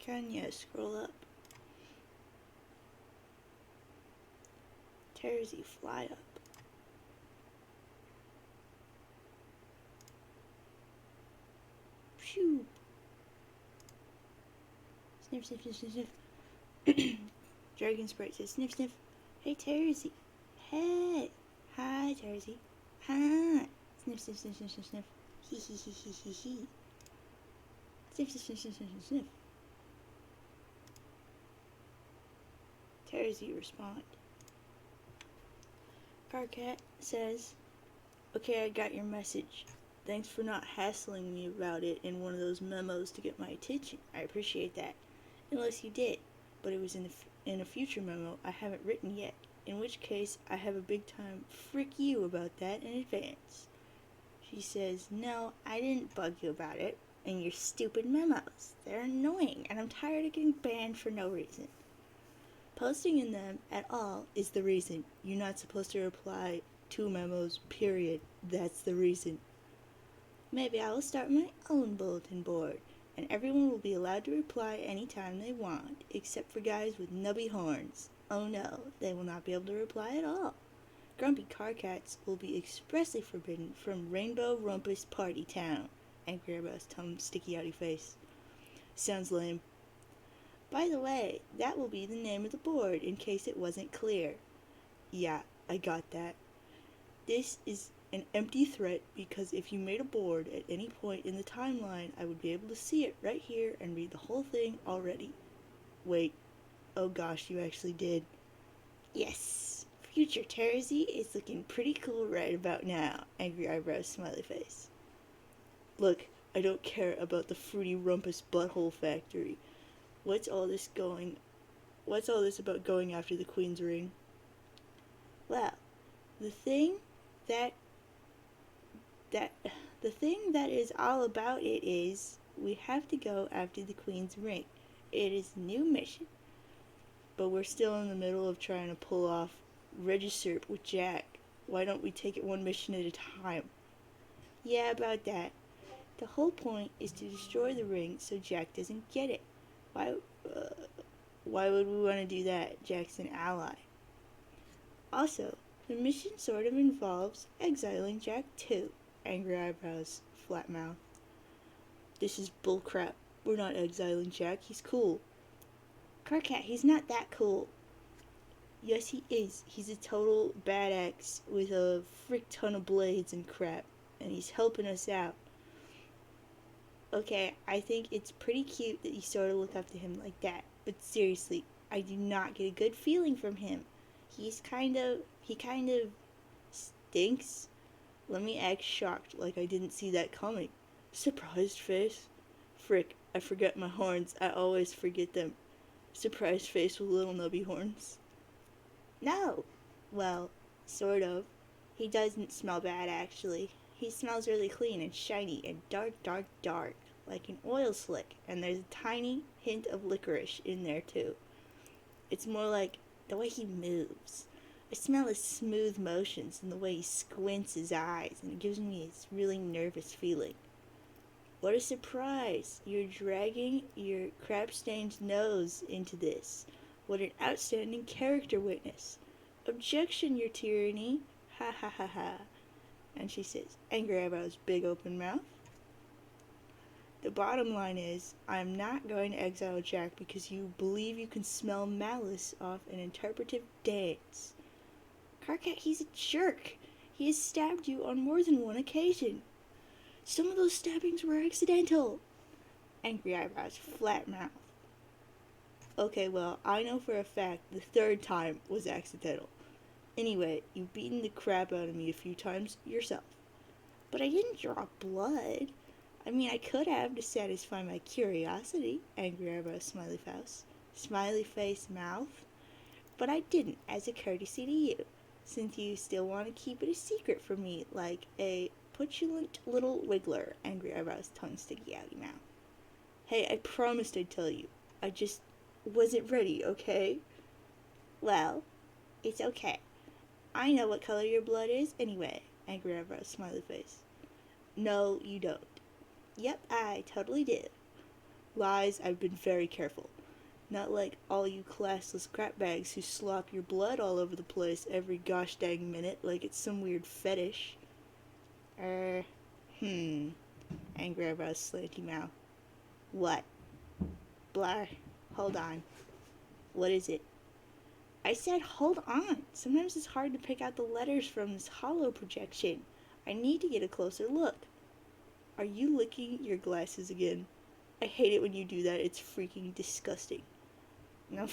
Can you scroll up? Tersy, fly up. Phew. Sniff, sniff, sniff, sniff, sniff. Dragon Sprite says, sniff, sniff. Hey, Tersy. Hey. Hi, Tersy. Hi. Sniff, sniff, sniff, sniff, sniff, sniff. Hee, hee, hee, hee, hee, hee. Sniff, sniff, sniff, sniff, sniff, sniff. Tersy, respond. Carcat says, okay, I got your message. Thanks for not hassling me about it in one of those memos to get my attention. I appreciate that. Unless you did, but it was in a future memo I haven't written yet, in which case I have a big time frick you about that in advance. She says, no, I didn't bug you about it, and your stupid memos. They're annoying, and I'm tired of getting banned for no reason. Posting in them at all is the reason. You're not supposed to reply to memos, period. That's the reason. Maybe I will start my own bulletin board, and everyone will be allowed to reply anytime they want, except for guys with nubby horns. Oh no, they will not be able to reply at all. Grumpy Carcats will be expressly forbidden from Rainbow Rumpus Party Town. Angry Eyebrows tongue sticky outy face. Sounds lame. By the way, that will be the name of the board in case it wasn't clear. Yeah, I got that. This is an empty threat because if you made a board at any point in the timeline, I would be able to see it right here and read the whole thing already. Wait. Oh gosh, you actually did. Yes. Future Tersy is looking pretty cool right about now. Angry Eyebrows smiley face. Look, I don't care about the Fruity Rumpus Butthole Factory. What's all this about going after the Queen's ring? Well, the thing that is all about it is we have to go after the Queen's ring. It is a new mission. But we're still in the middle of trying to pull off Register with Jack. Why don't we take it one mission at a time? Yeah, about that. The whole point is to destroy the ring so Jack doesn't get it. Why would we want to do that? Jack's an ally. Also, the mission sort of involves exiling Jack too. Angry Eyebrows, flat mouth. This is bullcrap. We're not exiling Jack. He's cool. Carcat, he's not that cool. Yes, he is. He's a total badass with a frick ton of blades and crap. And he's helping us out. Okay, I think it's pretty cute that you sort of look up to him like that. But seriously, I do not get a good feeling from him. He kind of stinks. Let me act shocked like I didn't see that coming. Surprised face. Frick, I forget my horns. I always forget them. Surprised face with little nubby horns. No. Well, sort of. He doesn't smell bad, actually. He smells really clean and shiny and dark, dark, dark, like an oil slick, and there's a tiny hint of licorice in there, too. It's more like the way he moves. I smell his smooth motions and the way he squints his eyes, and it gives me this really nervous feeling. What a surprise! You're dragging your crab-stained nose into this. What an outstanding character witness. Objection, your tyranny. Ha ha ha ha. And she says, Angry Eyebrows, big open mouth. The bottom line is, I'm not going to exile Jack because you believe you can smell malice off an interpretive dance. Carcat, he's a jerk. He has stabbed you on more than one occasion. Some of those stabbings were accidental. Angry Eyebrows, flat mouth. Okay, well, I know for a fact the third time was accidental. Anyway, you've beaten the crap out of me a few times yourself. But I didn't draw blood. I mean, I could have to satisfy my curiosity. Angry Eyebrows, smiley face mouth. But I didn't, as a courtesy to you, since you still want to keep it a secret from me, like a petulant little wiggler. Angry Eyebrows, tongue sticky outy mouth. Hey, I promised I'd tell you. I just wasn't ready, okay? Well, it's okay. I know what color your blood is anyway. Angry Eyebrows, smiley face. No, you don't. Yep, I totally do. Lies, I've been very careful. Not like all you classless crapbags who slop your blood all over the place every gosh dang minute like it's some weird fetish. Er, hmm. Angry eyebrows, slanty mouth. What? Blah. Hold on. What is it? I said hold on. Sometimes it's hard to pick out the letters from this hollow projection. I need to get a closer look. Are you licking your glasses again? I hate it when you do that. It's freaking disgusting. No,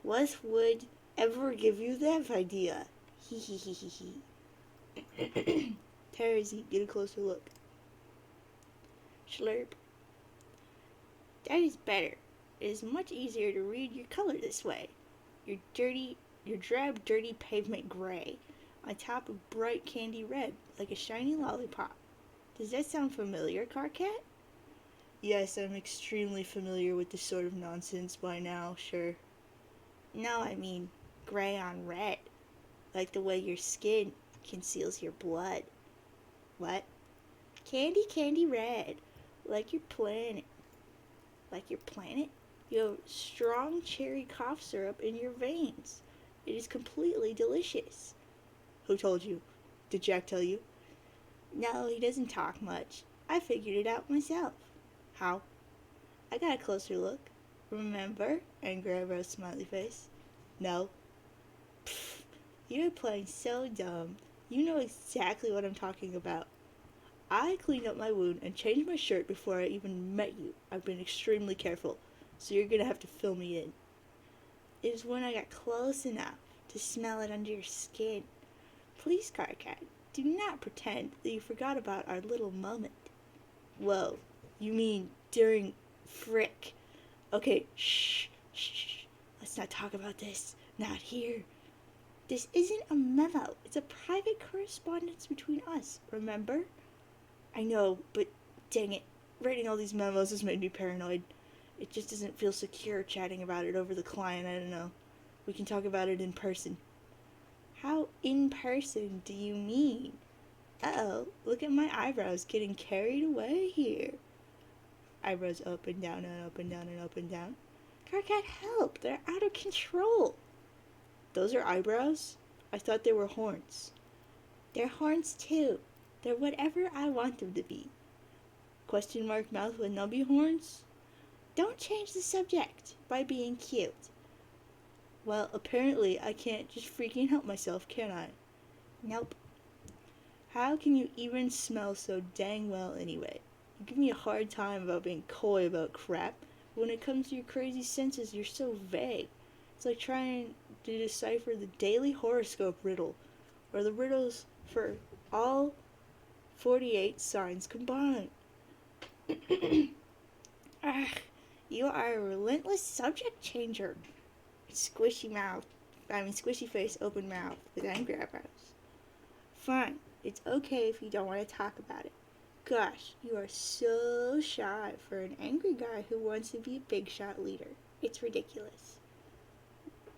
what would ever give you that idea? Hee hee hee hee hee. Terezi, get a closer look. Slurp. That is better. It is much easier to read your color this way. Your drab, dirty pavement gray on top of bright candy red, like a shiny lollipop. Does that sound familiar, Carcat? Yes, I'm extremely familiar with this sort of nonsense by now, sure. No, I mean gray on red, like the way your skin conceals your blood. What? Candy red, like your planet. Like your planet? You have strong cherry cough syrup in your veins. It is completely delicious. Who told you? Did Jack tell you? No, he doesn't talk much. I figured it out myself. How? I got a closer look. Remember? Angry eyebrows, smiley face. No. Pfft, you're playing so dumb. You know exactly what I'm talking about. I cleaned up my wound and changed my shirt before I even met you. I've been extremely careful, so you're gonna have to fill me in. It was when I got close enough to smell it under your skin. Please, Carcat, do not pretend that you forgot about our little moment. Whoa, you mean during frick? Okay, shh. Let's not talk about this. Not here. This isn't a memo. It's a private correspondence between us, remember? I know, but dang it. Writing all these memos has made me paranoid. It just doesn't feel secure chatting about it over the client, I don't know. We can talk about it in person. How in person do you mean? Uh-oh, look at my eyebrows getting carried away here. Eyebrows up and down and up and down and up and down. Carcat, help! They're out of control! Those are eyebrows? I thought they were horns. They're horns too. They're whatever I want them to be. Question mark mouth with nubby horns? Don't change the subject by being cute. Well, apparently I can't just freaking help myself, can I? Nope. How can you even smell so dang well anyway? You give me a hard time about being coy about crap. When it comes to your crazy senses, you're so vague. It's like trying to decipher the daily horoscope riddle, or the riddles for all 48 signs combined. Ah, you are a relentless subject changer. Squishy face, open mouth, with angry eyebrows. Fine, it's okay if you don't want to talk about it. Gosh, you are so shy for an angry guy who wants to be a big shot leader. It's ridiculous.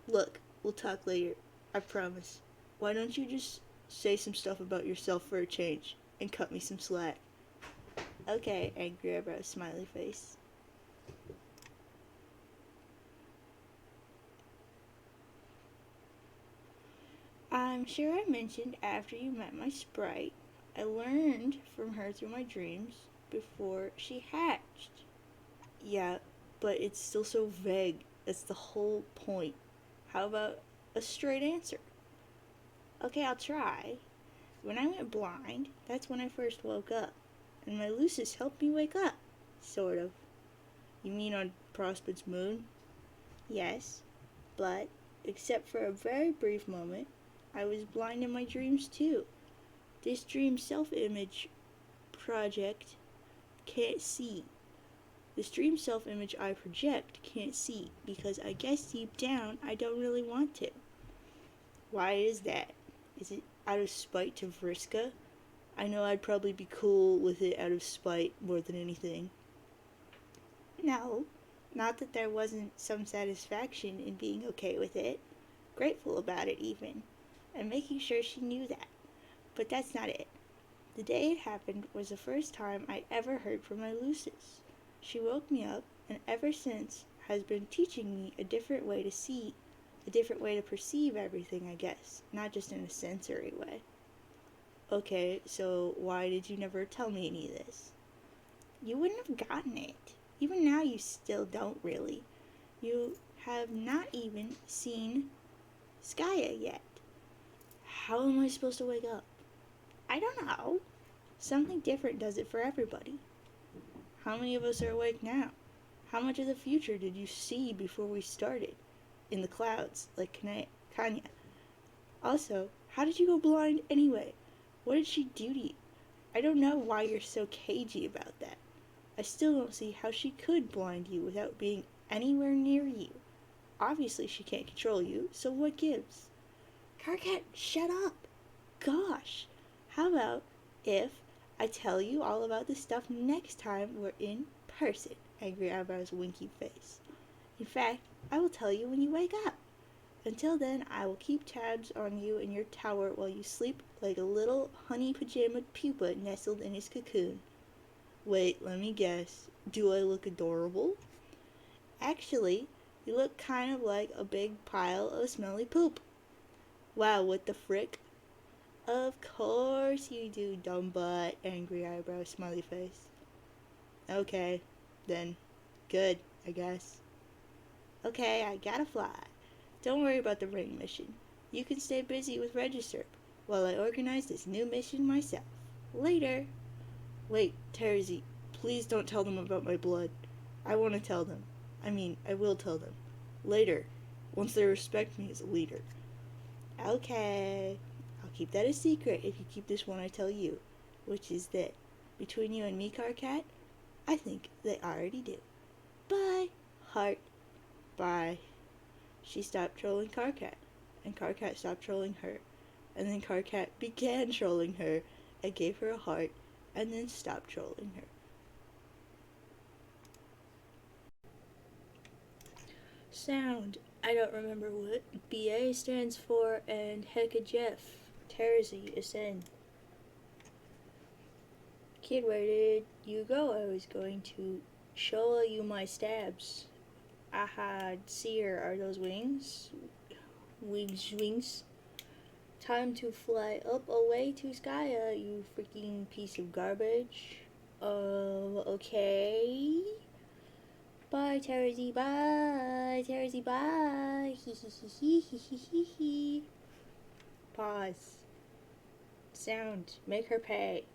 Look, we'll talk later. I promise. Why don't you just say some stuff about yourself for a change and cut me some slack? Okay, angry eyebrows, smiley face. I'm sure I mentioned after you met my sprite, I learned from her through my dreams before she hatched. Yeah, but it's still so vague. That's the whole point. How about a straight answer? Okay, I'll try. When I went blind, that's when I first woke up. And my Lucis helped me wake up. Sort of. You mean on Prospect's moon? Yes, but except for a very brief moment, I was blind in my dreams too. This dream self-image project can't see. This dream self-image I project can't see because I guess deep down I don't really want to. Why is that? Is it out of spite to Vriska? I know I'd probably be cool with it out of spite more than anything. No, not that there wasn't some satisfaction in being okay with it. Grateful about it even. And making sure she knew that. But that's not it. The day it happened was the first time I ever heard from my Lucis. She woke me up and ever since has been teaching me a different way to see, a different way to perceive everything, I guess, not just in a sensory way. Okay, so why did you never tell me any of this? You wouldn't have gotten it. Even now, you still don't really. You have not even seen Skya yet. How am I supposed to wake up? I don't know. Something different does it for everybody. How many of us are awake now? How much of the future did you see before we started? In the clouds, like Kanya. Also, how did you go blind anyway? What did she do to you? I don't know why you're so cagey about that. I still don't see how she could blind you without being anywhere near you. Obviously, she can't control you, so what gives? Karkat, shut up! Gosh! How about if I tell you all about this stuff next time we're in person? Angry Eyebrow's winky face. In fact, I will tell you when you wake up. Until then, I will keep tabs on you in your tower while you sleep like a little honey pajama pupa nestled in his cocoon. Wait, let me guess. Do I look adorable? Actually, you look kind of like a big pile of smelly poop. Wow, what the frick? Of course you do, dumb butt, Angry Eyebrow, smiley face. Okay, then. Good, I guess. Okay, I gotta fly. Don't worry about the ring mission. You can stay busy with Register while I organize this new mission myself. Later. Wait, Terzi, please don't tell them about my blood. I want to tell them. I will tell them. Later, once they respect me as a leader. Okay. I'll keep that a secret if you keep this one I tell you, which is that between you and me, Karkat, I think they already do. Bye, heart. Bye. She stopped trolling Karkat, and Karkat stopped trolling her, and then Karkat began trolling her and gave her a heart, and then stopped trolling her. Sound. I don't remember what BA stands for, and Hecka Jeff. Terzi Ascend. Kid, where did you go? I was going to show you my stabs. Aha, seer, are those wings? Wings. Time to fly up away to Skya, you freaking piece of garbage. Okay. Bye, Terzi, bye. Terzi, bye. Hee. Pause. Sound. Make her pay.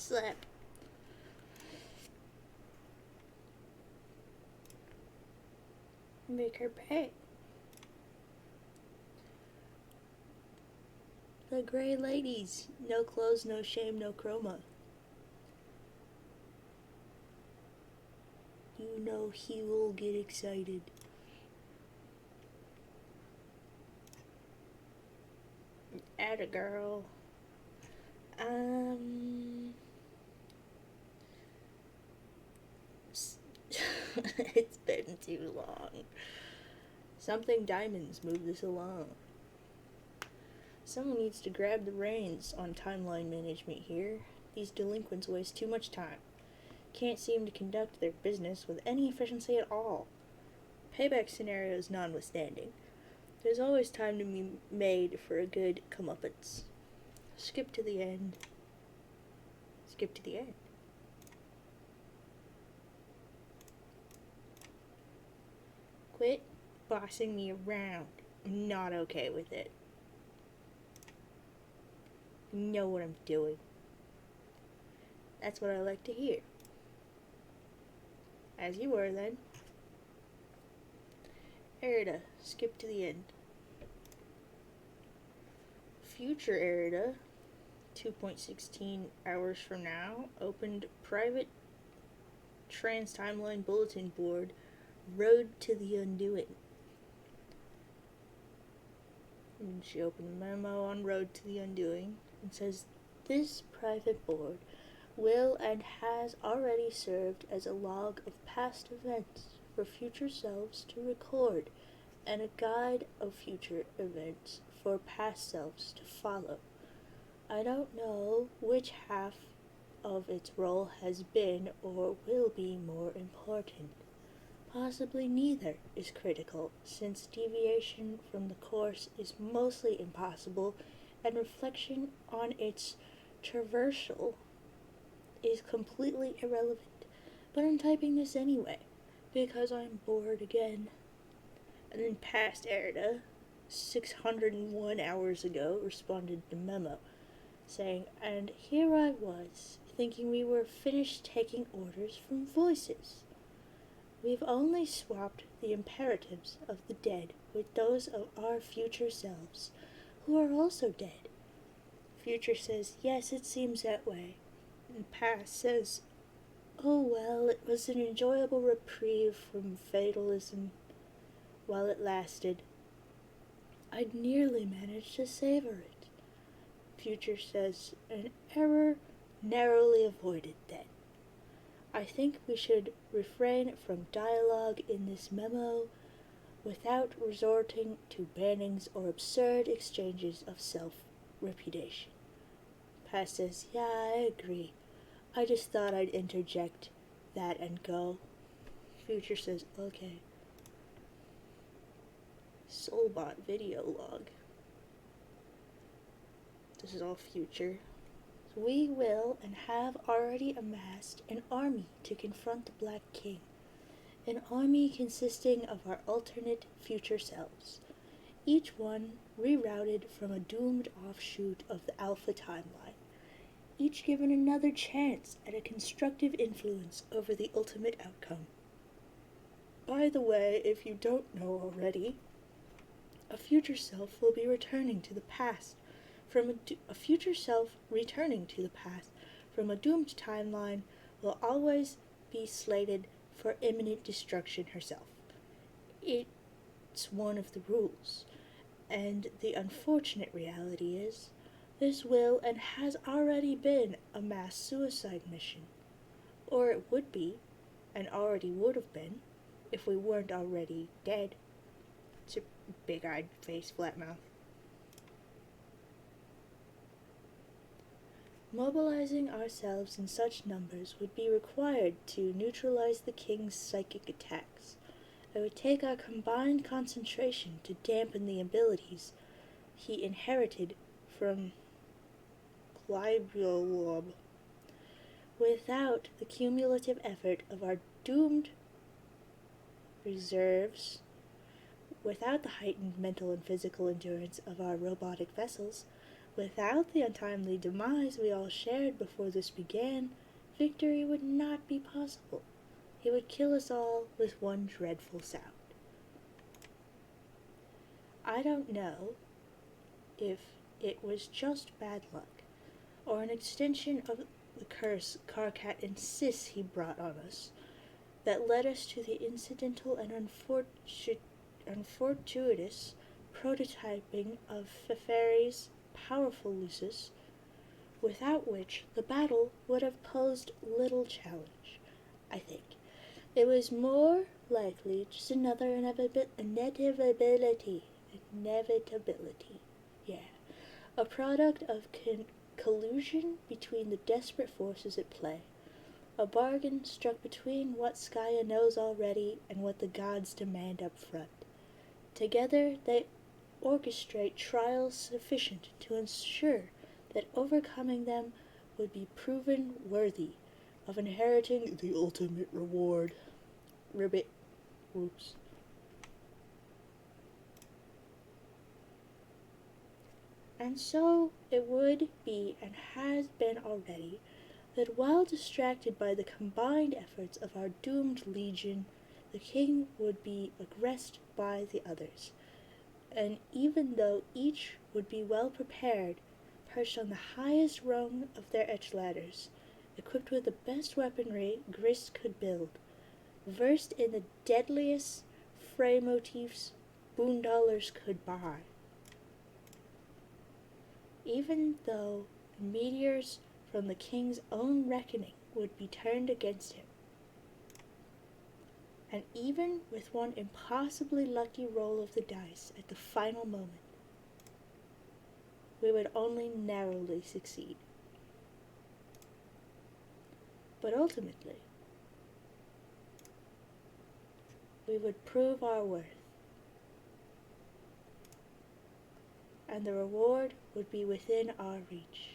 Slap. Make her pay. The Grey Ladies. No clothes, no shame, no chroma. You know he will get excited. Atta girl. It's been too long. Something diamonds move this along. Someone needs to grab the reins on timeline management here. These delinquents waste too much time. Can't seem to conduct their business with any efficiency at all. Payback scenarios notwithstanding, there's always time to be made for a good comeuppance. Skip to the end. Skip to the end. Quit bossing me around. I'm not okay with it. You know what I'm doing. That's what I like to hear. As you were then. Erida, skip to the end. Future Erida, 2.16 hours from now, opened private trans-timeline bulletin board, Road to the Undoing. And she opened a memo on Road to the Undoing and says, this private board will and has already served as a log of past events for future selves to record and a guide of future events for past selves to follow. I don't know which half of its role has been or will be more important. Possibly neither is critical, since deviation from the course is mostly impossible and reflection on its traversal is completely irrelevant. But I'm typing this anyway, because I'm bored again. And then past Erida, 601 hours ago, responded to memo, saying, and here I was, thinking we were finished taking orders from voices. We've only swapped the imperatives of the dead with those of our future selves, who are also dead. Future says, yes, it seems that way. And past says, oh well, it was an enjoyable reprieve from fatalism while it lasted. I'd nearly managed to savor it. Future says, an error narrowly avoided then. I think we should refrain from dialogue in this memo without resorting to bannings or absurd exchanges of self-repudiation. Past says, yeah, I agree. I just thought I'd interject that and go. Future says, okay. Soulbot video log. This is all future. We will and have already amassed an army to confront the Black King. An army consisting of our alternate future selves, each one rerouted from a doomed offshoot of the Alpha timeline, each given another chance at a constructive influence over the ultimate outcome. By the way, if you don't know already, a future self will be returning to the past a future self returning to the past from a doomed timeline will always be slated for imminent destruction herself. It's one of the rules, and the unfortunate reality is, this will and has already been a mass suicide mission. Or it would be, and already would have been, if we weren't already dead. It's a big-eyed face, flat mouth. Mobilizing ourselves in such numbers would be required to neutralize the king's psychic attacks. It would take our combined concentration to dampen the abilities he inherited from Glibolob. Without the cumulative effort of our doomed reserves, without the heightened mental and physical endurance of our robotic vessels, Without the untimely demise we all shared before this began, victory would not be possible. He would kill us all with one dreadful sound. I don't know if it was just bad luck, or an extension of the curse Karkat insists he brought on us, that led us to the incidental and unfortuitous prototyping of Feferi's powerful Lucis, without which the battle would have posed little challenge, I think. It was more likely just another inevitability. Yeah. A product of collusion between the desperate forces at play. A bargain struck between what Skaya knows already and what the gods demand up front. Together they orchestrate trials sufficient to ensure that overcoming them would be proven worthy of inheriting the ultimate reward. Ribbit. Whoops. And so it would be, and has been already, that while distracted by the combined efforts of our doomed legion, the king would be aggressed by the others. And even though each would be well prepared, perched on the highest rung of their edge ladders, equipped with the best weaponry Grist could build, versed in the deadliest fray motifs boondallers could buy. Even though meteors from the king's own reckoning would be turned against him, and even with one impossibly lucky roll of the dice at the final moment, we would only narrowly succeed. But ultimately, we would prove our worth, and the reward would be within our reach.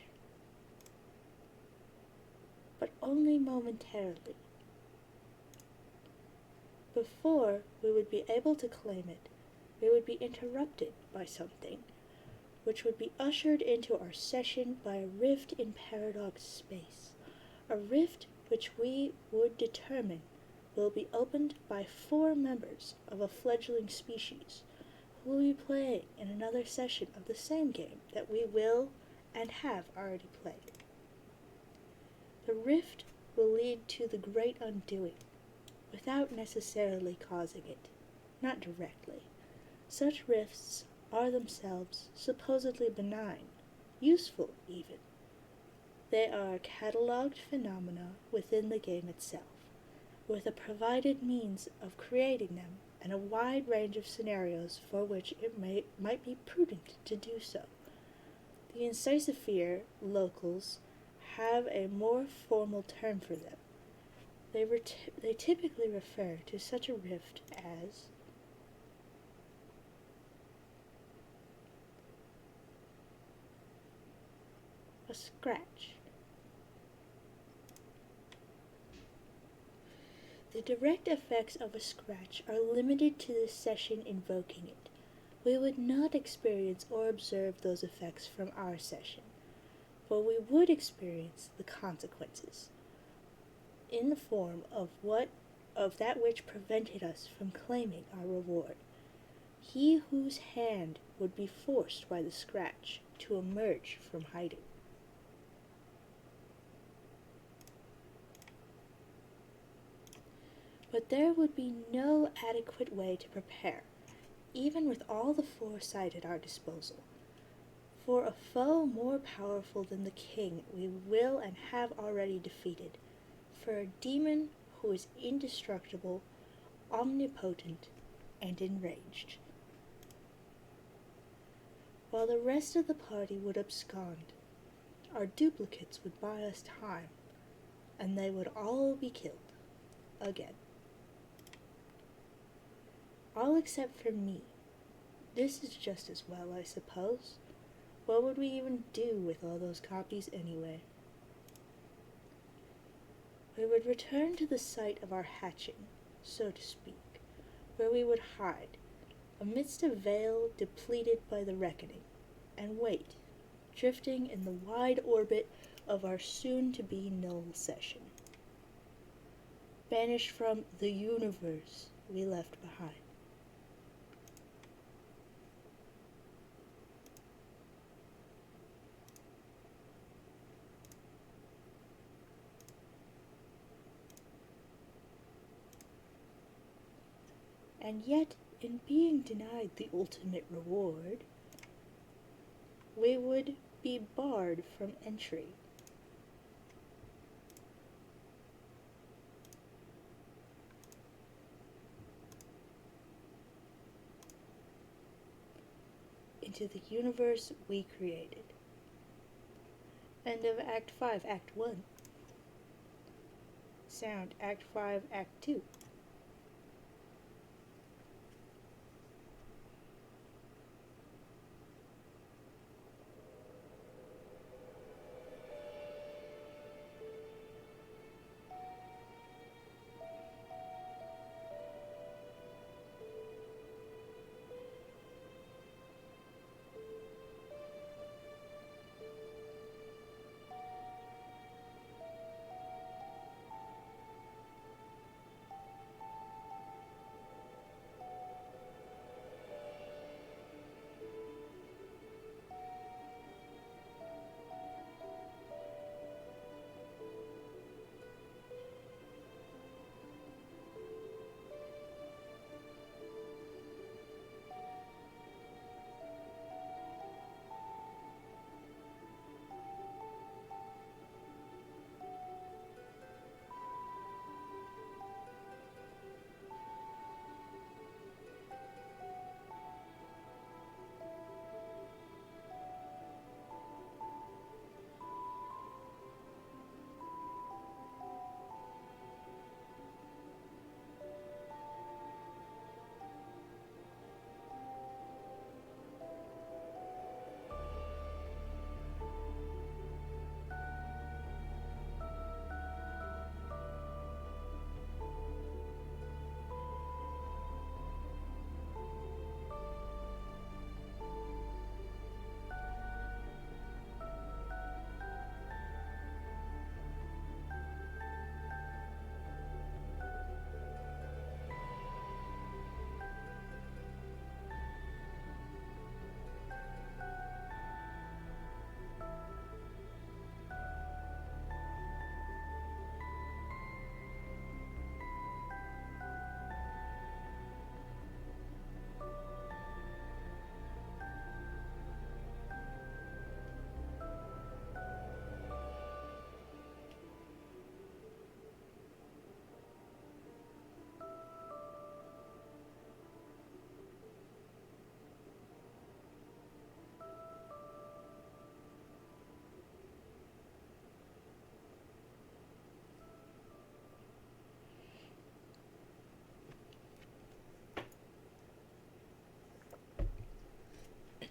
But only momentarily. Before we would be able to claim it, we would be interrupted by something, which would be ushered into our session by a rift in paradox space, a rift which we would determine will be opened by 4 members of a fledgling species, who will be playing in another session of the same game that we will and have already played. The rift will lead to the great undoing, without necessarily causing it, not directly. Such rifts are themselves supposedly benign, useful even. They are catalogued phenomena within the game itself, with a provided means of creating them and a wide range of scenarios for which it might be prudent to do so. The Incisisphere locals have a more formal term for them. They typically refer to such a rift as a scratch. The direct effects of a scratch are limited to the session invoking it. We would not experience or observe those effects from our session, but we would experience the consequences, in the form of that which prevented us from claiming our reward. He whose hand would be forced by the scratch to emerge from hiding. But there would be no adequate way to prepare, even with all the foresight at our disposal, for a foe more powerful than the king we will and have already defeated, for a demon who is indestructible, omnipotent, and enraged. While the rest of the party would abscond, our duplicates would buy us time, and they would all be killed, again. All except for me. This is just as well, I suppose. What would we even do with all those copies anyway? We would return to the site of our hatching, so to speak, where we would hide, amidst a veil depleted by the reckoning, and wait, drifting in the wide orbit of our soon-to-be null session. Banished from the universe we left behind. And yet, in being denied the ultimate reward, we would be barred from entry. Into the universe we created. End of Act 5, Act 1. Sound, Act 5, Act 2.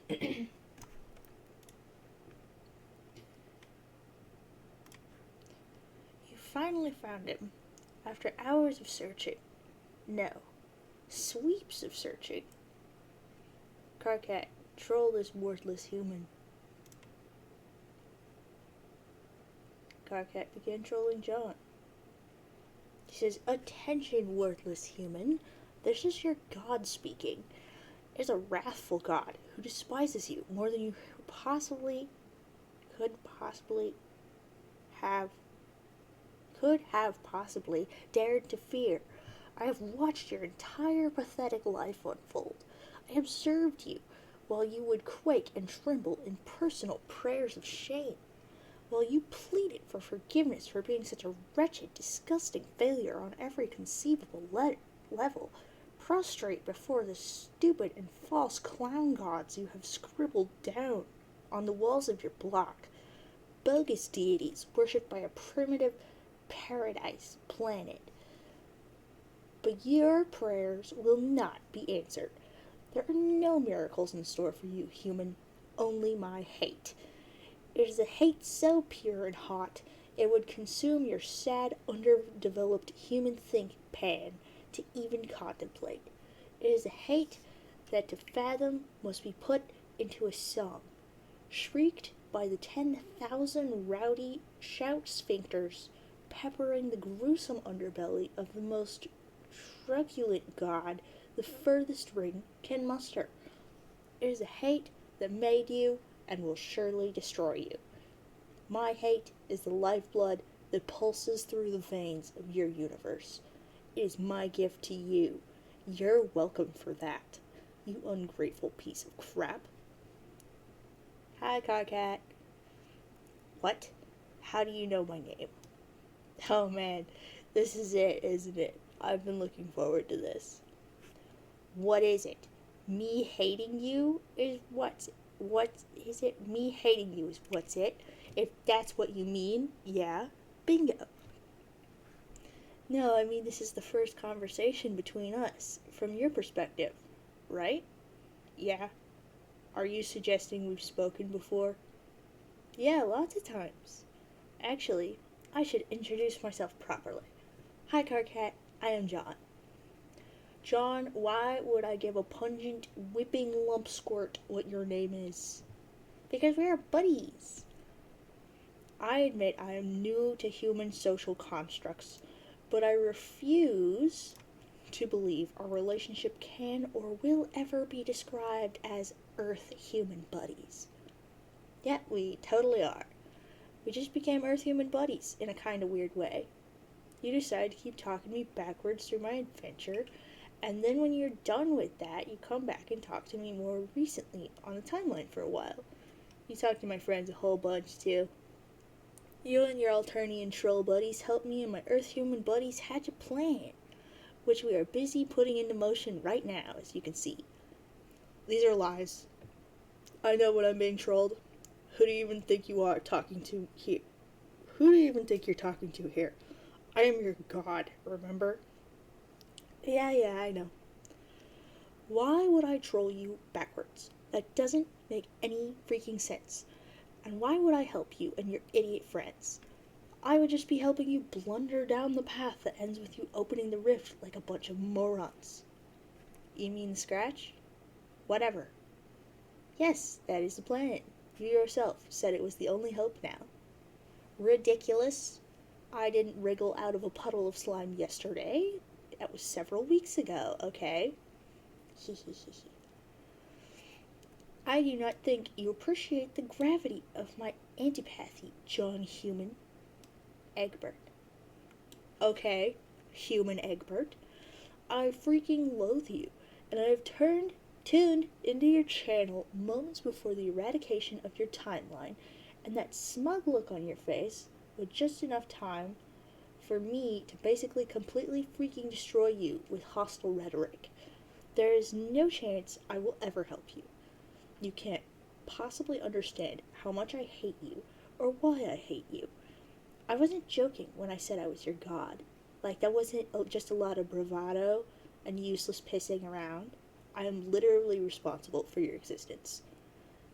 You finally found him, after hours of searching. No, sweeps of searching. Karkat, troll this worthless human. Karkat began trolling John. He says, "Attention, worthless human. This is your God speaking. It is a wrathful God who despises you more than you could have possibly dared to fear. I have watched your entire pathetic life unfold. I observed you while you would quake and tremble in personal prayers of shame, while you pleaded for forgiveness for being such a wretched, disgusting failure on every conceivable level, prostrate before the stupid and false clown gods you have scribbled down on the walls of your block, bogus deities worshipped by a primitive paradise planet. But your prayers will not be answered. There are no miracles in store for you, human, only my hate. It is a hate so pure and hot, it would consume your sad, underdeveloped human think pan to even contemplate. It is a hate that to fathom must be put into a song, shrieked by the 10,000 rowdy shout sphincters peppering the gruesome underbelly of the most truculent god the furthest ring can muster. It is a hate that made you and will surely destroy you. My hate is the lifeblood that pulses through the veins of your universe. It is my gift to you. You're welcome for that, you ungrateful piece of crap. Hi, Carcat. What? How do you know my name? Oh man, this is it, isn't it? I've been looking forward to this. What is it? Me hating you is what's what is it? Me hating you is what's it? If that's what you mean, yeah, bingo. No, I mean this is the first conversation between us, from your perspective, right? Yeah. Are you suggesting we've spoken before? Yeah, lots of times. Actually, I should introduce myself properly. Hi, Carcat. I am John. John, why would I give a pungent, whipping lump squirt what your name is? Because we are buddies. I admit I am new to human social constructs, but I refuse to believe our relationship can or will ever be described as Earth-human buddies. Yeah, we totally are. We just became Earth-human buddies in a kind of weird way. You decide to keep talking me backwards through my adventure, and then when you're done with that, you come back and talk to me more recently on the timeline for a while. You talk to my friends a whole bunch, too. You and your Alternian troll buddies helped me and my Earth-human buddies hatch a plan, which we are busy putting into motion right now, as you can see. These are lies. I know when I'm being trolled. Who do you even think you are talking to here? Who do you even think you're talking to here? I am your god, remember? Yeah, I know. Why would I troll you backwards? That doesn't make any freaking sense. And why would I help you and your idiot friends? I would just be helping you blunder down the path that ends with you opening the rift like a bunch of morons. You mean the scratch? Whatever. Yes, that is the plan. You yourself said it was the only hope now. Ridiculous. I didn't wriggle out of a puddle of slime yesterday. That was several weeks ago, okay? I do not think you appreciate the gravity of my antipathy, John Human. Egbert. Okay, Human Egbert. I freaking loathe you, and I have tuned into your channel moments before the eradication of your timeline, and that smug look on your face with just enough time for me to basically completely freaking destroy you with hostile rhetoric. There is no chance I will ever help you. You can't possibly understand how much I hate you or why I hate you. I wasn't joking when I said I was your god. Like, that wasn't just a lot of bravado and useless pissing around. I am literally responsible for your existence.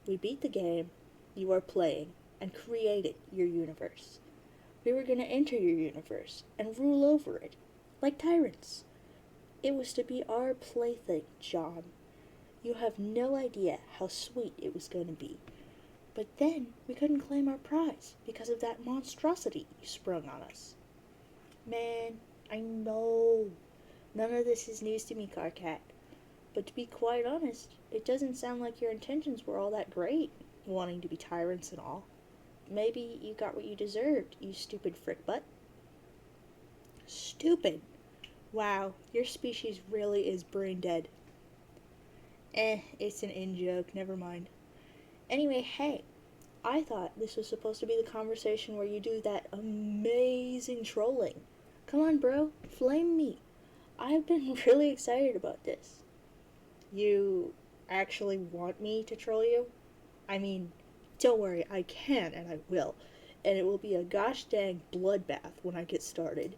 We beat the game you are playing and created your universe. We were going to enter your universe and rule over it, like tyrants. It was to be our plaything, John. You have no idea how sweet it was going to be. But then we couldn't claim our prize because of that monstrosity you sprung on us. Man, I know. None of this is news to me, Carcat. But to be quite honest, it doesn't sound like your intentions were all that great, wanting to be tyrants and all. Maybe you got what you deserved, you stupid frickbutt. Stupid? Wow, your species really is brain dead. It's an in-joke, never mind. Anyway, hey, I thought this was supposed to be the conversation where you do that amazing trolling. Come on, bro, flame me. I've been really excited about this. You actually want me to troll you? I mean, don't worry, I can and I will. And it will be a gosh dang bloodbath when I get started.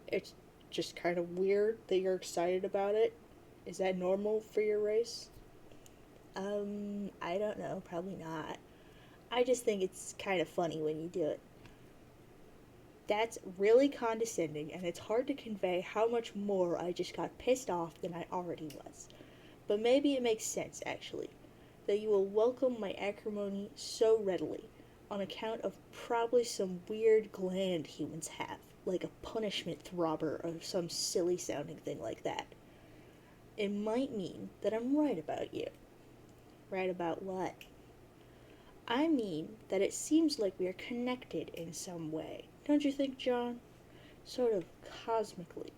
It's just kind of weird that you're excited about it. Is that normal for your race? I don't know, probably not. I just think it's kind of funny when you do it. That's really condescending, and it's hard to convey how much more I just got pissed off than I already was. But maybe it makes sense, actually, that you will welcome my acrimony so readily. on account of probably some weird gland humans have, like a punishment throbber or some silly sounding thing like that. It might mean that I'm right about you. Right about what? I mean that it seems like we are connected in some way. Don't you think, John? Sort of cosmically.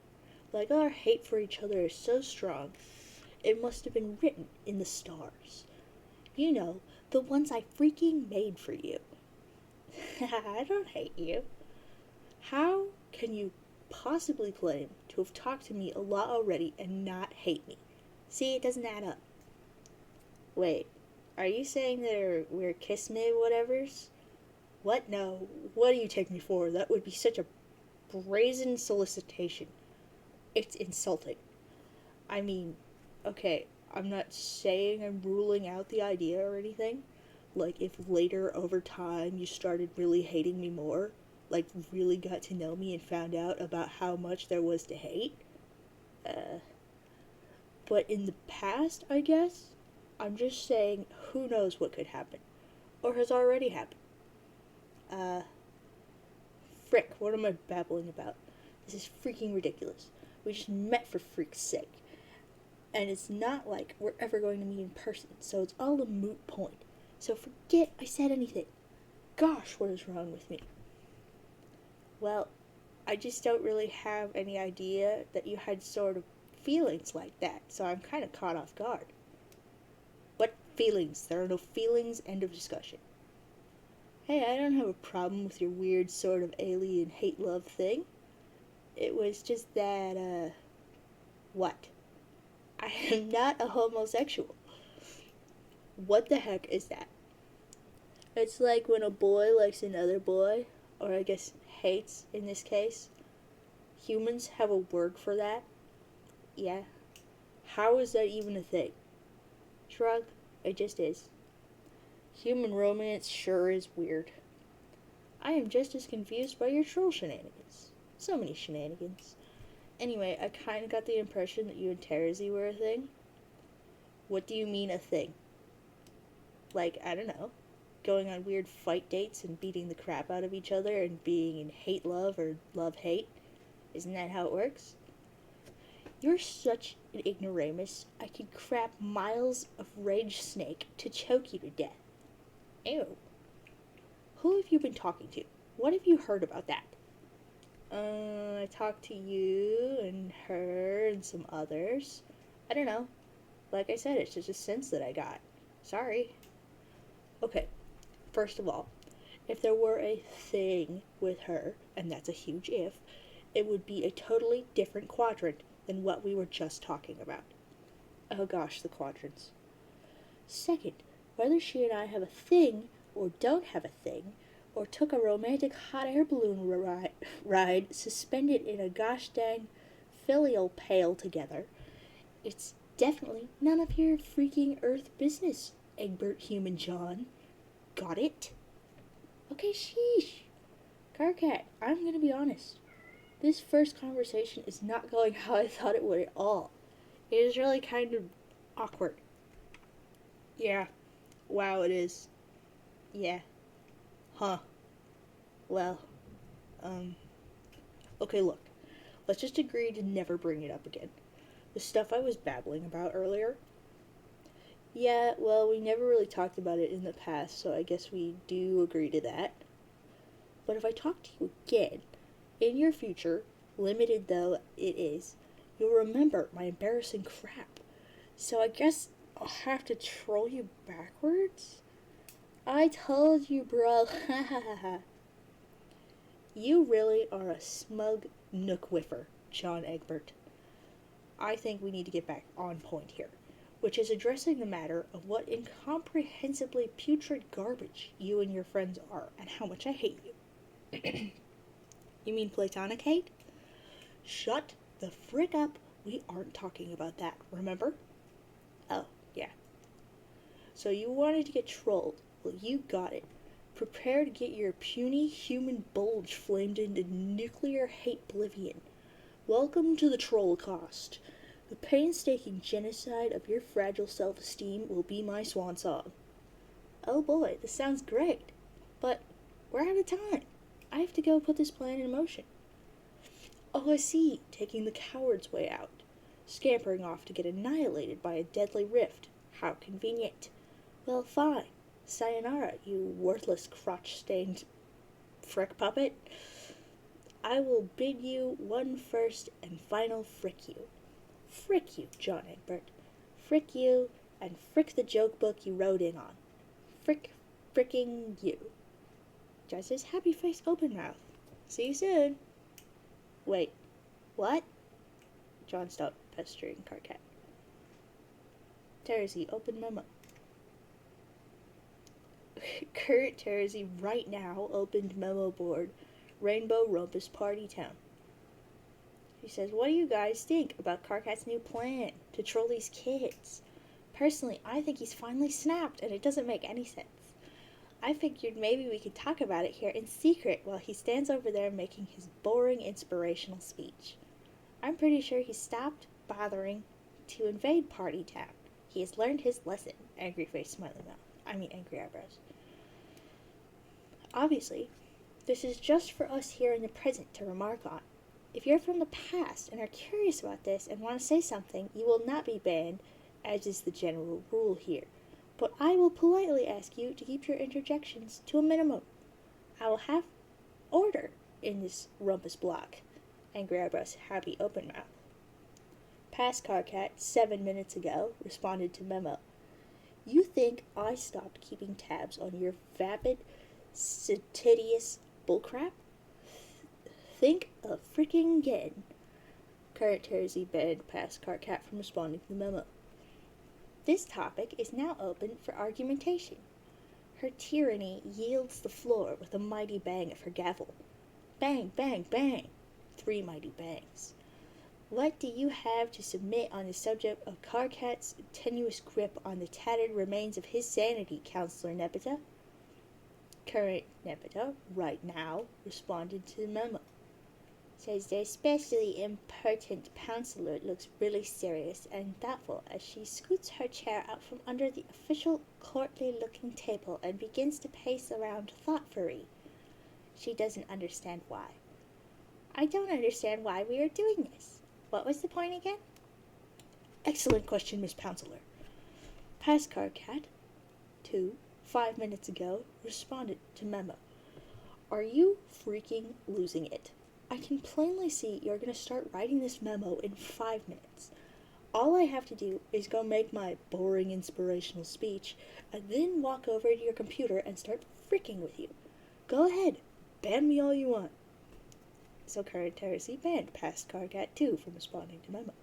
Like our hate for each other is so strong, it must have been written in the stars. You know, the ones I freaking made for you. I don't hate you. How can you possibly claim to have talked to me a lot already and not hate me? See, it doesn't add up. Wait, are you saying that we're kiss me whatevers? What? No. What do you take me for? That would be such a brazen solicitation. It's insulting. I mean, okay, I'm not saying I'm ruling out the idea or anything. Like, if later, over time, you started really hating me more, like, really got to know me and found out about how much there was to hate. But in the past, I guess, I'm just saying who knows what could happen. Or has already happened. Frick, what am I babbling about? This is freaking ridiculous. We just met for freak's sake. And it's not like we're ever going to meet in person, so it's all a moot point. So forget I said anything. Gosh, what is wrong with me? Well, I just don't really have any idea that you had sort of feelings like that, so I'm kind of caught off guard. What feelings? There are no feelings, end of discussion. Hey, I don't have a problem with your weird sort of alien hate-love thing. It was just that, what? I am not a homosexual. What the heck is that? It's like when a boy likes another boy, or I guess hates in this case. Humans have a word for that. Yeah. How is that even a thing? Shrug. It just is. Human romance sure is weird. I am just as confused by your troll shenanigans. So many shenanigans. Anyway, I kind of got the impression that you and Terezi were a thing. What do you mean a thing? Like, I don't know, going on weird fight dates and beating the crap out of each other and being in hate-love or love-hate? Isn't that how it works? You're such an ignoramus, I could crap miles of rage snake to choke you to death. Ew. Who have you been talking to? What have you heard about that? I talked to you and her and some others. I don't know. Like I said, it's just a sense that I got. Sorry. Okay, first of all, if there were a thing with her, and that's a huge if, it would be a totally different quadrant than what we were just talking about. Oh gosh, the quadrants. Second, whether she and I have a thing, or don't have a thing, or took a romantic hot air balloon ride suspended in a gosh dang filial pail together, it's definitely none of your freaking earth business, Egbert Human John. Got it? Okay, sheesh. Carcat, I'm gonna be honest. This first conversation is not going how I thought it would at all. It is really kind of awkward. Yeah. Wow, it is. Yeah. Huh. Well, okay, look. Let's just agree to never bring it up again. The stuff I was babbling about earlier. Yeah, well, we never really talked about it in the past, so I guess we do agree to that. But if I talk to you again, in your future, limited though it is, you'll remember my embarrassing crap. So I guess I'll have to troll you backwards? I told you, bro. Ha ha ha ha. You really are a smug nook whiffer, John Egbert. I think we need to get back on point here, which is addressing the matter of what incomprehensibly putrid garbage you and your friends are, and how much I hate you. You mean platonic hate? Shut the frick up. We aren't talking about that, remember? Oh, yeah. So you wanted to get trolled. Well, you got it. Prepare to get your puny human bulge flamed into nuclear hate oblivion. Welcome to the Trollcast. The painstaking genocide of your fragile self-esteem will be my swan song. Oh boy, this sounds great. But we're out of time. I have to go put this plan in motion. Oh, I see, taking the coward's way out. Scampering off to get annihilated by a deadly rift. How convenient. Well, fine. Sayonara, you worthless crotch-stained frick puppet. I will bid you one first and final frick you. Frick you, John Egbert. Frick you, and frick the joke book you wrote in on. Fricking you. Just his happy face open mouth. See you soon. Wait, what? John stopped pestering Karkat. Terzi, open memo. Kurt Terzi right now opened memo board. Rainbow Rumpus Party Town. He says, what do you guys think about Karkat's new plan to troll these kids? Personally, I think he's finally snapped and it doesn't make any sense. I figured maybe we could talk about it here in secret while he stands over there making his boring inspirational speech. I'm pretty sure he stopped bothering to invade Party Town. He has learned his lesson. Angry face, smiling mouth. Angry eyebrows. Obviously, this is just for us here in the present to remark on. If you're from the past and are curious about this and want to say something, you will not be banned, as is the general rule here. But I will politely ask you to keep your interjections to a minimum. I will have order in this rumpus block. Angry eyebrows, happy open mouth. Past Karkat, 7 minutes ago, responded to memo. You think I stopped keeping tabs on your vapid, satidious bullcrap? Think of freaking again. Current Terzi banned past Karkat from responding to the memo. This topic is now open for argumentation. Her tyranny yields the floor with a mighty bang of her gavel. Bang, bang, bang. 3 mighty bangs. What do you have to submit on the subject of Karkat's tenuous grip on the tattered remains of his sanity, Counselor Nepeta? Current Nepeta, right now, responded to the memo. Says the especially impertinent counselor looks really serious and thoughtful as she scoots her chair out from under the official courtly-looking table and begins to pace around thoughtfully. She doesn't understand why. I don't understand why we are doing this. What was the point again? Excellent question, Miss Counselor. Past Karkat, 5 minutes ago, responded to memo. Are you freaking losing it? I can plainly see you're going to start writing this memo in 5 minutes. All I have to do is go make my boring inspirational speech and then walk over to your computer and start freaking with you. Go ahead, ban me all you want. So current Terzi banned past Karkat 2 from responding to memo.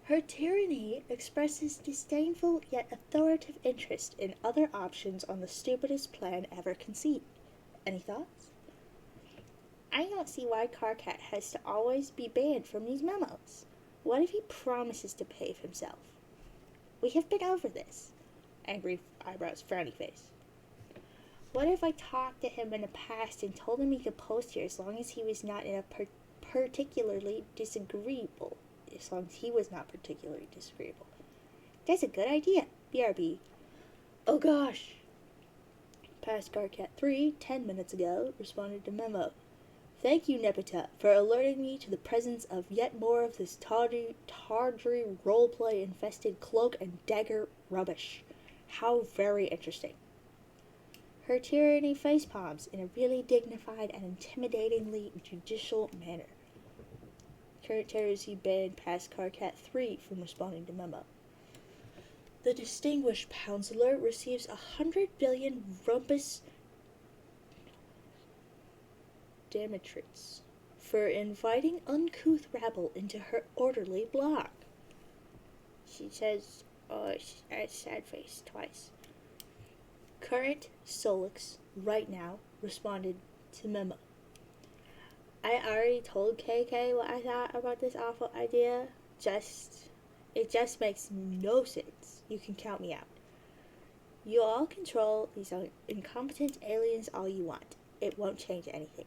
Her tyranny expresses disdainful yet authoritative interest in other options on the stupidest plan ever conceived. Any thoughts? I don't see why Karkat has to always be banned from these memos. What if he promises to behave himself? We have been over this. Angry eyebrows, frowny face. What if I talked to him in the past and told him he could post here as long as he was not in a particularly disagreeable? As long as he was not particularly disagreeable. That's a good idea. BRB. Oh gosh. Past Karkat 3, 10 minutes ago, responded to memo. Thank you, Nepeta, for alerting me to the presence of yet more of this tawdry roleplay-infested cloak and dagger rubbish. How very interesting. Her tyranny facepalms in a really dignified and intimidatingly judicial manner. Current Terzi banned past Karkat 3 from responding to memo. The distinguished counselor receives 100 billion rumpus Demetrites for inviting uncouth rabble into her orderly block. She says, sad face twice. Current Solix, right now, responded to memo. I already told KK what I thought about this awful idea. It just makes no sense. You can count me out. You all control these incompetent aliens all you want. It won't change anything.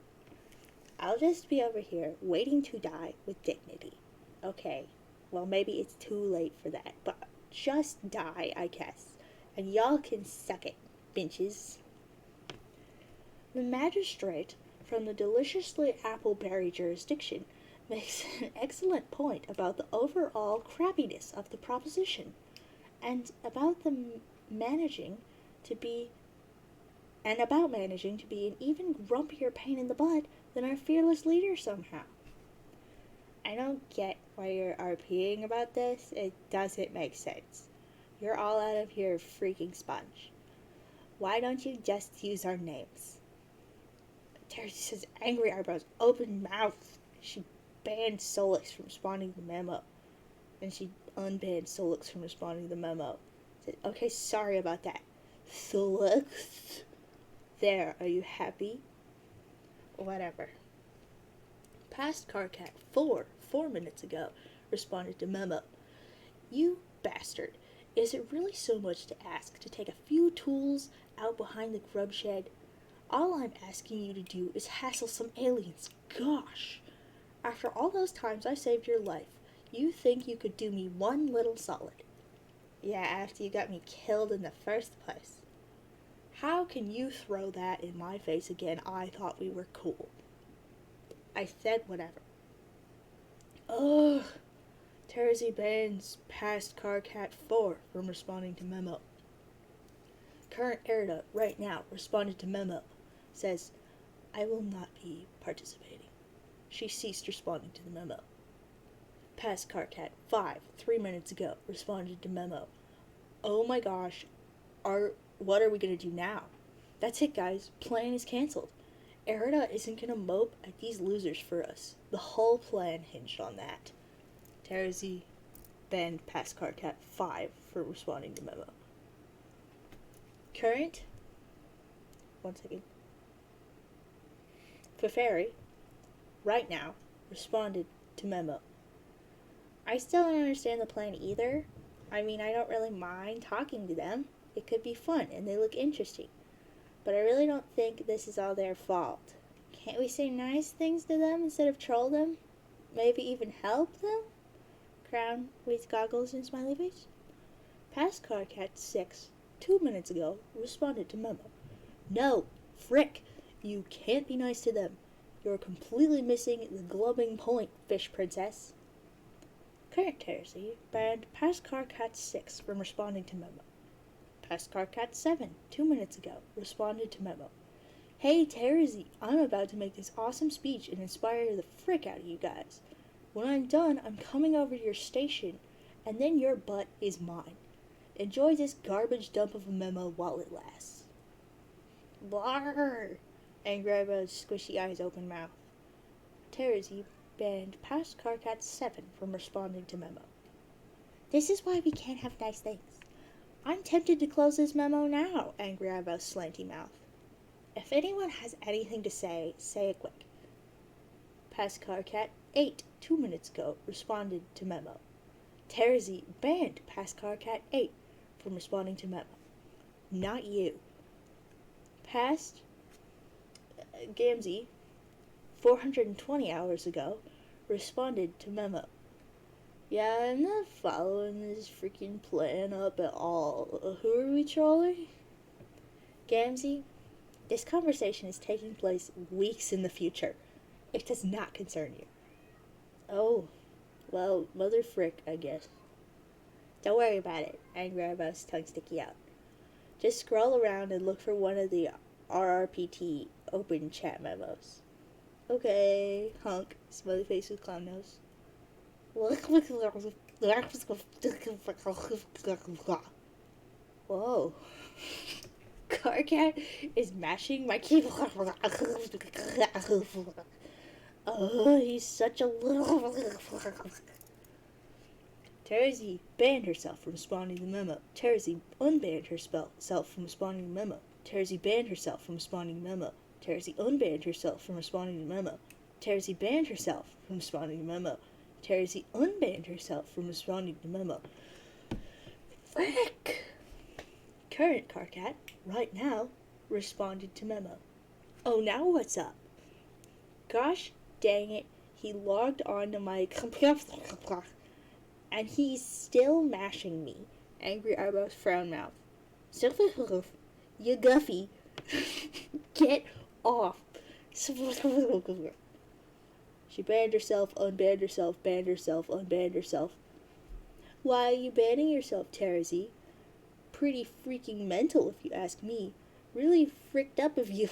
I'll just be over here, waiting to die with dignity. Okay, well maybe it's too late for that, but just die, I guess. And y'all can suck it, bitches. The magistrate from the deliciously appleberry jurisdiction makes an excellent point about the overall crappiness of the proposition, and about managing to be managing to be an even grumpier pain in the butt than our fearless leader somehow. I don't get why you're RPing about this. It doesn't make sense. You're all out of your freaking sponge. Why don't you just use our names? Terry says, angry eyebrows, open mouth. She banned Solix from responding to the memo. And she unbanned Solix from responding to the memo. Said, okay, sorry about that. Solix. There, are you happy? Whatever. Past Carcat 4 minutes ago, responded to memo. You bastard. Is it really so much to ask to take a few tools out behind the grub shed? All I'm asking you to do is hassle some aliens. Gosh! After all those times I saved your life, you think you could do me one little solid. Yeah, after you got me killed in the first place. How can you throw that in my face again? I thought we were cool. I said whatever. Ugh! Terzi bans past Carcat 4 from responding to memo. Current Erida, right now, responded to memo. Says, I will not be participating. She ceased responding to the memo. Past Carcat 5, 3 minutes ago, responded to memo. Oh my gosh, what are we gonna do now? That's it, guys. Plan is cancelled. Erida isn't gonna mope at these losers for us. The whole plan hinged on that. Terzi banned past Carcat 5 for responding to memo. Current, 1 second. Feferi, right now, responded to memo. I still don't understand the plan either. I mean, I don't really mind talking to them. It could be fun, and they look interesting. But I really don't think this is all their fault. Can't we say nice things to them instead of troll them? Maybe even help them? Crown with goggles and smiley face. Past Carcat 6, 2 minutes ago, responded to memo. No, frick! You can't be nice to them. You're completely missing the glubbing point, fish princess. Current Terzi banned Past Carcat 6 from responding to memo. Past Carcat 7, 2 minutes ago, responded to memo. Hey Terzi, I'm about to make this awesome speech and inspire the frick out of you guys. When I'm done, I'm coming over to your station, and then your butt is mine. Enjoy this garbage dump of a memo while it lasts. Blarr! Angry eyebrows, squishy eyes, open mouth. Terzi banned Past Carcat 7 from responding to memo. This is why we can't have nice things. I'm tempted to close this memo now, angry eyebrows, slanty mouth. If anyone has anything to say it quick. Past Carcat 8, 2 minutes ago, responded to memo. Terzi banned Past Carcat 8 from responding to memo. Not you. Past Gamzee, 420 hours ago, responded to memo. Yeah, I'm not following this freaking plan up at all. Who are we trolling? Gamzee, this conversation is taking place weeks in the future. It does not concern you. Oh, well, mother frick, I guess. Don't worry about it, angry eyebrows, tongue sticky out. Just scroll around and look for one of the RRPT open chat memos. Okay, hunk, smiley face with clown nose. Whoa. Carcat is mashing my keyboard. Oh, he's such a little... Terzi banned herself from responding to the memo. Terzi unbanned herself from responding to the memo. Terzi banned herself from responding to the memo. Terzi unbanned herself from responding to the memo. Terzi banned herself from responding to the memo. Terzi unbanned herself from responding to the memo. Frick! Current Carcat, right now, responded to memo. Oh, now what's up? Gosh dang it, he logged on to my and he's still mashing me. Angry eyebrows, frown mouth. You guffy. Get off. She banned herself, unbanned herself, banned herself, unbanned herself. Why are you banning yourself, Terzi? Pretty freaking mental, if you ask me. Really fricked up of you.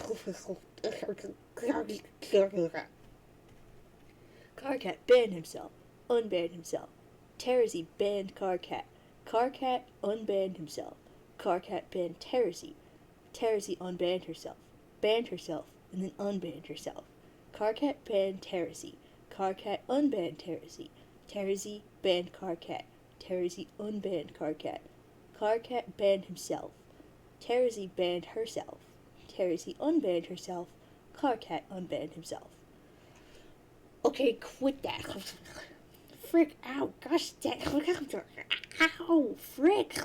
Carcat banned himself, unbanned himself. Terzi banned Carcat. Carcat unbanned himself. Carcat banned Terzi. Terzi unbanned herself, banned herself, and then unbanned herself. Carcat banned Terzi. Carcat unbanned Terzi. Terzi banned Carcat. Terzi unbanned Carcat. Carcat banned himself. Terzi banned herself. Terzi unbanned herself. Carcat unbanned himself. Okay, quit that. Frick, ow, gosh dang. Ow, frick.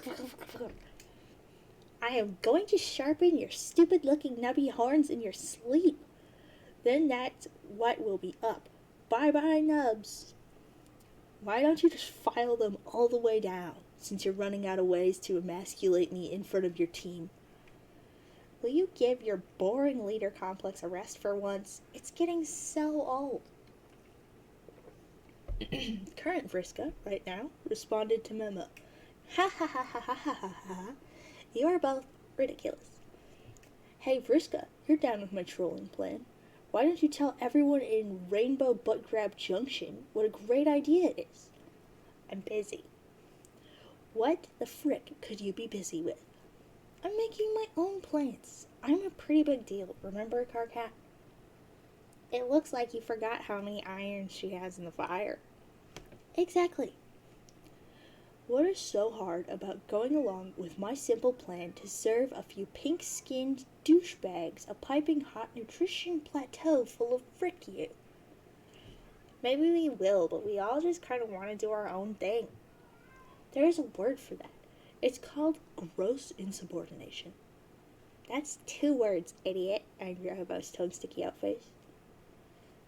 I am going to sharpen your stupid looking nubby horns in your sleep. Then that's what will be up. Bye bye, nubs. Why don't you just file them all the way down, since you're running out of ways to emasculate me in front of your team? Will you give your boring leader complex a rest for once? It's getting so old. Current Vriska, right now, responded to Memo. Ha ha ha ha ha ha ha ha. You are both ridiculous. Hey Vriska, you're down with my trolling plan. Why don't you tell everyone in Rainbow Butt Grab Junction what a great idea it is? I'm busy. What the frick could you be busy with? I'm making my own plans. I'm a pretty big deal, remember, Carcat? It looks like you forgot how many irons she has in the fire. Exactly. What is so hard about going along with my simple plan to serve a few pink-skinned douchebags a piping hot nutrition plateau full of frick you? Maybe we will, but we all just kind of want to do our own thing. There is a word for that. It's called gross insubordination. That's 2 words, idiot, angry eyebrows, tongue sticky out face.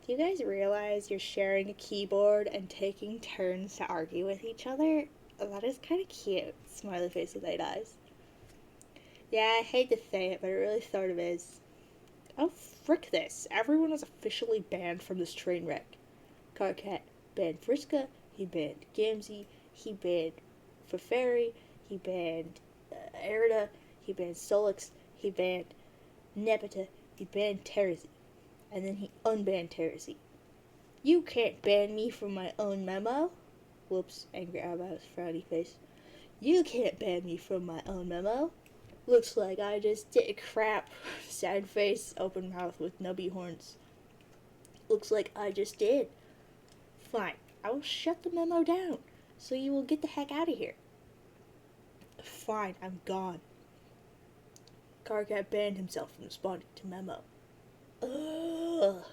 Do you guys realize you're sharing a keyboard and taking turns to argue with each other? That is kind of cute. Smiley face with 8 eyes. Yeah, I hate to say it, but it really sort of is. Oh, frick this. Everyone is officially banned from this train wreck. Carcat banned Vriska, he banned Gamzee, he banned Feferi, he banned Erida, he banned Solix, he banned Nepeta, he banned Terzi. And then he unbanned Terzi. You can't ban me from my own memo. Whoops, angry eyebrows, frowny face. You can't ban me from my own memo. Looks like I just did crap. Sad face, open mouth with nubby horns. Looks like I just did. Fine, I will shut the memo down, so you will get the heck out of here. Fine, I'm gone. Carcat banned himself from responding to memo. Ugh.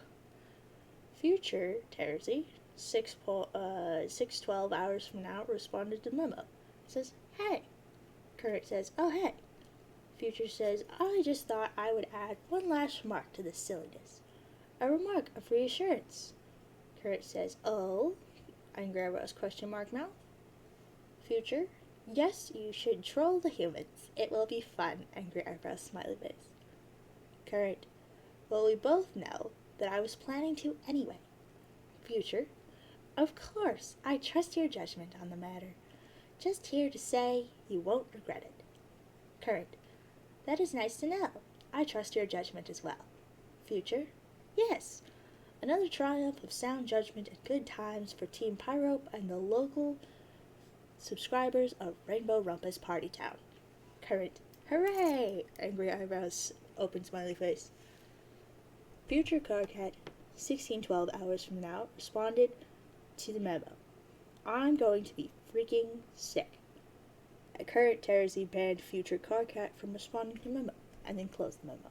Future Terzi, 6:12 hours from now, responded to memo. Says, hey. Current says, oh hey. Future says, I just thought I would add one last remark to this silliness. A remark of reassurance. Current says, oh? Angry eyebrows question mark mouth. Future, yes, you should troll the humans. It will be fun. Angry eyebrows smiley face. Current, well, we both know that I was planning to anyway. Future, of course, I trust your judgment on the matter. Just here to say you won't regret it. Current, that is nice to know. I trust your judgment as well. Future, yes. Another triumph of sound judgment and good times for Team Pyrope and the local subscribers of Rainbow Rumpus Party Town. Current, hooray! Angry eyebrows, open smiley face. Future Carcat, 1612 hours from now, responded to the memo. I'm going to be freaking sick. A current Terzi banned Future Carcat from responding to the memo, and then closed the memo.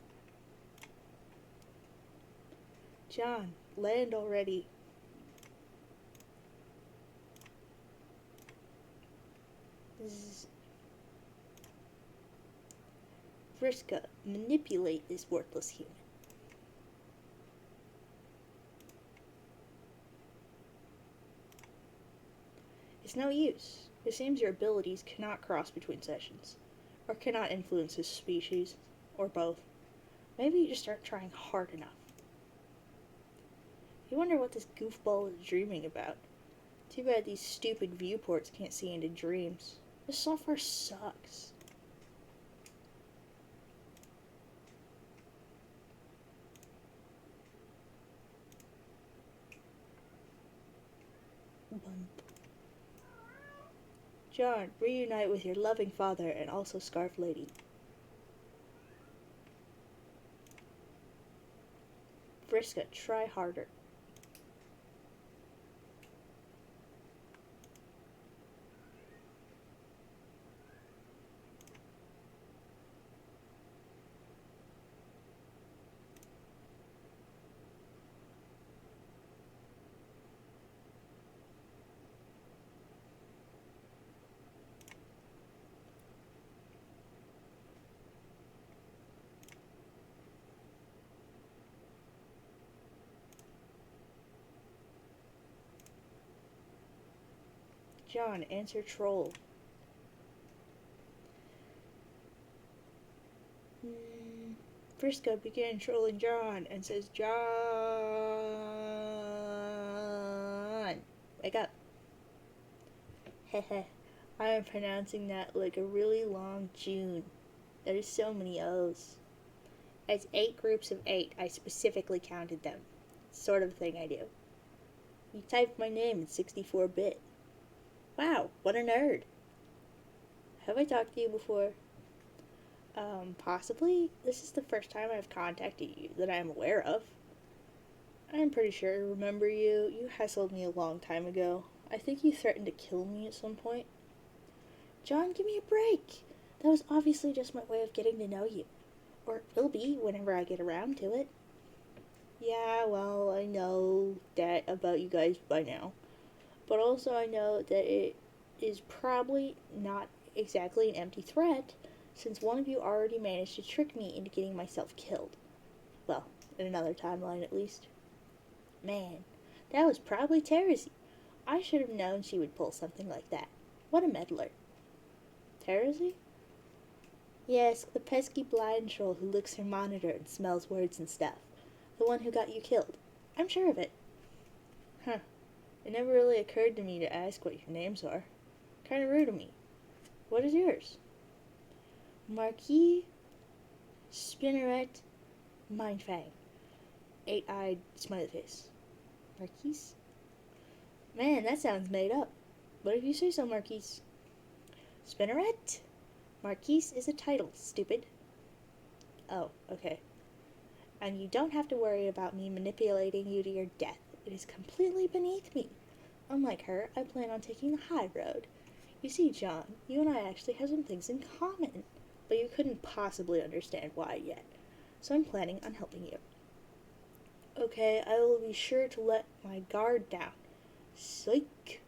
John, land already. Vriska, manipulate this worthless human. It's no use. It seems your abilities cannot cross between sessions, or cannot influence his species, or both. Maybe you just aren't trying hard enough. You wonder what this goofball is dreaming about. Too bad these stupid viewports can't see into dreams. This software sucks. John, reunite with your loving father and also Scarf Lady. Vriska, try harder. John, answer troll. Vriska began trolling John and says, John, wake up. Heh. I am pronouncing that like a really long June. There are so many O's. As 8 groups of 8, I specifically counted them. Sort of thing I do. You typed my name in 64-bit. Wow, what a nerd. Have I talked to you before? Possibly. This is the first time I've contacted you that I am aware of. I'm pretty sure I remember you. You hassled me a long time ago. I think you threatened to kill me at some point. John, give me a break. That was obviously just my way of getting to know you. Or it will be whenever I get around to it. Yeah, well, I know that about you guys by now. But also I know that it is probably not exactly an empty threat, since one of you already managed to trick me into getting myself killed. Well, in another timeline at least. Man, that was probably Terezi. I should have known she would pull something like that. What a meddler. Terezi? Yes, the pesky blind troll who licks her monitor and smells words and stuff. The one who got you killed. I'm sure of it. Huh. It never really occurred to me to ask what your names are. Kinda rude of me. What is yours? Marquis Spinneret Mindfang. 8-eyed smiley face. Marquise? Man, that sounds made up. What if you say so, Marquise? Spinneret? Marquise is a title, stupid. Oh, okay. And you don't have to worry about me manipulating you to your death. It is completely beneath me. Unlike her, I plan on taking the high road. You see, John, you and I actually have some things in common, but you couldn't possibly understand why yet, so I'm planning on helping you. Okay, I will be sure to let my guard down. Psych!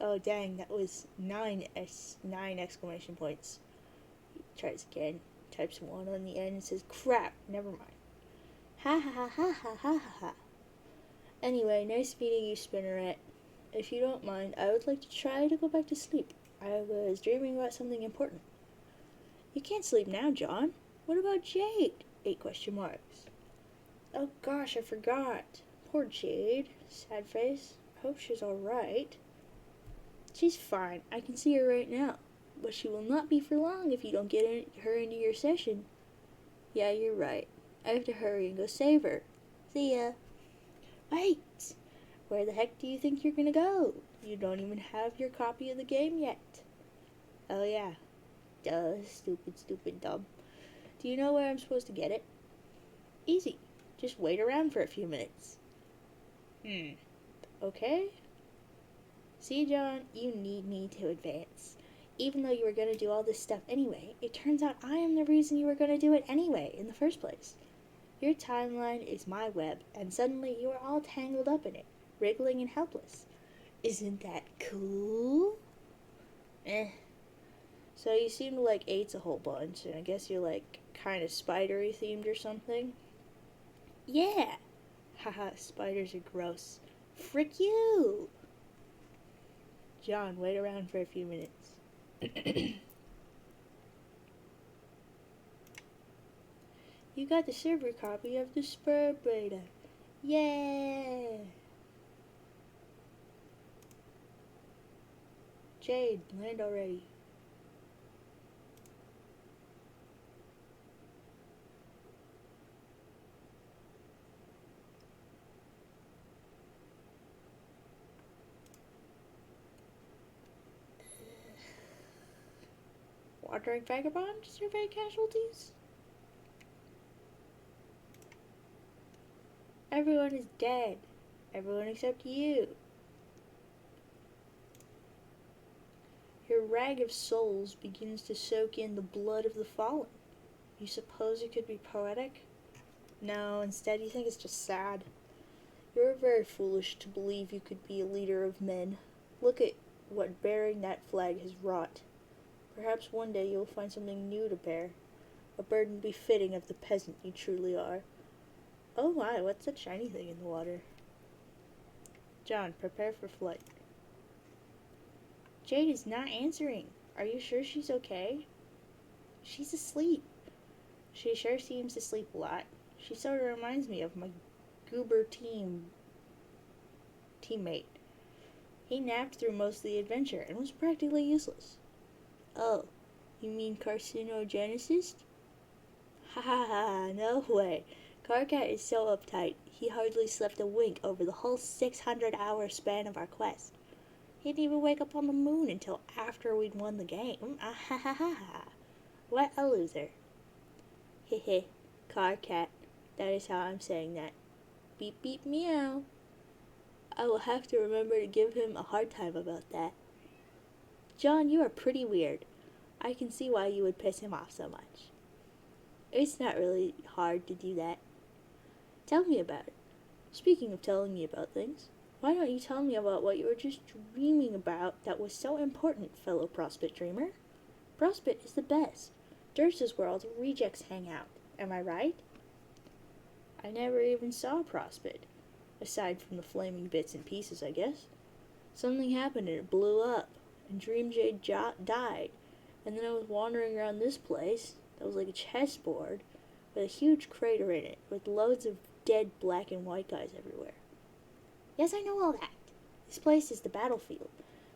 Oh dang, that was 9 exclamation points. He tries again, types 1 on the end and says, crap, never mind. Ha ha ha ha ha ha ha ha. Anyway, nice meeting you, Spinneret. If you don't mind, I would like to try to go back to sleep. I was dreaming about something important. You can't sleep now, John. What about Jade? 8 question marks. Oh gosh, I forgot. Poor Jade. Sad face. Hope she's alright. She's fine. I can see her right now. But she will not be for long if you don't get her into your session. Yeah, you're right. I have to hurry and go save her. See ya. Wait! Where the heck do you think you're gonna go? You don't even have your copy of the game yet. Oh yeah. Duh, stupid, dumb. Do you know where I'm supposed to get it? Easy. Just wait around for a few minutes. Okay? See, John, you need me to advance. Even though you were gonna do all this stuff anyway, it turns out I am the reason you were gonna do it anyway, in the first place. Your timeline is my web, and suddenly you are all tangled up in it, wriggling and helpless. Isn't that cool? So you seem to like 8's a whole bunch, and I guess you're like kind of spidery themed or something? Yeah! Haha, spiders are gross. Frick you! John, wait around for a few minutes. You got the server copy of the Spur beta. Yeah! Jade, land already. Wandering vagabond, survey casualties? Everyone is dead. Everyone except you. Your rag of souls begins to soak in the blood of the fallen. You suppose it could be poetic? No, instead you think it's just sad. You're very foolish to believe you could be a leader of men. Look at what bearing that flag has wrought. Perhaps one day you'll find something new to bear, a burden befitting of the peasant you truly are. Oh my, what's that shiny thing in the water? John, prepare for flight. Jade is not answering. Are you sure she's okay? She's asleep. She sure seems to sleep a lot. She sort of reminds me of my goober teammate. He napped through most of the adventure and was practically useless. Oh, you mean carcinogenicist? Ha ha ha, no way. Carcat is so uptight, he hardly slept a wink over the whole 600-hour span of our quest. He didn't even wake up on the moon until after we'd won the game. Ah ha ha ha ha. What a loser. Hehe, Carcat. That is how I'm saying that. Beep beep meow. I will have to remember to give him a hard time about that. John, you are pretty weird. I can see why you would piss him off so much. It's not really hard to do that. Tell me about it. Speaking of telling me about things, why don't you tell me about what you were just dreaming about that was so important, fellow Prospect Dreamer? Prospect is the best. Durst's world rejects hang out. Am I right? I never even saw Prospect, aside from the flaming bits and pieces, I guess. Something happened and it blew up, and Dream Jade died, and then I was wandering around this place that was like a chessboard with a huge crater in it, with loads of dead black and white guys everywhere. Yes, I know all that. This place is the battlefield,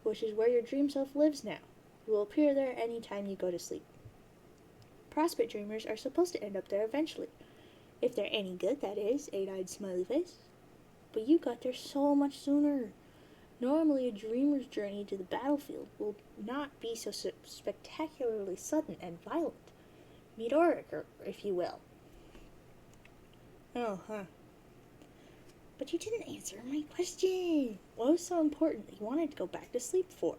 which is where your dream self lives now. You will appear there any time you go to sleep. Prospect dreamers are supposed to end up there eventually. If they're any good, that is, 8-eyed smiley face. But you got there so much sooner. Normally, a dreamer's journey to the battlefield will not be so spectacularly sudden and violent. Meteoric, if you will. Oh, huh. But you didn't answer my question. What was so important that you wanted to go back to sleep for?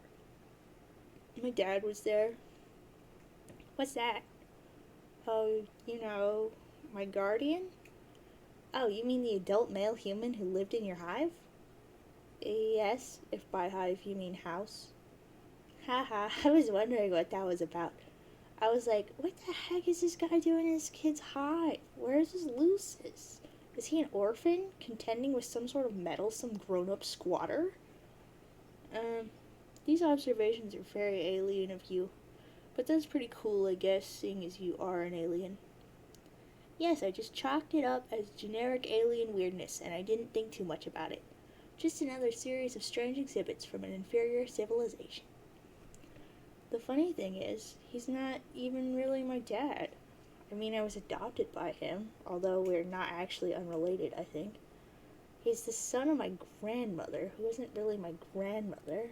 My dad was there. What's that? Oh, my guardian? Oh, you mean the adult male human who lived in your hive? Yes, if by hive you mean house. Haha, I was wondering what that was about. I was like, what the heck is this guy doing in his kid's hive? Where's his Lucis? Is he an orphan, contending with some sort of meddlesome grown-up squatter? These observations are very alien of you. But that's pretty cool, I guess, seeing as you are an alien. Yes, I just chalked it up as generic alien weirdness, and I didn't think too much about it. Just another series of strange exhibits from an inferior civilization. The funny thing is, he's not even really my dad. I mean, I was adopted by him, although we're not actually unrelated, I think. He's the son of my grandmother, who isn't really my grandmother.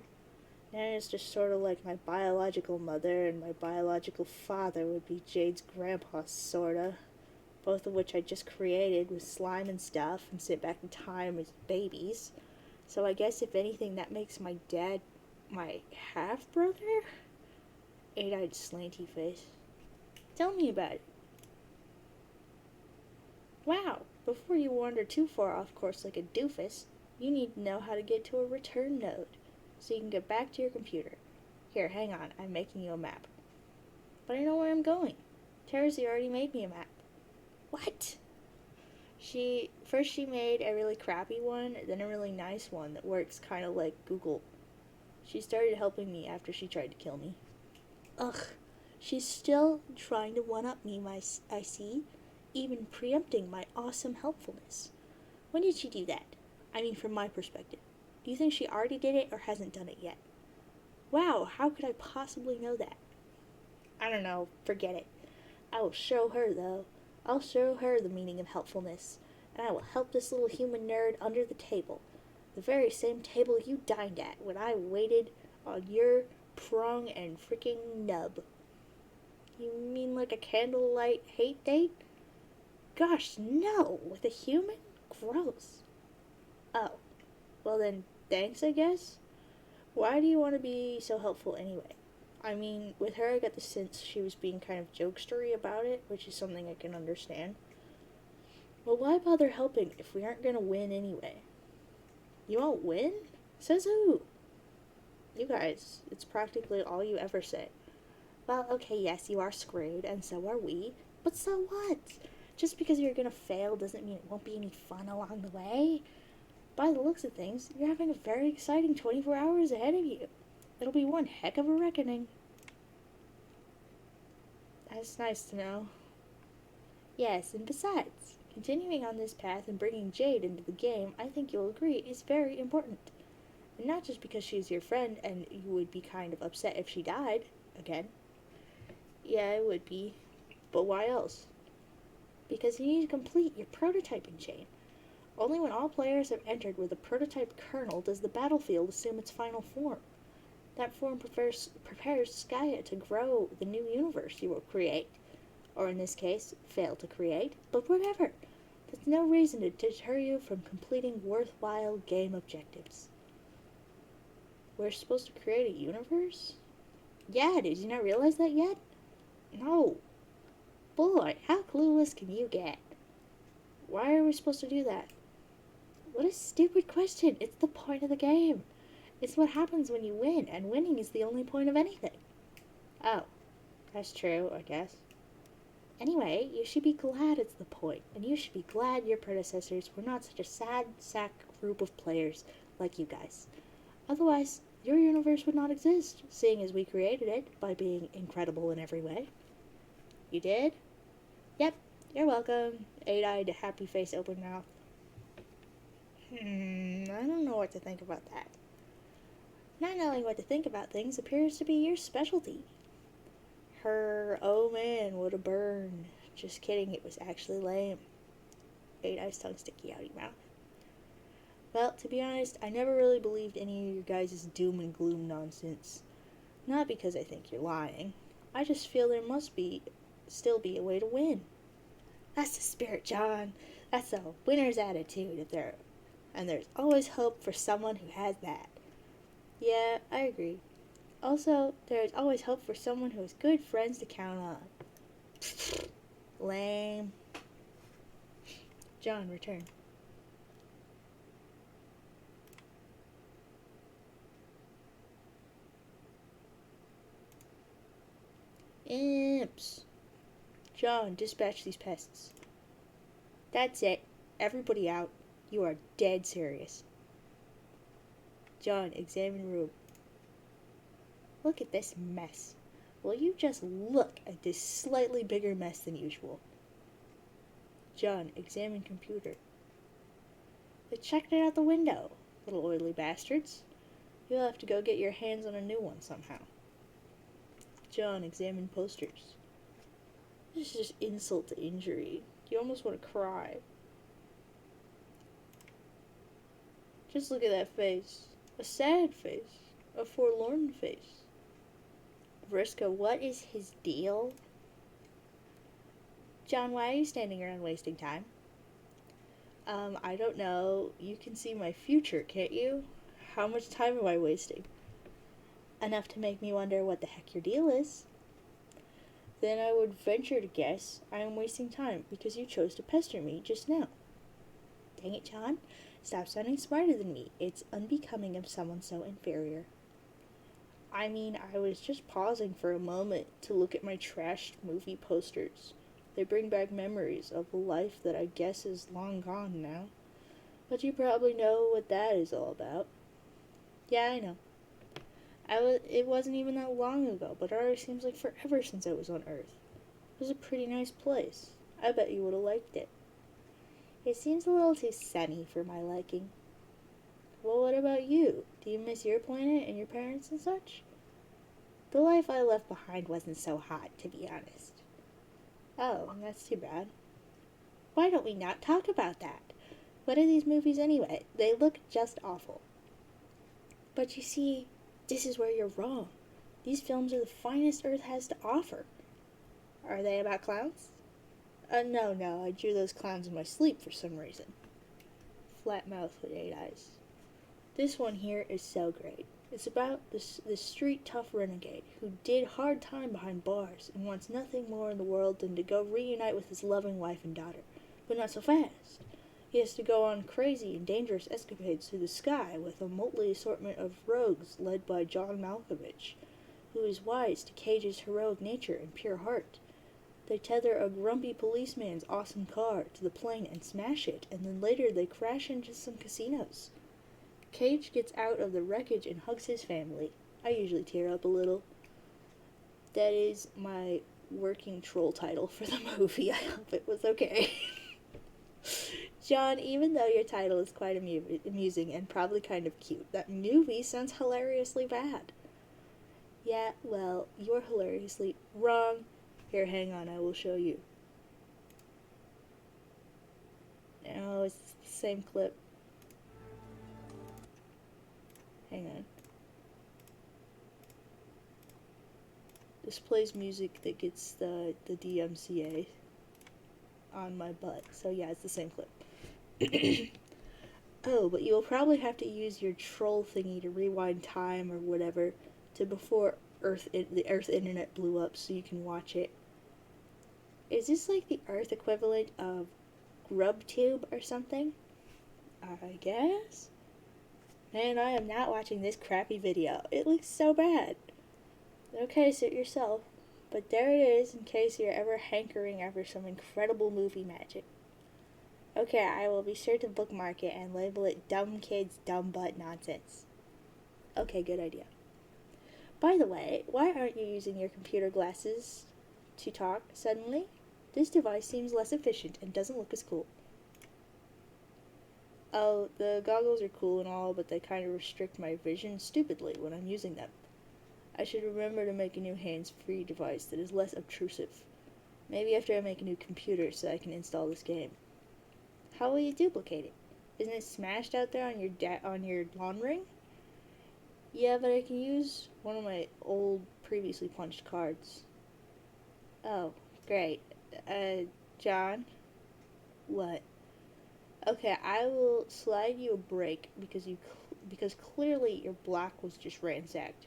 And it's just sort of like my biological mother and my biological father would be Jade's grandpa, sorta. Both of which I just created with slime and stuff and sent back in time as babies. So I guess if anything, that makes my dad my half-brother? 8-eyed slanty face. Tell me about it. Wow, before you wander too far off course like a doofus, you need to know how to get to a return node, so you can get back to your computer. Here, hang on, I'm making you a map. But I know where I'm going. Terzi already made me a map. What? She made a really crappy one, then a really nice one that works kind of like Google. She started helping me after she tried to kill me. Ugh, she's still trying to one-up me, I see. even preempting my awesome helpfulness. When did she do that? I mean, from my perspective. Do you think she already did it or hasn't done it yet? Wow, how could I possibly know that? I don't know, forget it. I will show her, though. I'll show her the meaning of helpfulness, and I will help this little human nerd under the table. The very same table you dined at when I waited on your prong and freaking nub. You mean like a candlelight hate date? Gosh, no! With a human? Gross. Oh, well then, thanks, I guess? Why do you want to be so helpful anyway? I mean, with her, I got the sense she was being kind of jokestery about it, which is something I can understand. Well, why bother helping if we aren't gonna win anyway? You won't win? Says who? You guys. It's practically all you ever say. Well, okay, yes, you are screwed, and so are we, but so what? Just because you're gonna fail doesn't mean it won't be any fun along the way. By the looks of things, you're having a very exciting 24 hours ahead of you. It'll be one heck of a reckoning. That's nice to know. Yes, and besides, continuing on this path and bringing Jade into the game, I think you'll agree, is very important. And not just because she's your friend and you would be kind of upset if she died again. Yeah, I would be. But why else? Because you need to complete your prototyping chain. Only when all players have entered with a prototype kernel does the battlefield assume its final form. That form prepares Skya to grow the new universe you will create. Or in this case, fail to create, but whatever. There's no reason to deter you from completing worthwhile game objectives. We're supposed to create a universe? Yeah, did you not realize that yet? No. Boy, how clueless can you get? Why are we supposed to do that? What a stupid question. It's the point of the game. It's what happens when you win, and winning is the only point of anything. Oh, that's true, I guess. Anyway, you should be glad it's the point, and you should be glad your predecessors were not such a sad sack group of players like you guys. Otherwise, your universe would not exist, seeing as we created it by being incredible in every way. You did? Yep, you're welcome. Eight-eyed, happy face, open mouth. I don't know what to think about that. Not knowing what to think about things appears to be your specialty. Oh man, what a burn. Just kidding, it was actually lame. Eight-eyes tongue sticky out your mouth. Well, to be honest, I never really believed any of your guys' doom and gloom nonsense. Not because I think you're lying. I just feel there must still be a way to win. That's the spirit, John. That's a winner's attitude, and there's always hope for someone who has that. Yeah, I agree. Also, there is always hope for someone who has good friends to count on. Lame. John, return. Imps. John, dispatch these pests. That's it. Everybody out. You are dead serious. John, examine room. Look at this mess. Will you just look at this slightly bigger mess than usual? John, examine computer. They checked it out the window, little oily bastards. You'll have to go get your hands on a new one somehow. John, examine posters. This is just insult to injury. You almost want to cry. Just look at that face. A sad face. A forlorn face. Vriska, what is his deal? John, why are you standing around wasting time? I don't know. You can see my future, can't you? How much time am I wasting? Enough to make me wonder what the heck your deal is. Then I would venture to guess I am wasting time because you chose to pester me just now. Dang it, John. Stop sounding smarter than me. It's unbecoming of someone so inferior. I mean, I was just pausing for a moment to look at my trashed movie posters. They bring back memories of a life that I guess is long gone now. But you probably know what that is all about. Yeah, I know. It wasn't even that long ago, but it already seems like forever since I was on Earth. It was a pretty nice place. I bet you would have liked it. It seems a little too sunny for my liking. Well, what about you? Do you miss your planet and your parents and such? The life I left behind wasn't so hot, to be honest. Oh, that's too bad. Why don't we not talk about that? What are these movies anyway? They look just awful. But you see, this is where you're wrong. These films are the finest Earth has to offer. Are they about clowns? No, I drew those clowns in my sleep for some reason. Flat mouth with 8 eyes. This one here is so great. It's about this street tough renegade who did hard time behind bars and wants nothing more in the world than to go reunite with his loving wife and daughter. But not so fast. He has to go on crazy and dangerous escapades through the sky with a motley assortment of rogues led by John Malkovich, who is wise to Cage's heroic nature and pure heart. They tether a grumpy policeman's awesome car to the plane and smash it, and then later they crash into some casinos. Cage gets out of the wreckage and hugs his family. I usually tear up a little. That is my working troll title for the movie. I hope it was okay. John, even though your title is quite amusing and probably kind of cute, that movie sounds hilariously bad. Yeah, well, you're hilariously wrong. Here, hang on, I will show you. No, it's the same clip. Hang on. This plays music that gets the DMCA on my butt. So yeah, it's the same clip. Oh, but you'll probably have to use your troll thingy to rewind time or whatever to before the Earth internet blew up so you can watch it. Is this like the Earth equivalent of GrubTube or something? I guess? Man, I am not watching this crappy video. It looks so bad. Okay, suit yourself. But there it is in case you're ever hankering after some incredible movie magic. Okay, I will be sure to bookmark it and label it Dumb Kids Dumb Butt Nonsense. Okay, good idea. By the way, why aren't you using your computer glasses to talk suddenly? This device seems less efficient and doesn't look as cool. Oh, the goggles are cool and all, but they kind of restrict my vision stupidly when I'm using them. I should remember to make a new hands-free device that is less obtrusive. Maybe after I make a new computer so I can install this game. How will you duplicate it? Isn't it smashed out there on your lawn ring? Yeah, but I can use one of my old previously punched cards. Oh, great. John? What? Okay, I will slide you a break because clearly your block was just ransacked.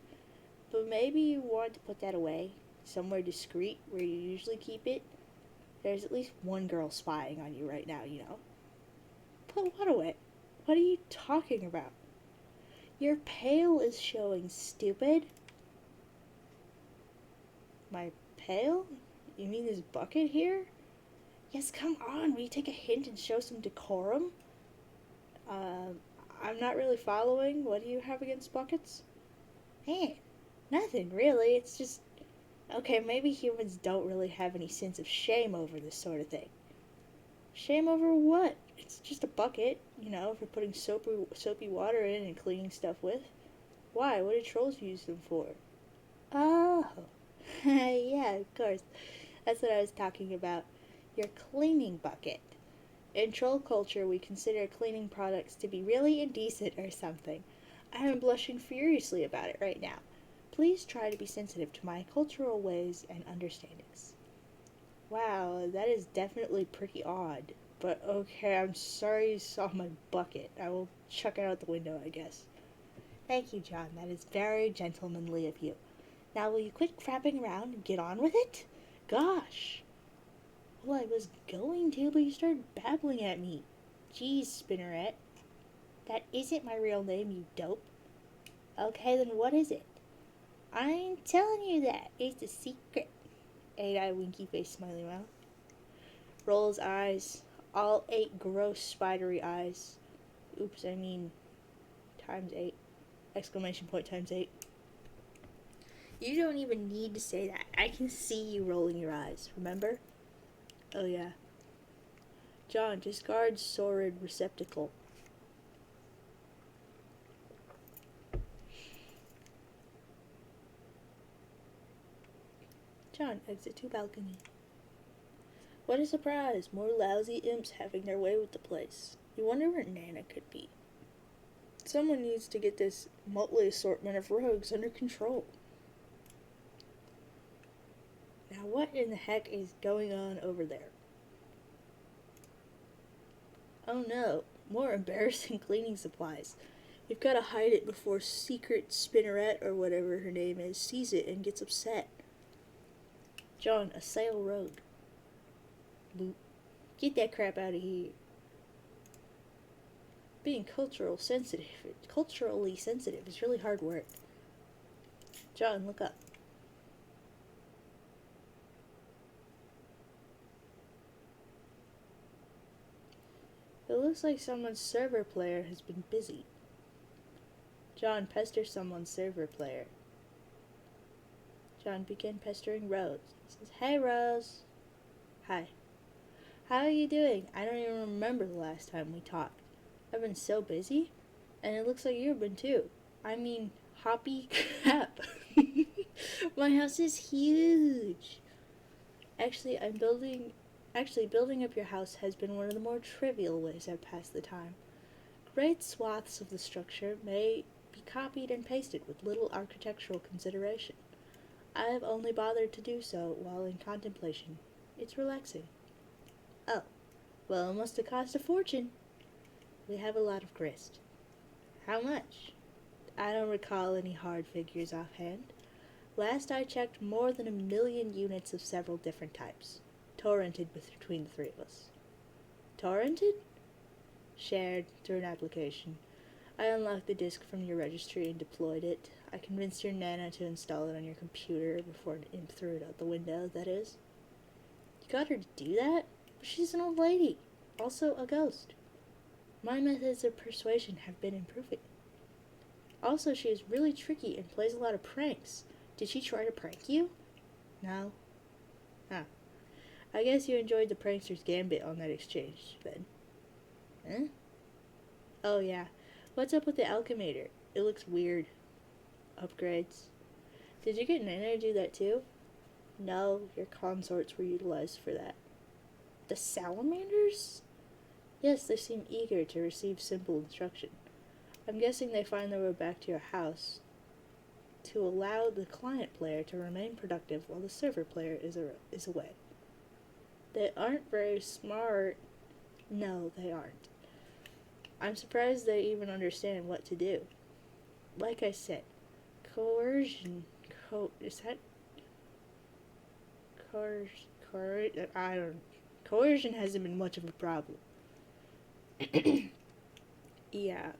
But maybe you want to put that away, somewhere discreet where you usually keep it. There's at least one girl spying on you right now, you know. Put what away? What are you talking about? Your pail is showing, stupid. My pail? You mean this bucket here? Yes, come on, will you take a hint and show some decorum? I'm not really following. What do you have against buckets? Man, nothing really. It's just... Okay, maybe humans don't really have any sense of shame over this sort of thing. Shame over what? It's just a bucket, you know, for putting soapy water in and cleaning stuff with. Why? What do trolls use them for? Oh, yeah, of course. That's what I was talking about. Your cleaning bucket. In troll culture, we consider cleaning products to be really indecent or something. I am blushing furiously about it right now. Please try to be sensitive to my cultural ways and understandings. Wow, that is definitely pretty odd. But okay, I'm sorry you saw my bucket. I will chuck it out the window, I guess. Thank you, John. That is very gentlemanly of you. Now will you quit crapping around and get on with it? Gosh. Well, I was going to, but you started babbling at me. Geez, Spinneret. That isn't my real name, you dope. Okay, then what is it? I'm telling you that. It's a secret. 8-eye winky face smiley mouth. Rolls eyes. All 8 gross spidery eyes. Oops, I mean times 8. Exclamation point times 8. You don't even need to say that. I can see you rolling your eyes, remember? Oh yeah. John, discard sordid receptacle. John, exit to balcony. What a surprise! More lousy imps having their way with the place. You wonder where Nana could be. Someone needs to get this motley assortment of rogues under control. Now what in the heck is going on over there? Oh no, more embarrassing cleaning supplies. You've got to hide it before Secret Spinneret or whatever her name is sees it and gets upset. John, assail rogue. Boop. Get that crap out of here. Being culturally sensitive is really hard work. John, look up. It looks like someone's server player has been busy. John, pester someone's server player. John, begin pestering Rose. He says, hey Rose. Hi. How are you doing? I don't even remember the last time we talked. I've been so busy, and it looks like you've been too. I mean, hoppy crap. My house is huge. Actually, building up your house has been one of the more trivial ways I've passed the time. Great swaths of the structure may be copied and pasted with little architectural consideration. I have only bothered to do so while in contemplation. It's relaxing. Oh, well, it must have cost a fortune. We have a lot of grist. How much? I don't recall any hard figures offhand. Last I checked, more than 1 million units of several different types. Torrented between the three of us. Torrented? Shared through an application. I unlocked the disk from your registry and deployed it. I convinced your Nana to install it on your computer before an imp threw it out the window, that is. You got her to do that? But she's an old lady. Also a ghost. My methods of persuasion have been improving. Also, she is really tricky and plays a lot of pranks. Did she try to prank you? No. Huh. I guess you enjoyed the prankster's gambit on that exchange, then. Huh? Oh, yeah. What's up with the alchemator? It looks weird. Upgrades. Did you get Nana to do that too? No, your consorts were utilized for that. The salamanders? Yes, they seem eager to receive simple instruction. I'm guessing they find their way back to your house to allow the client player to remain productive while the server player is away. They aren't very smart. No, they aren't. I'm surprised they even understand what to do. Like I said, coercion. Is that coercion hasn't been much of a problem. Yeah,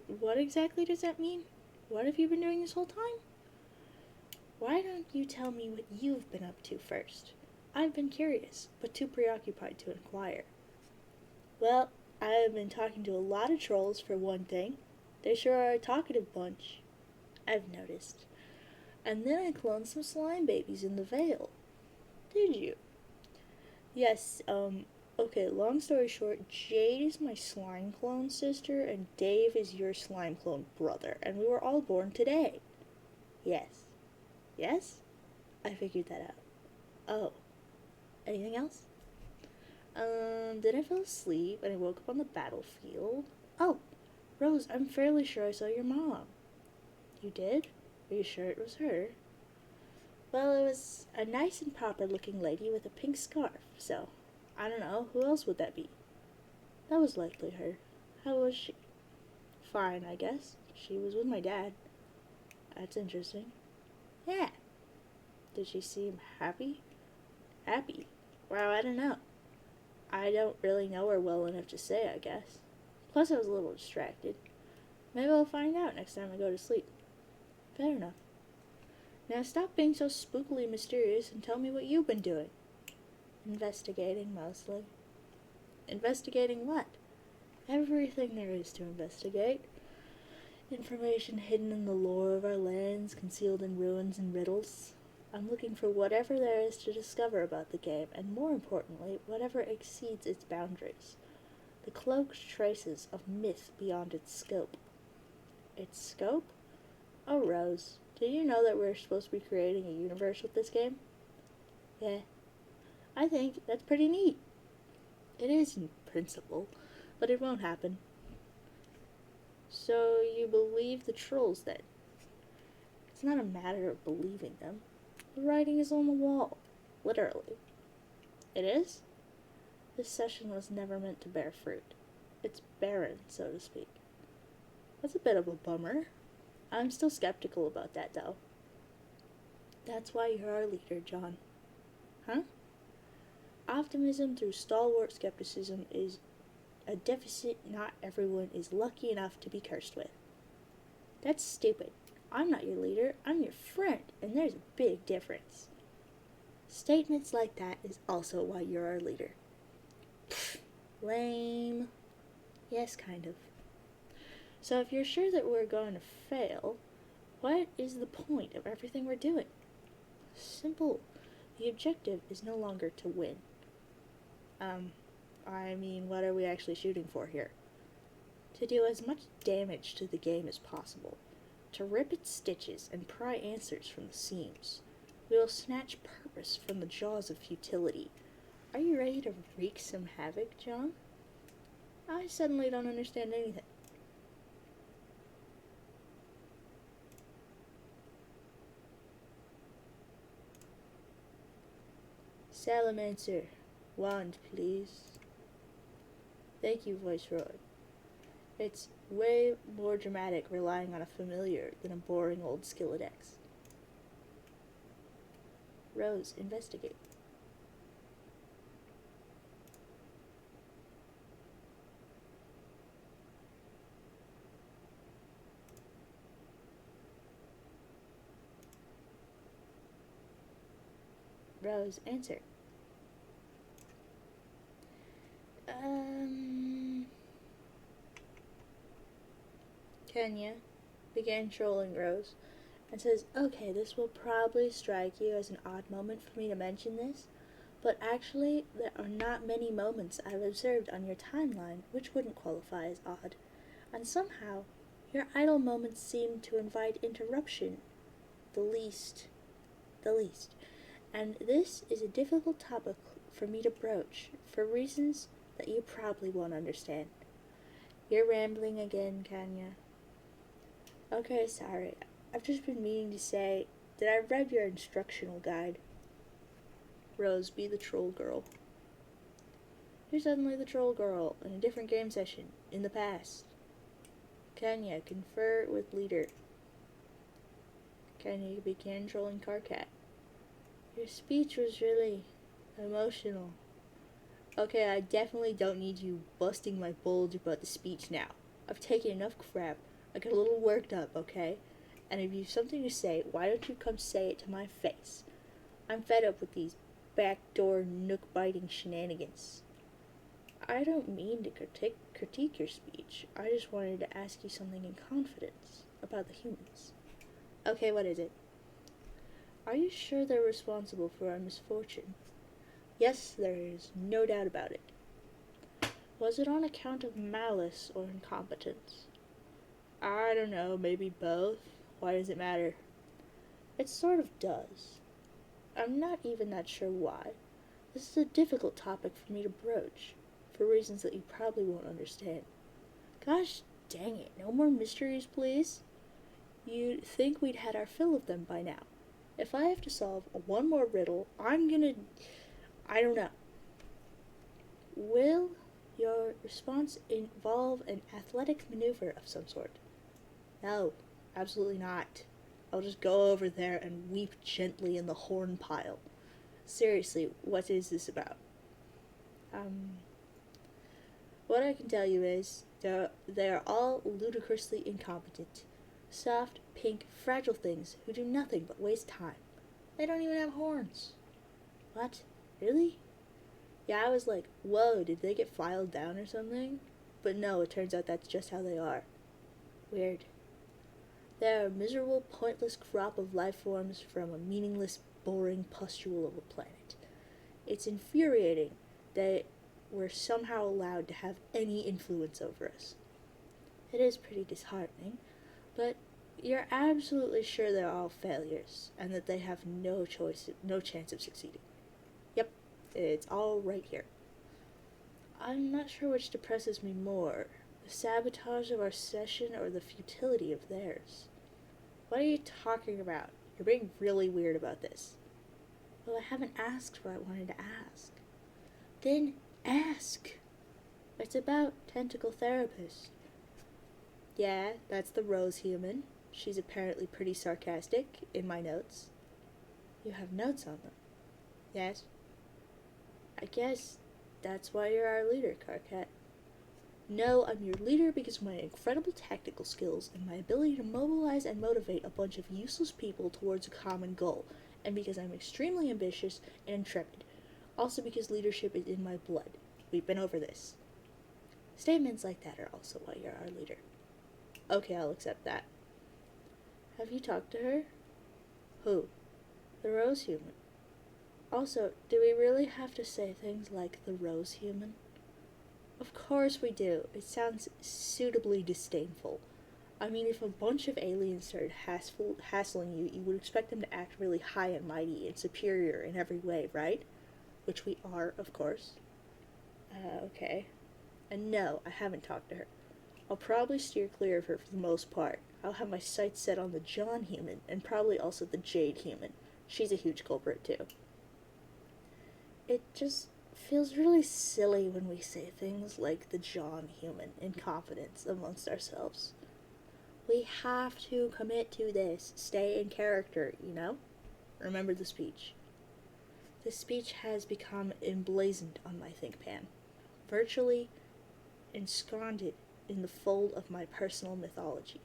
what exactly does that mean? What have you been doing this whole time? Why don't you tell me what you've been up to first? I've been curious, but too preoccupied to inquire. Well, I have been talking to a lot of trolls, for one thing. They sure are a talkative bunch. I've noticed. And then I cloned some slime babies in the Vale. Did you? Yes, okay, long story short, Jade is my slime clone sister, and Dave is your slime clone brother, and we were all born today. Yes. Yes? I figured that out. Oh. Anything else? Then I fell asleep, and I woke up on the battlefield. Oh, Rose, I'm fairly sure I saw your mom. You did? Are you sure it was her? Well, it was a nice and proper-looking lady with a pink scarf, so I don't know, who else would that be? That was likely her. How was she? Fine, I guess. She was with my dad. That's interesting. Yeah. Did she seem happy? Happy? Wow, I don't know. I don't really know her well enough to say, I guess. Plus, I was a little distracted. Maybe I'll find out next time I go to sleep. Fair enough. Now stop being so spookily mysterious and tell me what you've been doing. Investigating, mostly. Investigating what? Everything there is to investigate. Information hidden in the lore of our lands, concealed in ruins and riddles. I'm looking for whatever there is to discover about the game, and more importantly, whatever exceeds its boundaries. The cloaked traces of myth beyond its scope. Its scope? Oh, Rose, did you know that we're supposed to be creating a universe with this game? Yeah, I think that's pretty neat. It is in principle, but it won't happen. So you believe the trolls then? It's not a matter of believing them. The writing is on the wall. Literally. It is? This session was never meant to bear fruit. It's barren, so to speak. That's a bit of a bummer. I'm still skeptical about that, though. That's why you're our leader, John. Huh? Optimism through stalwart skepticism is a deficit not everyone is lucky enough to be cursed with. That's stupid. I'm not your leader, I'm your friend, and there's a big difference. Statements like that is also why you're our leader. Pfft, lame. Yes, kind of. So if you're sure that we're going to fail, what is the point of everything we're doing? Simple. The objective is no longer to win. What are we actually shooting for here? To do as much damage to the game as possible. To rip its stitches and pry answers from the seams. We will snatch purpose from the jaws of futility. Are you ready to wreak some havoc, John? I suddenly don't understand anything. Salamancer, wand, please. Thank you, Viceroy. It's way more dramatic relying on a familiar than a boring old Skilledex. Rose, investigate. Rose, answer. Kenya began trolling Rose and says, okay, this will probably strike you as an odd moment for me to mention this, but actually there are not many moments I've observed on your timeline which wouldn't qualify as odd, and somehow your idle moments seem to invite interruption, the least, and this is a difficult topic for me to broach for reasons that you probably won't understand. You're rambling again, Kenya. Okay, sorry. I've just been meaning to say that I read your instructional guide. Rose, be the troll girl. You're suddenly the troll girl in a different game session, in the past. Kenya, confer with leader. Kenya began trolling Carcat. Your speech was really emotional. Okay, I definitely don't need you busting my bulge about the speech now. I've taken enough crap. I got a little worked up, okay? And if you've something to say, why don't you come say it to my face? I'm fed up with these backdoor nook-biting shenanigans. I don't mean to critique your speech. I just wanted to ask you something in confidence about the humans. Okay, what is it? Are you sure they're responsible for our misfortune? Yes, there is no doubt about it. Was it on account of malice or incompetence? I don't know, maybe both. Why does it matter? It sort of does. I'm not even that sure why. This is a difficult topic for me to broach, for reasons that you probably won't understand. Gosh dang it, no more mysteries, please? You'd think we'd had our fill of them by now. If I have to solve one more riddle, I don't know. Will your response involve an athletic maneuver of some sort? No, absolutely not. I'll just go over there and weep gently in the horn pile. Seriously, what is this about? What I can tell you is, they are all ludicrously incompetent. Soft, pink, fragile things who do nothing but waste time. They don't even have horns. What? Really? Yeah, I was like, whoa, did they get filed down or something? But no, it turns out that's just how they are. Weird. They are a miserable, pointless crop of life forms from a meaningless boring pustule of a planet. It's infuriating that we're somehow allowed to have any influence over us. It is pretty disheartening, but you're absolutely sure they're all failures and that they have no chance of succeeding. Yep, it's all right here. I'm not sure which depresses me more, the sabotage of our session or the futility of theirs. What are you talking about? You're being really weird about this. Well, I haven't asked what I wanted to ask. Then ask. It's about Tentacle Therapist. Yeah, that's the rose human. She's apparently pretty sarcastic in my notes. You have notes on them? Yes. I guess that's why you're our leader, Carcat. No, I'm your leader because of my incredible tactical skills and my ability to mobilize and motivate a bunch of useless people towards a common goal, and because I'm extremely ambitious and intrepid. Also because leadership is in my blood. We've been over this. Statements like that are also why you're our leader. Okay, I'll accept that. Have you talked to her? Who? The rose human. Also, do we really have to say things like the rose human? Of course we do. It sounds suitably disdainful. I mean, if a bunch of aliens started hassling you, you would expect them to act really high and mighty and superior in every way, right? Which we are, of course. Okay. And no, I haven't talked to her. I'll probably steer clear of her for the most part. I'll have my sights set on the John human, and probably also the Jade human. She's a huge culprit, too. It just feels really silly when we say things like the John human in confidence amongst ourselves. We have to commit to this. Stay in character, you know? Remember the speech. The speech has become emblazoned on my ThinkPan, virtually ensconced in the fold of my personal mythology.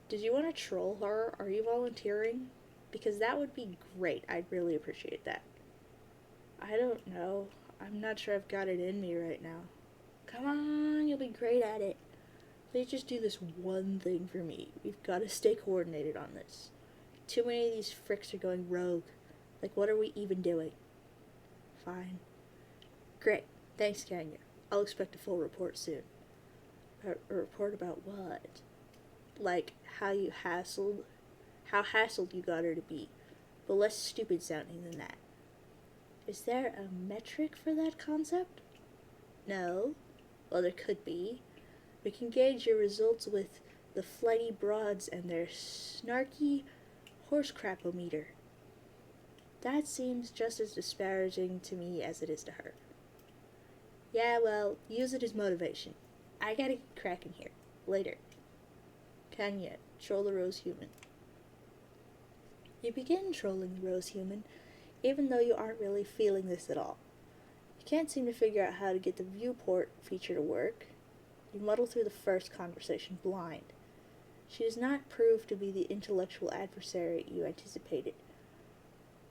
Did you want to troll her? Are you volunteering? Because that would be great. I'd really appreciate that. I don't know. I'm not sure I've got it in me right now. Come on, you'll be great at it. Please just do this one thing for me. We've got to stay coordinated on this. Too many of these fricks are going rogue. Like, what are we even doing? Fine. Great. Thanks, Kenya. I'll expect a full report soon. A report about what? Like, how hassled you got her to be, but less stupid sounding than that. Is there a metric for that concept? No. Well, there could be. We can gauge your results with the flighty broads and their snarky horse-crapometer. That seems just as disparaging to me as it is to her. Yeah, well, use it as motivation. I gotta get cracking here. Later. Kenya, troll the rose human. You begin trolling the rose human, even though you aren't really feeling this at all. You can't seem to figure out how to get the viewport feature to work. You muddle through the first conversation blind. She does not prove to be the intellectual adversary you anticipated,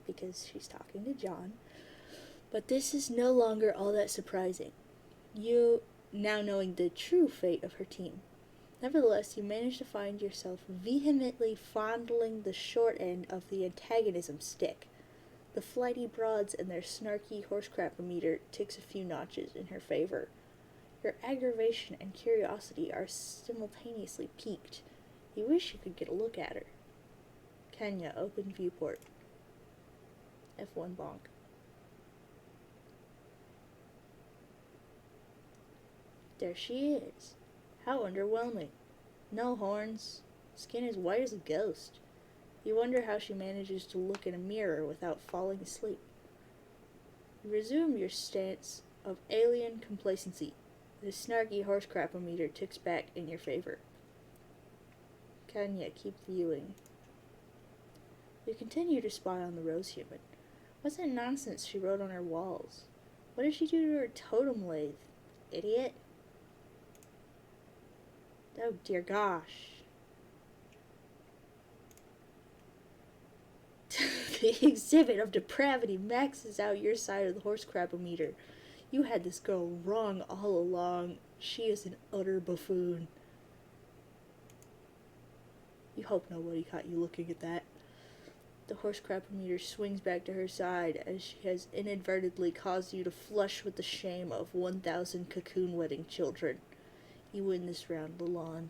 because she's talking to John. But this is no longer all that surprising, you now knowing the true fate of her team. Nevertheless, you manage to find yourself vehemently fondling the short end of the antagonism stick. The flighty broads and their snarky horse-crapometer ticks a few notches in her favor. Your aggravation and curiosity are simultaneously piqued. You wish you could get a look at her. Kenya, open viewport. F1 bonk. There she is. How underwhelming. No horns. Skin as white as a ghost. You wonder how she manages to look in a mirror without falling asleep. You resume your stance of alien complacency. The snarky horse-crapometer ticks back in your favor. Kenya, keep viewing. You continue to spy on the rose human. What's that nonsense she wrote on her walls? What did she do to her totem lathe? Idiot. Oh dear gosh. The exhibit of depravity maxes out your side of the horse-crapometer. You had this girl wrong all along. She is an utter buffoon. You hope nobody caught you looking at that. The horse crapometer swings back to her side as she has inadvertently caused you to flush with the shame of 1,000 cocoon wedding children. You win this round, Lalonde.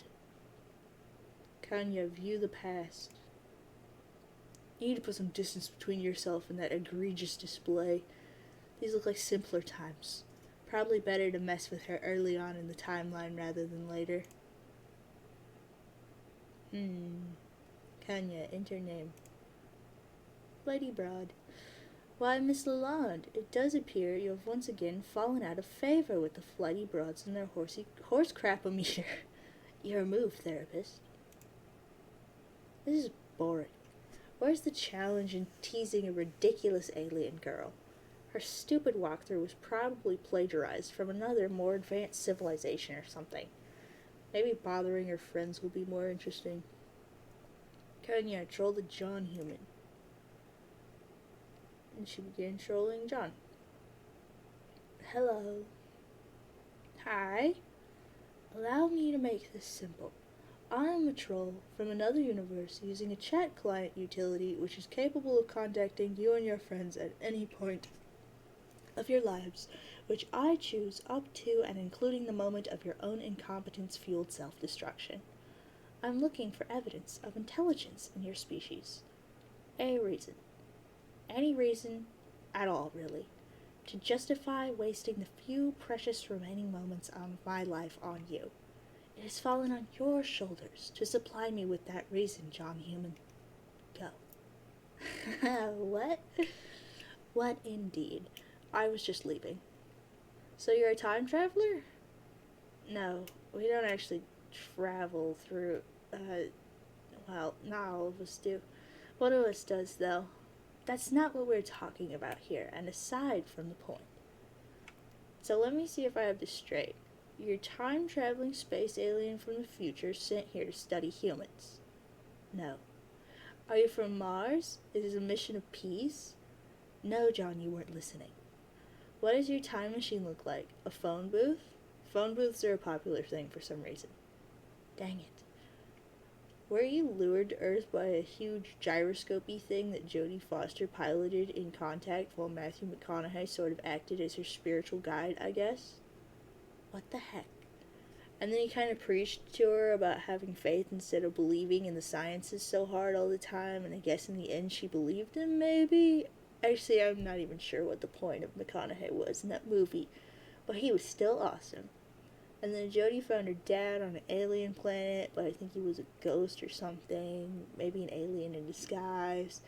Kanya, view the past. You need to put some distance between yourself and that egregious display. These look like simpler times. Probably better to mess with her early on in the timeline rather than later. Kanya, enter name. Lady Broad. Why, Miss Lalonde, it does appear you have once again fallen out of favor with the flighty broads and their horse crapometer. You're a move, therapist. This is boring. Where's the challenge in teasing a ridiculous alien girl? Her stupid walkthrough was probably plagiarized from another, more advanced civilization or something. Maybe bothering her friends will be more interesting. Kanya, troll the John human. And she began trolling John. Hello. Hi. Allow me to make this simple. I am a troll from another universe using a chat client utility which is capable of contacting you and your friends at any point of your lives, which I choose up to and including the moment of your own incompetence-fueled self-destruction. I'm looking for evidence of intelligence in your species. A reason. Any reason at all, really, to justify wasting the few precious remaining moments of my life on you. It has fallen on your shoulders to supply me with that reason, John Human. Go. What? What indeed? I was just leaving. So you're a time traveler? No, we don't actually travel through, well, not all of us do. One of us does, though. That's not what we're talking about here, and aside from the point. So let me see if I have this straight. You're a time-traveling space alien from the future sent here to study humans. No. Are you from Mars? Is it a mission of peace? No, John, you weren't listening. What does your time machine look like? A phone booth? Phone booths are a popular thing for some reason. Dang it. Were you lured to Earth by a huge gyroscopy thing that Jodie Foster piloted in Contact while Matthew McConaughey sort of acted as her spiritual guide, I guess? What the heck? And then he kind of preached to her about having faith instead of believing in the sciences so hard all the time, and I guess in the end she believed him, maybe? Actually, I'm not even sure what the point of McConaughey was in that movie, but he was still awesome. And then Jodie found her dad on an alien planet, but I think he was a ghost or something, maybe an alien in disguise.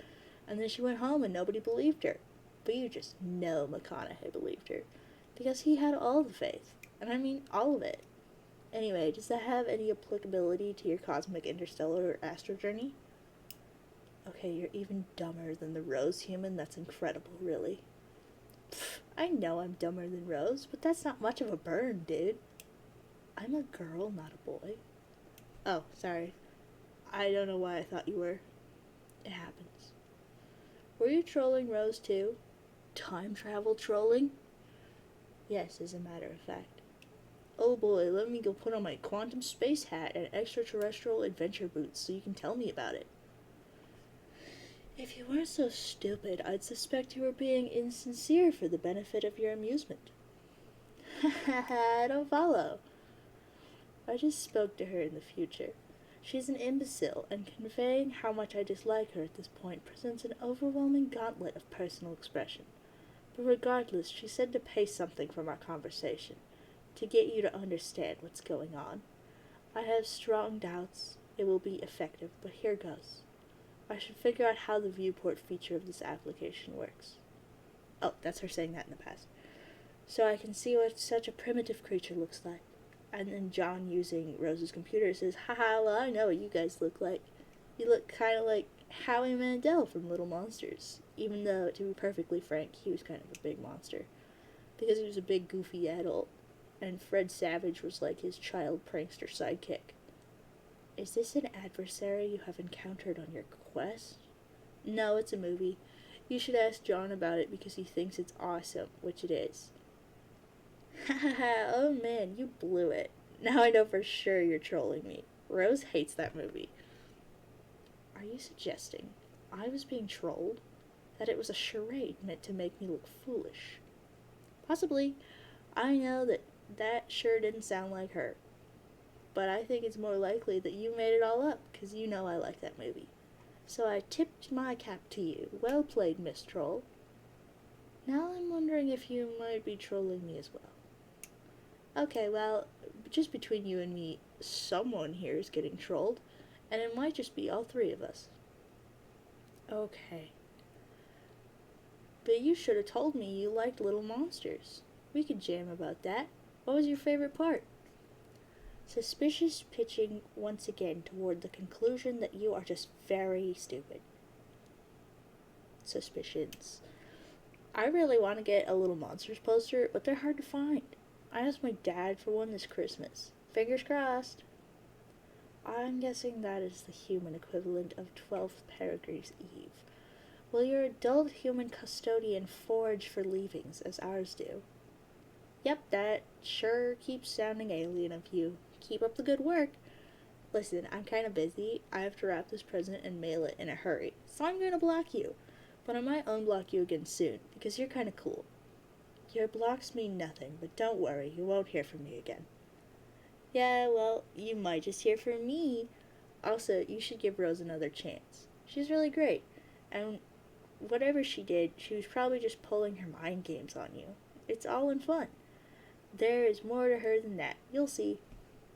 And then she went home and nobody believed her. But you just know McConaughey believed her, because he had all the faith. And I mean all of it. Anyway, does that have any applicability to your cosmic interstellar or astro journey? Okay, you're even dumber than the Rose human. That's incredible, really. Pfft, I know I'm dumber than Rose, but that's not much of a burn, dude. I'm a girl, not a boy. Oh, sorry. I don't know why I thought you were. It happens. Were you trolling Rose too? Time travel trolling? Yes, as a matter of fact. Oh boy, let me go put on my quantum space hat and extraterrestrial adventure boots so you can tell me about it. If you weren't so stupid, I'd suspect you were being insincere for the benefit of your amusement. I don't follow. I just spoke to her in the future. She's an imbecile, and conveying how much I dislike her at this point presents an overwhelming gauntlet of personal expression. But regardless, she said to pay something from our conversation, to get you to understand what's going on. I have strong doubts it will be effective, but here goes. I should figure out how the viewport feature of this application works. Oh, that's her saying that in the past. So I can see what such a primitive creature looks like. And then John, using Rose's computer, says, haha, well, I know what you guys look like. You look kind of like Howie Mandel from Little Monsters. Even though, to be perfectly frank, he was kind of a big monster. Because he was a big, goofy adult. And Fred Savage was like his child prankster sidekick. Is this an adversary you have encountered on your quest? No, it's a movie. You should ask John about it because he thinks it's awesome, which it is. Hahaha, oh man, you blew it. Now I know for sure you're trolling me. Rose hates that movie. Are you suggesting I was being trolled, that it was a charade meant to make me look foolish. Possibly. I know that sure didn't sound like her. But I think it's more likely that you made it all up, 'cause you know I like that movie. So I tipped my cap to you. Well played, Miss Troll. Now I'm wondering if you might be trolling me as well. Okay, well, just between you and me, someone here is getting trolled, and it might just be all three of us. Okay. But you should have told me you liked little monsters. We could jam about that. What was your favorite part? Suspicious pitching once again toward the conclusion that you are just very stupid. Suspicions. I really want to get a Little Monsters poster, but they're hard to find. I asked my dad for one this Christmas. Fingers crossed. I'm guessing that is the human equivalent of 12th Paragraph's Eve. Will your adult human custodian forage for leavings as ours do? Yep, that sure keeps sounding alien of you. Keep up the good work. Listen, I'm kind of busy. I have to wrap this present and mail it in a hurry, so I'm going to block you. But I might unblock you again soon, because you're kind of cool. Your blocks mean nothing, but don't worry, you won't hear from me again. Yeah, well, you might just hear from me. Also, you should give Rose another chance. She's really great, and whatever she did, she was probably just pulling her mind games on you. It's all in fun. There is more to her than that. You'll see.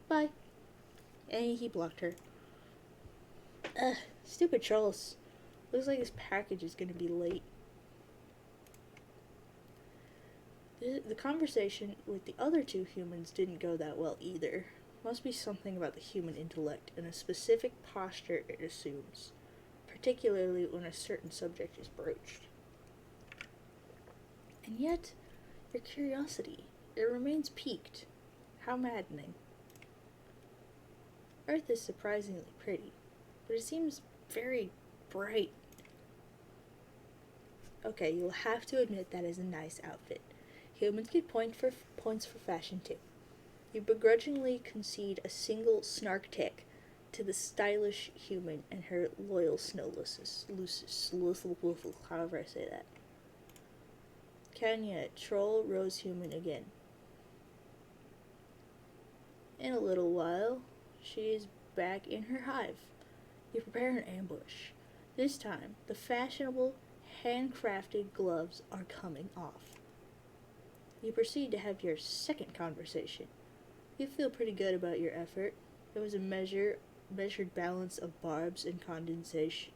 Bye. And he blocked her. Ugh, stupid trolls. Looks like this package is gonna be late. The conversation with the other two humans didn't go that well either. Must be something about the human intellect and a specific posture it assumes, particularly when a certain subject is broached. And yet, your curiosity, it remains piqued. How maddening. Earth is surprisingly pretty, but it seems very bright. Okay, you'll have to admit that is a nice outfit. Humans get points for fashion too. You begrudgingly concede a single snark tick to the stylish human and her loyal snow lusus, however I say that. Kenya, troll, rose human again. In a little while, she is back in her hive. You prepare an ambush. This time, the fashionable, handcrafted gloves are coming off. You proceed to have your second conversation. You feel pretty good about your effort. It was a measured balance of barbs and condensation.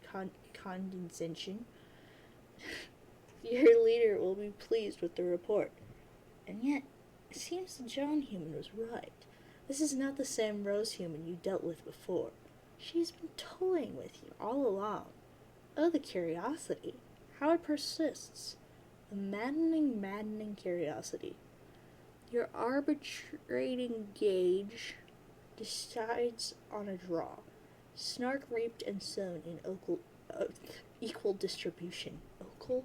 Your leader will be pleased with the report. And yet, it seems the John human was right. This is not the same Rose human you dealt with before. She's been toying with you all along. Oh, the curiosity. How it persists. A maddening curiosity. Your arbitrating gauge decides on a draw. Snark reaped and sown in equal distribution. Ocal?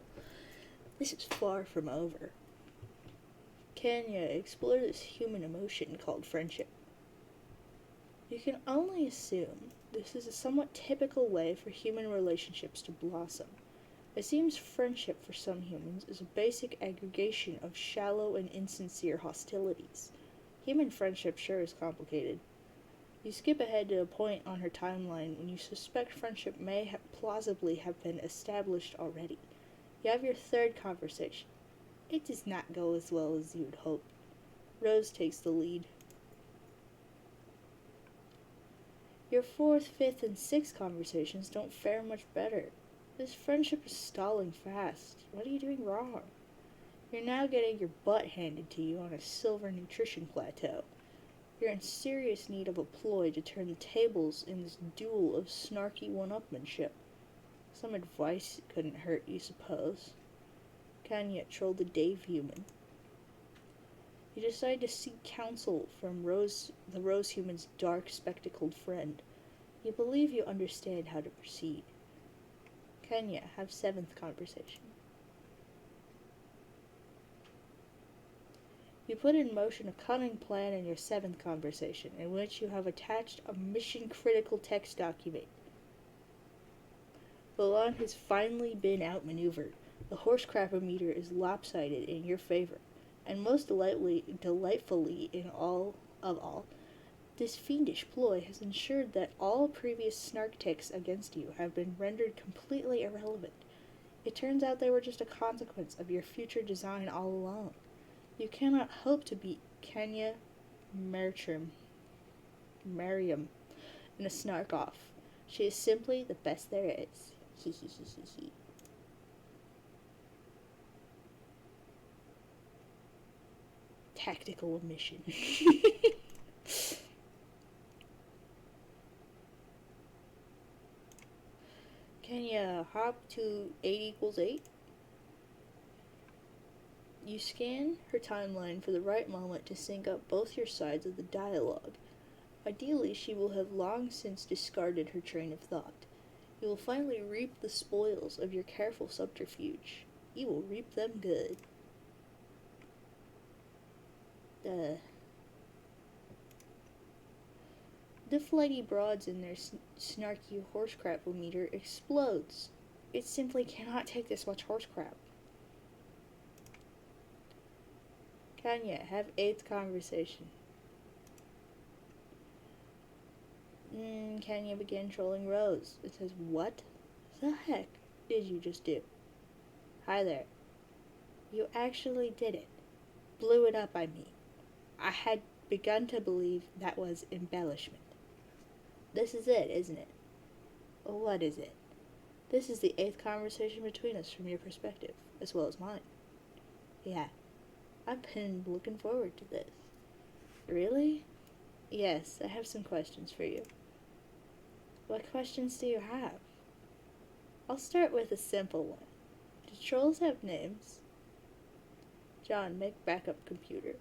This is far from over. Kenya, explore this human emotion called friendship. You can only assume this is a somewhat typical way for human relationships to blossom. It seems friendship for some humans is a basic aggregation of shallow and insincere hostilities. Human friendship sure is complicated. You skip ahead to a point on her timeline when you suspect friendship may plausibly have been established already. You have your third conversation. It does not go as well as you would hope. Rose takes the lead. Your fourth, fifth, and sixth conversations don't fare much better. This friendship is stalling fast. What are you doing wrong? You're now getting your butt handed to you on a silver nutrition plateau. You're in serious need of a ploy to turn the tables in this duel of snarky one-upmanship. Some advice couldn't hurt, you suppose. Kanya trolled the Dave human. You decide to seek counsel from the Rose human's dark, spectacled friend. You believe you understand how to proceed. Kenya, have seventh conversation. You put in motion a cunning plan in your seventh conversation, in which you have attached a mission-critical text document. The lawn has finally been outmaneuvered. The horse crap-o-meter is lopsided in your favor, and most delightfully in all, this fiendish ploy has ensured that all previous snark ticks against you have been rendered completely irrelevant. It turns out they were just a consequence of your future design all along. You cannot hope to beat Kenya Merriam in a snark off. She is simply the best there is. He he he he he. Tactical omission. Can you hop to 8 equals 8? You scan her timeline for the right moment to sync up both your sides of the dialogue. Ideally, she will have long since discarded her train of thought. You will finally reap the spoils of your careful subterfuge. You will reap them good. The flighty broads in their snarky horsecrap-o-meter explodes. It simply cannot take this much horsecrap. Kanya, have 8th conversation. Kanya began trolling Rose. It says, what the heck did you just do? Hi there. You actually did it. Blew it up, I mean. I had begun to believe that was embellishment. This is it, isn't it? What is it? This is the 8th conversation between us from your perspective, as well as mine. Yeah, I've been looking forward to this. Really? Yes, I have some questions for you. What questions do you have? I'll start with a simple one. Do trolls have names? John, make backup computer.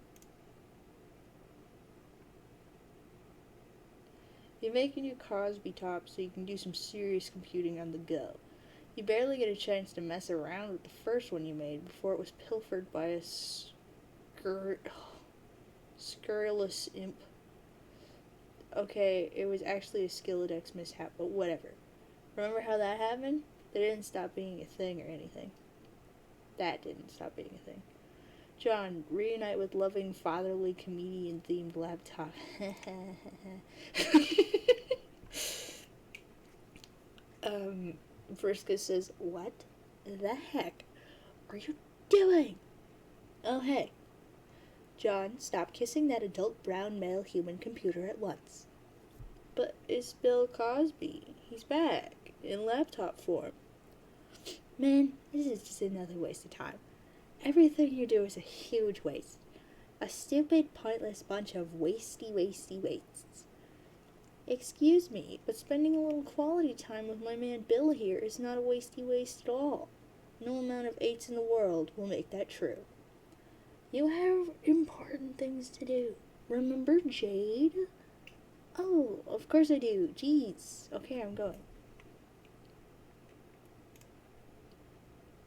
You make a new Crosby top so you can do some serious computing on the go. You barely get a chance to mess around with the first one you made before it was pilfered by a scurrilous imp. Okay, it was actually a Skilledex mishap, but whatever. Remember how that happened? They didn't stop being a thing or anything. That didn't stop being a thing. John, reunite with loving, fatherly, comedian-themed laptop. Vriska says, what the heck are you doing? Oh, hey. John, stop kissing that adult brown male human computer at once. But it's Bill Cosby. He's back, in laptop form. Man, this is just another waste of time. Everything you do is a huge waste. A stupid, pointless bunch of wasty wastes. Excuse me, but spending a little quality time with my man Bill here is not a wasty waste at all. No amount of 8s in the world will make that true. You have important things to do. Remember Jade? Oh, of course I do. Jeez. Okay, I'm going.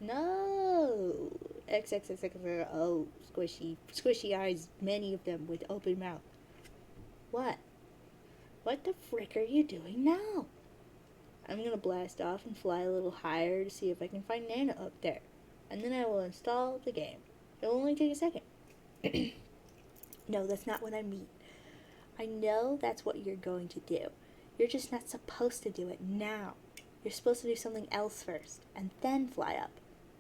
No! XXXX. Oh, squishy. Squishy eyes, many of them with open mouth. What? What the frick are you doing now? I'm gonna blast off and fly a little higher to see if I can find Nana up there. And then I will install the game. It'll only take a second. No, that's not what I mean. I know that's what you're going to do. You're just not supposed to do it now. You're supposed to do something else first, and then fly up.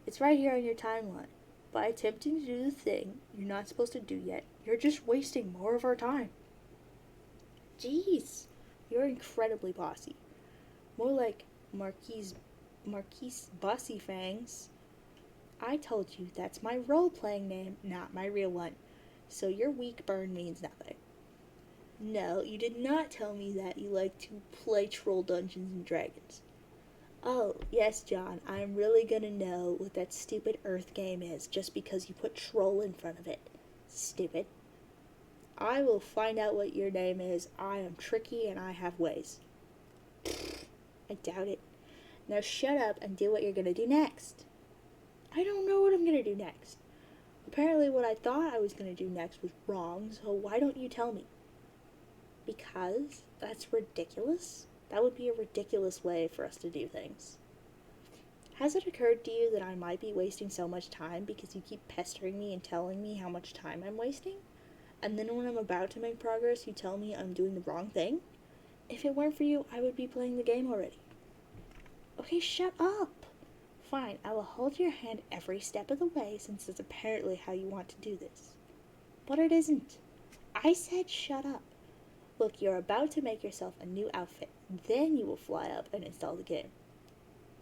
It's right here on your timeline. By attempting to do the thing you're not supposed to do yet, you're just wasting more of our time. Jeez, you're incredibly bossy. More like Marquise Bossy Fangs. I told you that's my role-playing name, not my real one. So your weak burn means nothing. No, you did not tell me that you like to play troll Dungeons and Dragons. Oh, yes, John, I'm really gonna know what that stupid Earth game is just because you put troll in front of it. Stupid. I will find out what your name is. I am tricky and I have ways. I doubt it. Now shut up and do what you're gonna do next. I don't know what I'm gonna do next. Apparently what I thought I was gonna do next was wrong, so why don't you tell me? Because that's ridiculous. That would be a ridiculous way for us to do things. Has it occurred to you that I might be wasting so much time because you keep pestering me and telling me how much time I'm wasting? And then when I'm about to make progress, you tell me I'm doing the wrong thing? If it weren't for you, I would be playing the game already. Okay, shut up! Fine, I will hold your hand every step of the way since that's apparently how you want to do this. But it isn't. I said shut up. Look, you're about to make yourself a new outfit. Then you will fly up and install the game.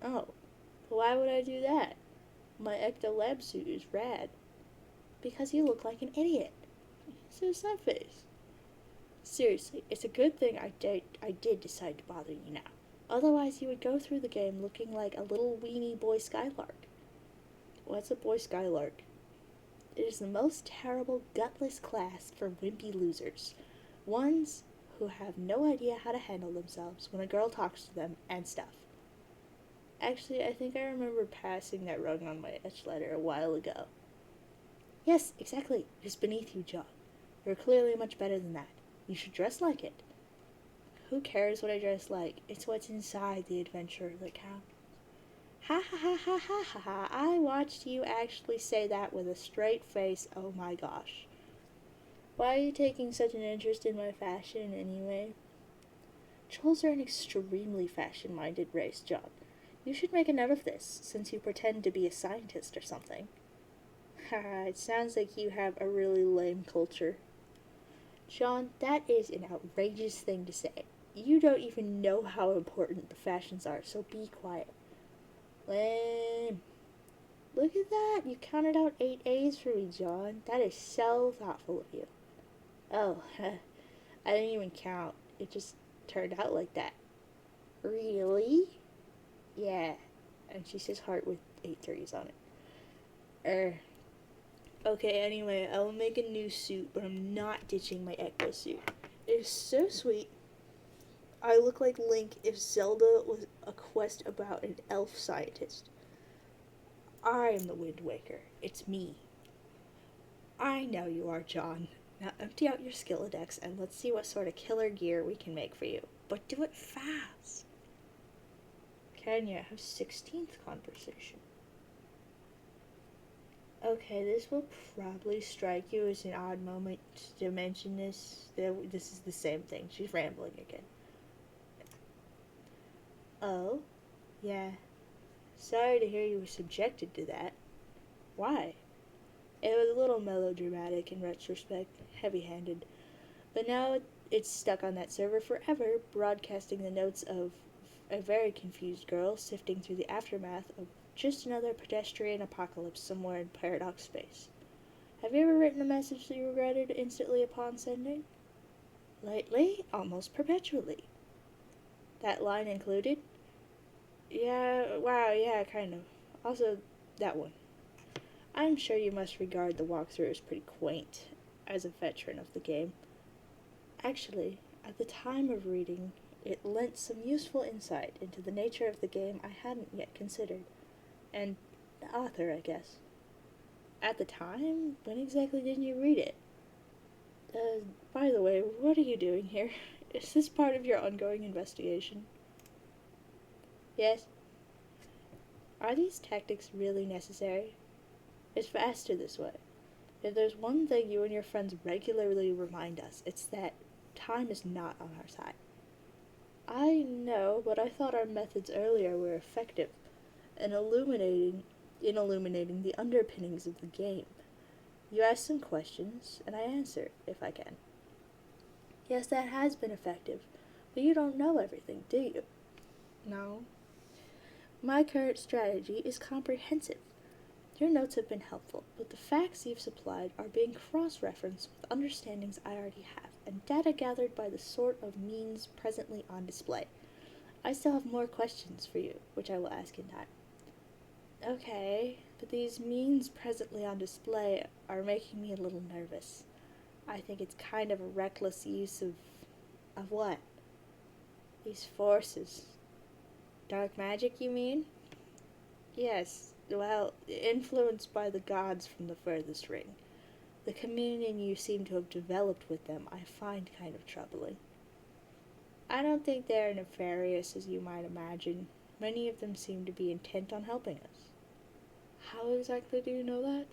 Oh, why would I do that? My Ecto Lab suit is rad. Because you look like an idiot. So sad face. Seriously, it's a good thing I did decide to bother you now. Otherwise, you would go through the game looking like a little weenie boy skylark. What's a boy skylark? It is the most terrible, gutless class for wimpy losers. Ones who have no idea how to handle themselves when a girl talks to them and stuff. Actually, I think I remember passing that rung on my etched letter a while ago. Yes, exactly. It is beneath you, John. You're clearly much better than that. You should dress like it. Who cares what I dress like? It's what's inside the adventure that counts. Ha ha ha ha ha ha ha. I watched you actually say that with a straight face. Oh my gosh. Why are you taking such an interest in my fashion anyway? Trolls are an extremely fashion-minded race, John. You should make a note of this, since you pretend to be a scientist or something. Haha, it sounds like you have a really lame culture. John, that is an outrageous thing to say. You don't even know how important the fashions are, so be quiet. Lame. Look at that. You counted out 8 A's for me, John. That is so thoughtful of you. Oh, I didn't even count. It just turned out like that. Really? Yeah. And she says heart with 8 threes on it. Okay, anyway, I will make a new suit, but I'm not ditching my Ecto suit. It is so sweet. I look like Link if Zelda was a quest about an elf scientist. I am the Wind Waker. It's me. I know you are, John. Now empty out your Skilledex and let's see what sort of killer gear we can make for you. But do it fast. Kenya, have 16th conversation. Okay, this will probably strike you as an odd moment to mention this. This is the same thing. She's rambling again. Oh? Yeah. Sorry to hear you were subjected to that. Why? It was a little melodramatic in retrospect, heavy-handed. But now it's stuck on that server forever, broadcasting the notes of a very confused girl sifting through the aftermath of just another pedestrian apocalypse somewhere in Paradox space. Have you ever written a message that you regretted instantly upon sending? Lately, almost perpetually. That line included? Yeah, wow, yeah, kind of. Also, that one. I'm sure you must regard the walkthrough as pretty quaint, as a veteran of the game. Actually, at the time of reading, it lent some useful insight into the nature of the game I hadn't yet considered. And the author, I guess. At the time? When exactly didn't you read it? By the way, what are you doing here? Is this part of your ongoing investigation? Yes? Are these tactics really necessary? It's faster this way. If there's one thing you and your friends regularly remind us, it's that time is not on our side. I know, but I thought our methods earlier were effective in illuminating the underpinnings of the game. You ask some questions, and I answer, if I can. Yes, that has been effective, but you don't know everything, do you? No. My current strategy is comprehensive. Your notes have been helpful, but the facts you've supplied are being cross-referenced with understandings I already have, and data gathered by the sort of means presently on display. I still have more questions for you, which I will ask in time. Okay, but these means presently on display are making me a little nervous. I think it's kind of a reckless use of what? These forces. Dark magic, you mean? Yes, well, influenced by the gods from the furthest ring. The communion you seem to have developed with them I find kind of troubling. I don't think they're nefarious as you might imagine. Many of them seem to be intent on helping us. How exactly do you know that?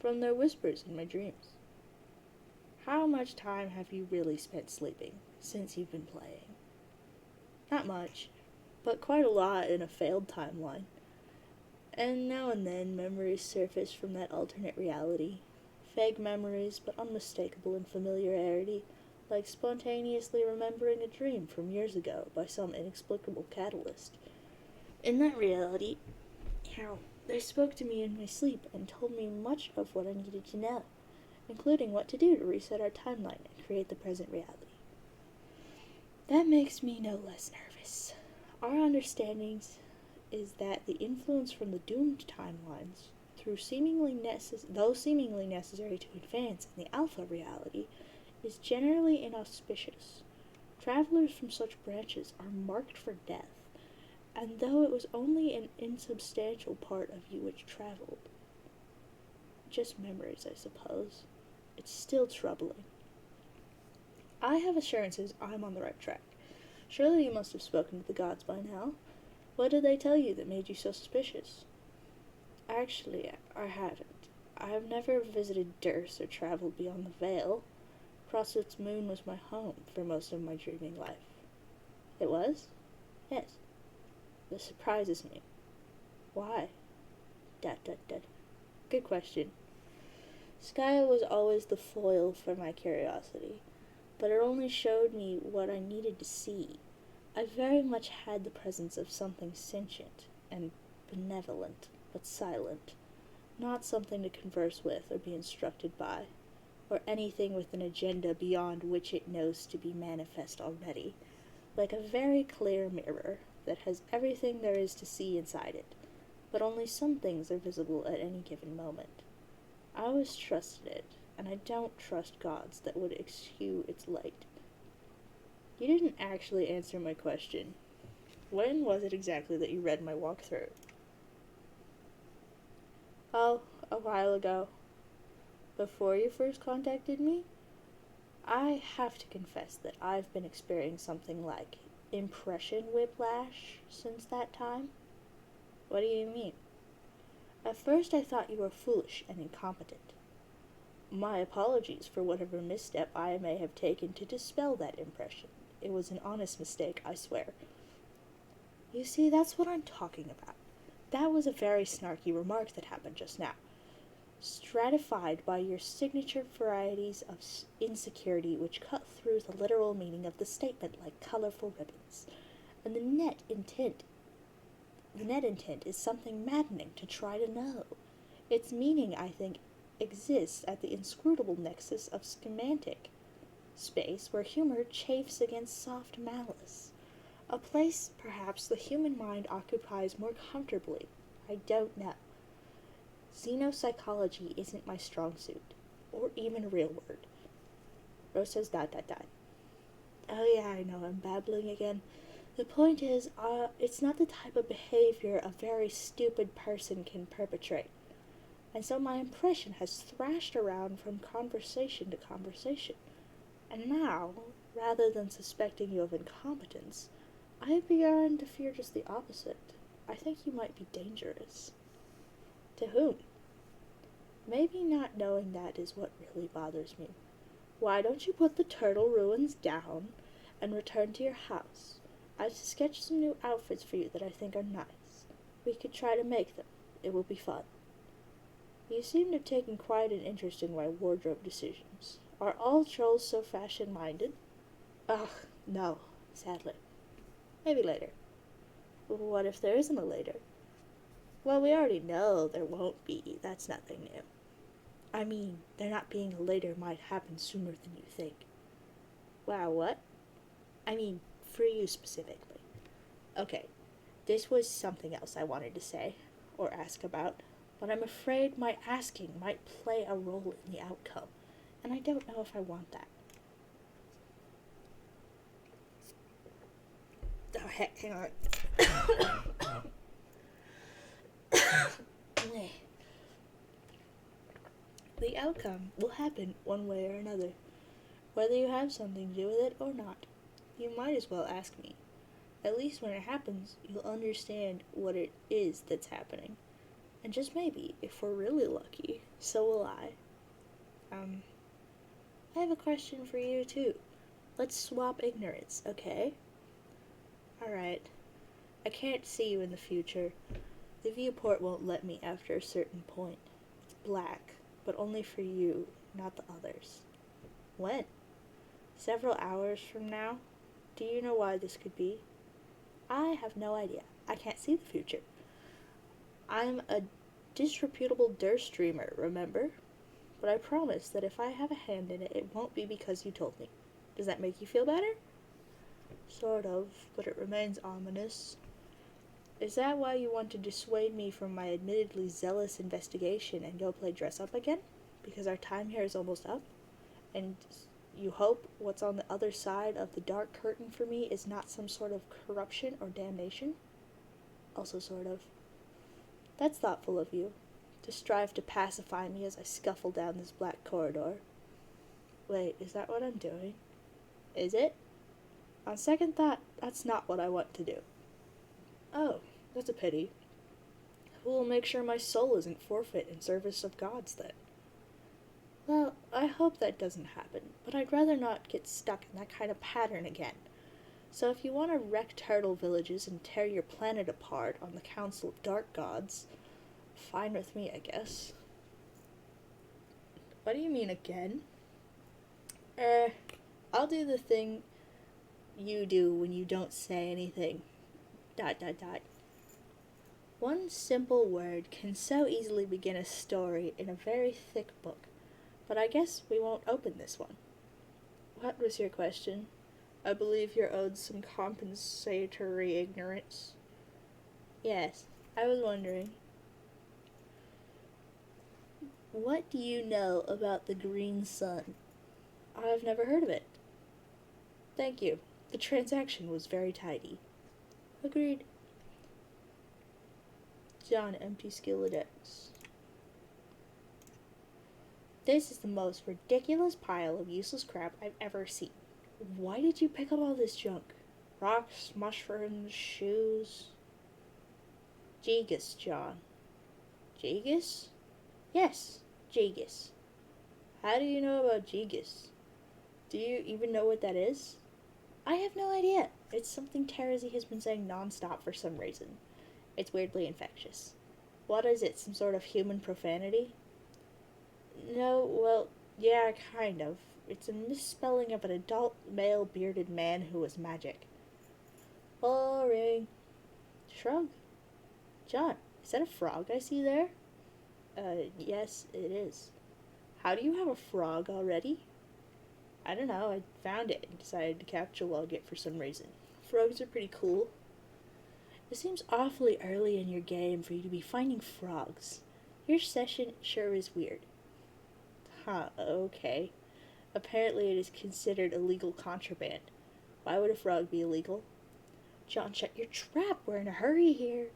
From their whispers in my dreams. How much time have you really spent sleeping since you've been playing? Not much, but quite a lot in a failed timeline. And now and then memories surface from that alternate reality. Vague memories, but unmistakable in familiarity, like spontaneously remembering a dream from years ago by some inexplicable catalyst. In that reality, they spoke to me in my sleep and told me much of what I needed to know, including what to do to reset our timeline and create the present reality. That makes me no less nervous. Our understandings is that the influence from the doomed timelines, though seemingly necessary to advance in the alpha reality, is generally inauspicious. Travelers from such branches are marked for death, and though it was only an insubstantial part of you which traveled, just memories, I suppose, it's still troubling. I have assurances I'm on the right track. Surely you must have spoken to the gods by now. What did they tell you that made you so suspicious? Actually, I haven't. I have never visited Durst or traveled beyond the Veil. Crossroads Moon was my home for most of my dreaming life. It was? Yes. This surprises me. Why? Dot, dot, dot. Good question. Skya was always the foil for my curiosity, but it only showed me what I needed to see. I very much had the presence of something sentient and benevolent, but silent, not something to converse with or be instructed by, or anything with an agenda beyond which it knows to be manifest already, like a very clear mirror that has everything there is to see inside it, but only some things are visible at any given moment. I always trusted it, and I don't trust gods that would eschew its light. You didn't actually answer my question. When was it exactly that you read my walkthrough? Oh, a while ago. Before you first contacted me? I have to confess that I've been experiencing something like impression whiplash since that time. What do you mean? At first I thought you were foolish and incompetent. My apologies for whatever misstep I may have taken to dispel that impression. It was an honest mistake, I swear. You see, that's what I'm talking about. That was a very snarky remark that happened just now, stratified by your signature varieties of insecurity which cut through the literal meaning of the statement like colorful ribbons. And the net intent is something maddening to try to know. Its meaning, I think, exists at the inscrutable nexus of semantic space where humor chafes against soft malice. A place, perhaps, the human mind occupies more comfortably. I don't know. Xenopsychology isn't my strong suit, or even a real word. Rose says ... Oh yeah, I know, I'm babbling again. The point is, it's not the type of behavior a very stupid person can perpetrate. And so my impression has thrashed around from conversation to conversation. And now, rather than suspecting you of incompetence, I have begun to fear just the opposite. I think you might be dangerous. To whom? Maybe not knowing that is what really bothers me. Why don't you put the turtle ruins down and return to your house? I've sketched some new outfits for you that I think are nice. We could try to make them. It will be fun. You seem to have taken quite an interest in my wardrobe decisions. Are all trolls so fashion-minded? Ugh, no, sadly. Maybe later. What if there isn't a later? Well, we already know there won't be. That's nothing new. I mean, there not being a later might happen sooner than you think. Wow, what? I mean, for you specifically. Okay, this was something else I wanted to say, or ask about, but I'm afraid my asking might play a role in the outcome, and I don't know if I want that. Oh, heck, hang on. The outcome will happen one way or another, whether you have something to do with it or not. You might as well ask me. At least when it happens, you'll understand what it is that's happening. And just maybe, if we're really lucky, so will I. I have a question for you too. Let's swap ignorance, okay? Alright. I can't see you in the future. The viewport won't let me after a certain point. It's black, but only for you, not the others. When? Several hours from now? Do you know why this could be? I have no idea. I can't see the future. I'm a disreputable durst dreamer, remember? But I promise that if I have a hand in it, it won't be because you told me. Does that make you feel better? Sort of, but it remains ominous. Is that why you want to dissuade me from my admittedly zealous investigation and go play dress up again? Because our time here is almost up? And you hope what's on the other side of the dark curtain for me is not some sort of corruption or damnation? Also sort of. That's thoughtful of you, to strive to pacify me as I scuffle down this black corridor. Wait, is that what I'm doing? Is it? On second thought, that's not what I want to do. Oh, that's a pity. Who will make sure my soul isn't forfeit in service of gods, then? Well, I hope that doesn't happen, but I'd rather not get stuck in that kind of pattern again. So if you want to wreck turtle villages and tear your planet apart on the Council of Dark Gods, fine with me, I guess. What do you mean again? I'll do the thing you do when you don't say anything. ... One simple word can so easily begin a story in a very thick book, but I guess we won't open this one. What was your question? I believe you're owed some compensatory ignorance. Yes, I was wondering. What do you know about the green sun? I've never heard of it. Thank you. The transaction was very tidy. Agreed. John, empty Skilladex. This is the most ridiculous pile of useless crap I've ever seen. Why did you pick up all this junk? Rocks, mushrooms, shoes. Jigus, John. Jigus? Yes, Jigus. How do you know about Jigus? Do you even know what that is? I have no idea. It's something Terezi has been saying nonstop for some reason. It's weirdly infectious. What is it, some sort of human profanity? No, well, yeah, kind of. It's a misspelling of an adult male bearded man who was magic. Boring. Shrug. John, is that a frog I see there? Yes, it is. How do you have a frog already? I don't know, I found it and decided to catalog it for some reason. Frogs are pretty cool. It seems awfully early in your game for you to be finding frogs. Your session sure is weird. Huh, okay. Apparently it is considered illegal contraband. Why would a frog be illegal? John, shut your trap. We're in a hurry here.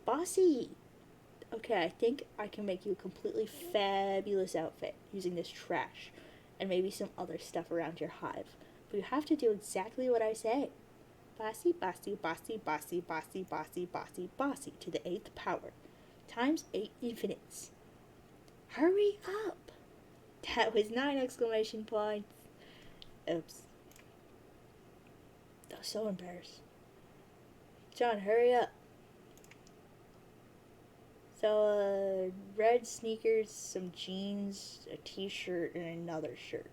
Bossy. Okay, I think I can make you a completely fabulous outfit using this trash and maybe some other stuff around your hive. But you have to do exactly what I say. Bossy, bossy, bossy, bossy, bossy, bossy, bossy, bossy to the 8th power. Times 8 infinites. Hurry up! That was 9 exclamation points. Oops. I was so embarrassed. John, hurry up. So, red sneakers, some jeans, a t-shirt, and another shirt.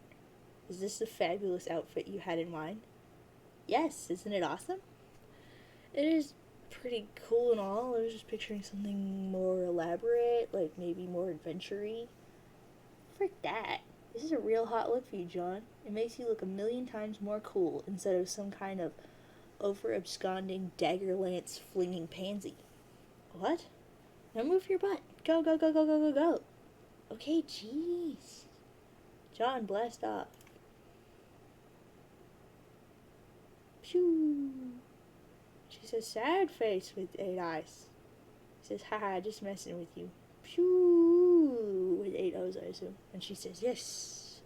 Is this the fabulous outfit you had in mind? Yes, isn't it awesome? It is pretty cool and all. I was just picturing something more elaborate, like maybe more adventure-y. Frick that. This is a real hot look for you, John. It makes you look a million times more cool instead of some kind of over-absconding, dagger-lance flinging pansy. What? Now move your butt. Go, go, go, go, go, go, go. Okay, jeez. John, blast off. Phew. She's a sad face with 8 eyes. He says, haha, just messing with you. Phew. With 8 O's, I assume. And she says, yes.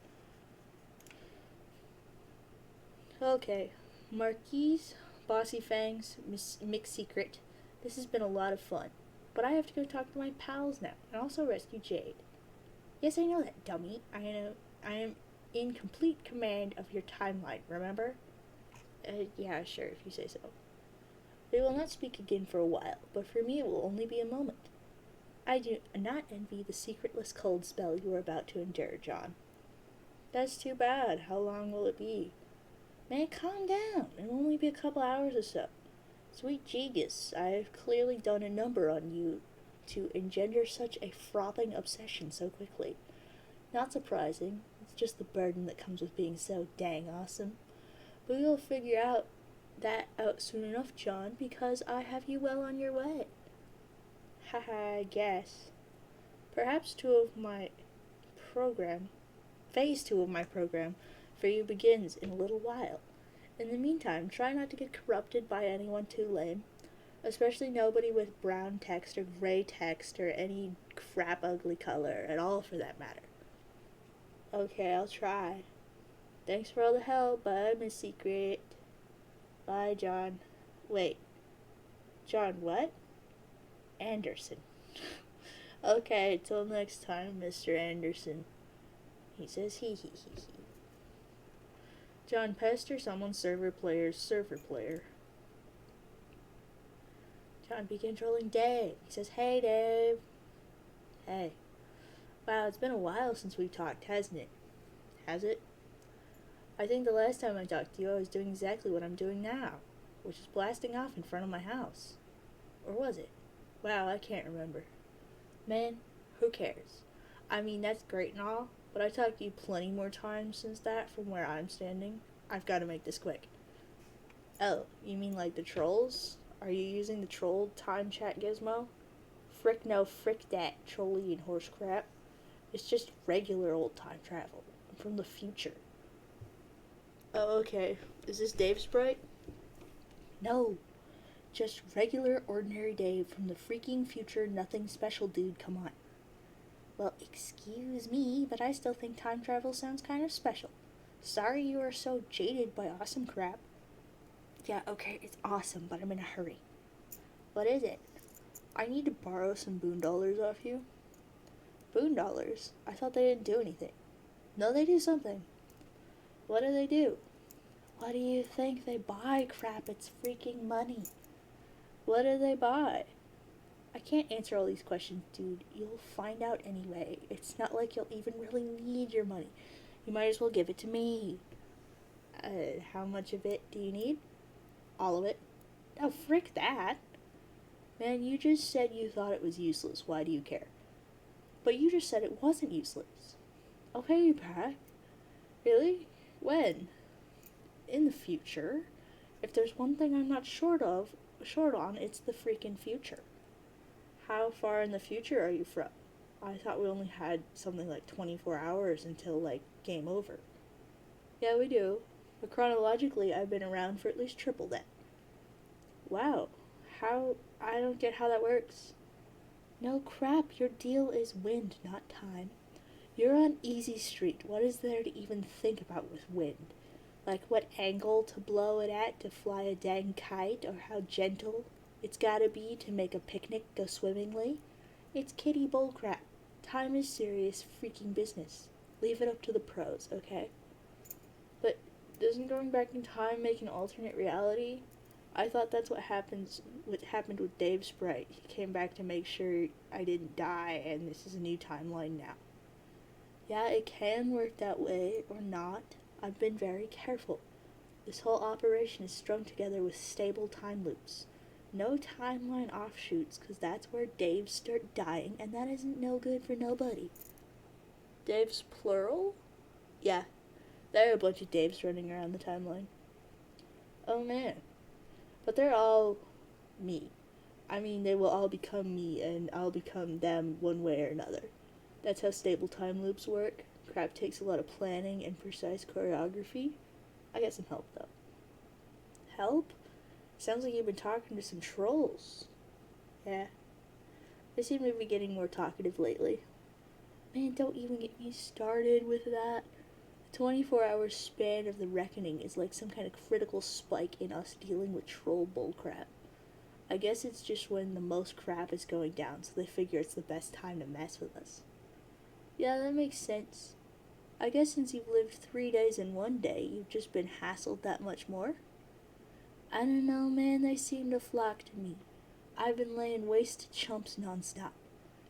Okay. Marquise, Bossy Fangs, Mick Secret. This has been a lot of fun. But I have to go talk to my pals now and also rescue Jade. Yes, I know that, dummy. I am in complete command of your timeline, remember? Yeah, sure, if you say so. We will not speak again for a while, but for me it will only be a moment. I do not envy the secretless cold spell you are about to endure, John. That's too bad. How long will it be? Man, calm down. It'll only be a couple hours or so. Sweet Jegus, I have clearly done a number on you to engender such a frothing obsession so quickly. Not surprising. It's just the burden that comes with being so dang awesome. But we'll figure that out soon enough, John, because I have you well on your way. Haha, I guess. Perhaps phase 2 of my program for you begins in a little while. In the meantime, try not to get corrupted by anyone too lame, especially nobody with brown text or gray text or any crap ugly color at all for that matter. Okay, I'll try. Thanks for all the help. Bye, Miss Secret. Bye, John. Wait. John what? Anderson. Okay, till next time, Mr. Anderson. He says he. John pester someone's server player. John begins trolling Dave. He says, hey, Dave. Hey. Wow, it's been a while since we talked, hasn't it? Has it? I think the last time I talked to you, I was doing exactly what I'm doing now, which is blasting off in front of my house. Or was it? Wow, I can't remember. Man, who cares? I mean, that's great and all, but I talked to you plenty more times since that from where I'm standing. I've got to make this quick. Oh, you mean like the trolls? Are you using the troll time chat gizmo? Frick no, frick that, trolly and horse crap. It's just regular old time travel. I'm from the future. Oh, okay. Is this Dave Sprite? No. Just regular, ordinary Dave from the freaking future, nothing special dude, come on. Well, excuse me, but I still think time travel sounds kind of special. Sorry you are so jaded by awesome crap. Yeah, okay, it's awesome, but I'm in a hurry. What is it? I need to borrow some boondollars off you. Boondollars? I thought they didn't do anything. No, they do something. What do they do? What do you think they buy, crap? It's freaking money. What do they buy? I can't answer all these questions, dude. You'll find out anyway. It's not like you'll even really need your money. You might as well give it to me. How much of it do you need? All of it. Oh, frick that. Man, you just said you thought it was useless. Why do you care? But you just said it wasn't useless. I'll pay you back. Really? When? In the future. If there's one thing I'm not short on, it's the freaking future. How far in the future are you from? I thought we only had something like 24 hours until, like, game over. Yeah, we do. But chronologically, I've been around for at least triple that. Wow. I don't get how that works. No crap, your deal is wind, not time. You're on Easy Street. What is there to even think about with wind? Like what angle to blow it at to fly a dang kite, or how gentle it's gotta be to make a picnic go swimmingly? It's kiddie bullcrap. Time is serious freaking business. Leave it up to the pros, okay? But doesn't going back in time make an alternate reality? I thought that's what happened with Dave Sprite. He came back to make sure I didn't die, and this is a new timeline now. Yeah, it can work that way, or not. I've been very careful. This whole operation is strung together with stable time loops. No timeline offshoots, because that's where Daves start dying, and that isn't no good for nobody. Daves plural? Yeah, there are a bunch of Daves running around the timeline. Oh man. But they're all me. I mean, they will all become me, and I'll become them one way or another. That's how stable time loops work. Crap takes a lot of planning and precise choreography. I got some help, though. Help? Sounds like you've been talking to some trolls. Yeah. They seem to be getting more talkative lately. Man, don't even get me started with that. 24-hour span of the reckoning is like some kind of critical spike in us dealing with troll bullcrap. I guess it's just when the most crap is going down, so they figure it's the best time to mess with us. Yeah, that makes sense. I guess since you've lived 3 days in one day, you've just been hassled that much more? I don't know, man, they seem to flock to me. I've been laying waste to chumps nonstop.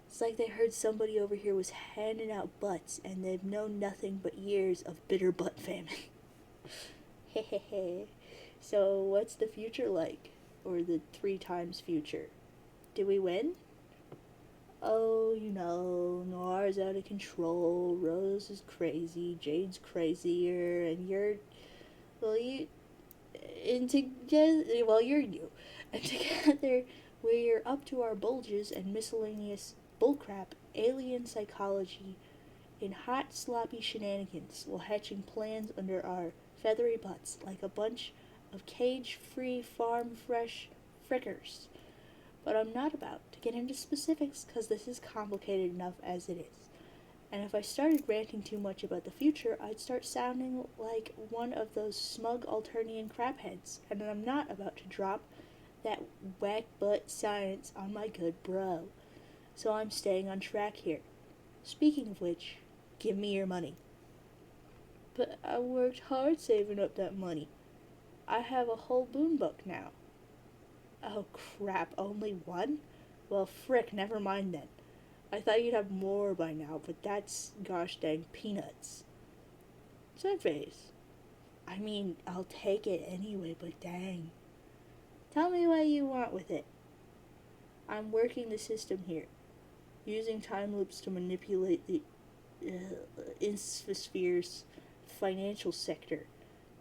It's like they heard somebody over here was handing out butts, and they've known nothing but years of bitter butt famine. Hehehe. So, what's the future like? Or the 3 times future? Did we win? Oh, Noir's out of control, Rose is crazy, Jade's crazier, and you're, well, you're you. And together, we're up to our bulges and miscellaneous bullcrap, alien psychology, in hot, sloppy shenanigans while hatching plans under our feathery butts like a bunch of cage-free, farm-fresh frickers. But I'm not about to get into specifics because this is complicated enough as it is. And if I started ranting too much about the future, I'd start sounding like one of those smug Alternian crapheads, and I'm not about to drop that whack butt science on my good bro. So I'm staying on track here. Speaking of which, give me your money. But I worked hard saving up that money. I have a whole boon book now. Oh crap, only one? Well, frick, never mind then. I thought you'd have more by now, but that's gosh dang peanuts. Sad face. I mean, I'll take it anyway, but dang. Tell me what you want with it. I'm working the system here, using time loops to manipulate the Insphere's financial sector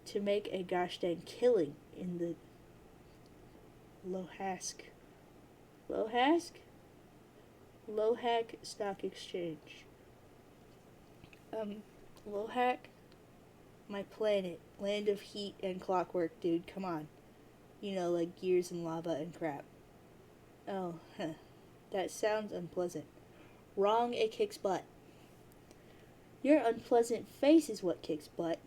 to make a gosh dang killing in the Lohak Stock Exchange. Lohak? My planet. Land of heat and clockwork, dude. Come on. Like gears and lava and crap. Oh, that sounds unpleasant. Wrong, it kicks butt. Your unpleasant face is what kicks butt.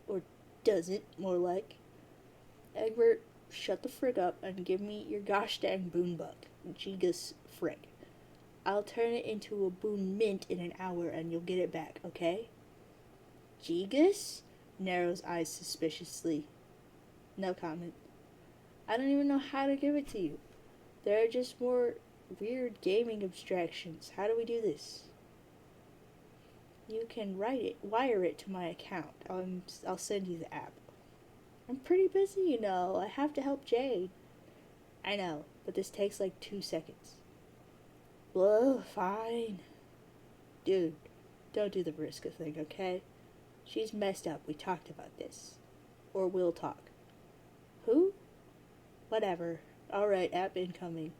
Or doesn't, more like. Egbert, shut the frig up and give me your gosh dang boon buck. Jigus frig. I'll turn it into a boon mint in an hour and you'll get it back, okay? Jigus? Narrows eyes suspiciously. No comment. I don't even know how to give it to you. There are just more weird gaming abstractions. How do we do this? You can wire it to my account. I'll send you the app. I'm pretty busy, I have to help Jade. I know, but this takes like 2 seconds. Well, fine. Dude, don't do the Vriska thing, okay? She's messed up. We talked about this. Or we'll talk. Who? Whatever. Alright, app incoming.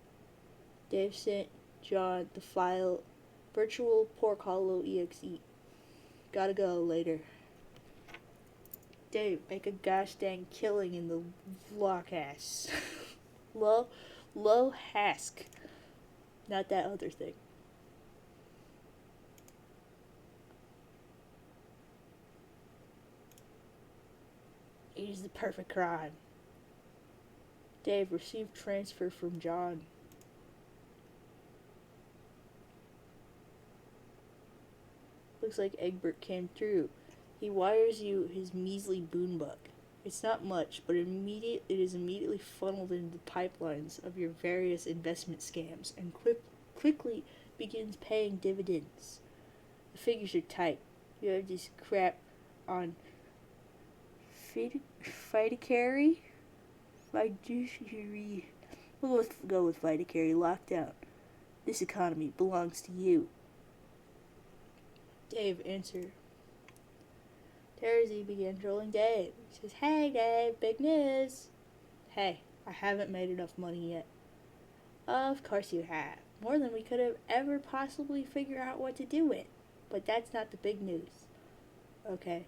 Dave sent John the file virtual pork hollow exe. Gotta go later. Dave, make a gosh dang killing in the Vlogcast. Low hask. Not that other thing. It is the perfect crime. Dave, received transfer from John. Looks like Egbert came through. He wires you his measly boon buck. It's not much, but it is immediately funneled into the pipelines of your various investment scams and quickly begins paying dividends. The figures are tight. You have this crap on Fiduciary? Fiduciary. Well, let's go with Fiduciary. Lockdown. This economy belongs to you. Dave, answer. Terzi began trolling Dave. He says, "Hey, Dave, big news." Hey, I haven't made enough money yet. Of course you have. More than we could have ever possibly figured out what to do with. But that's not the big news. Okay.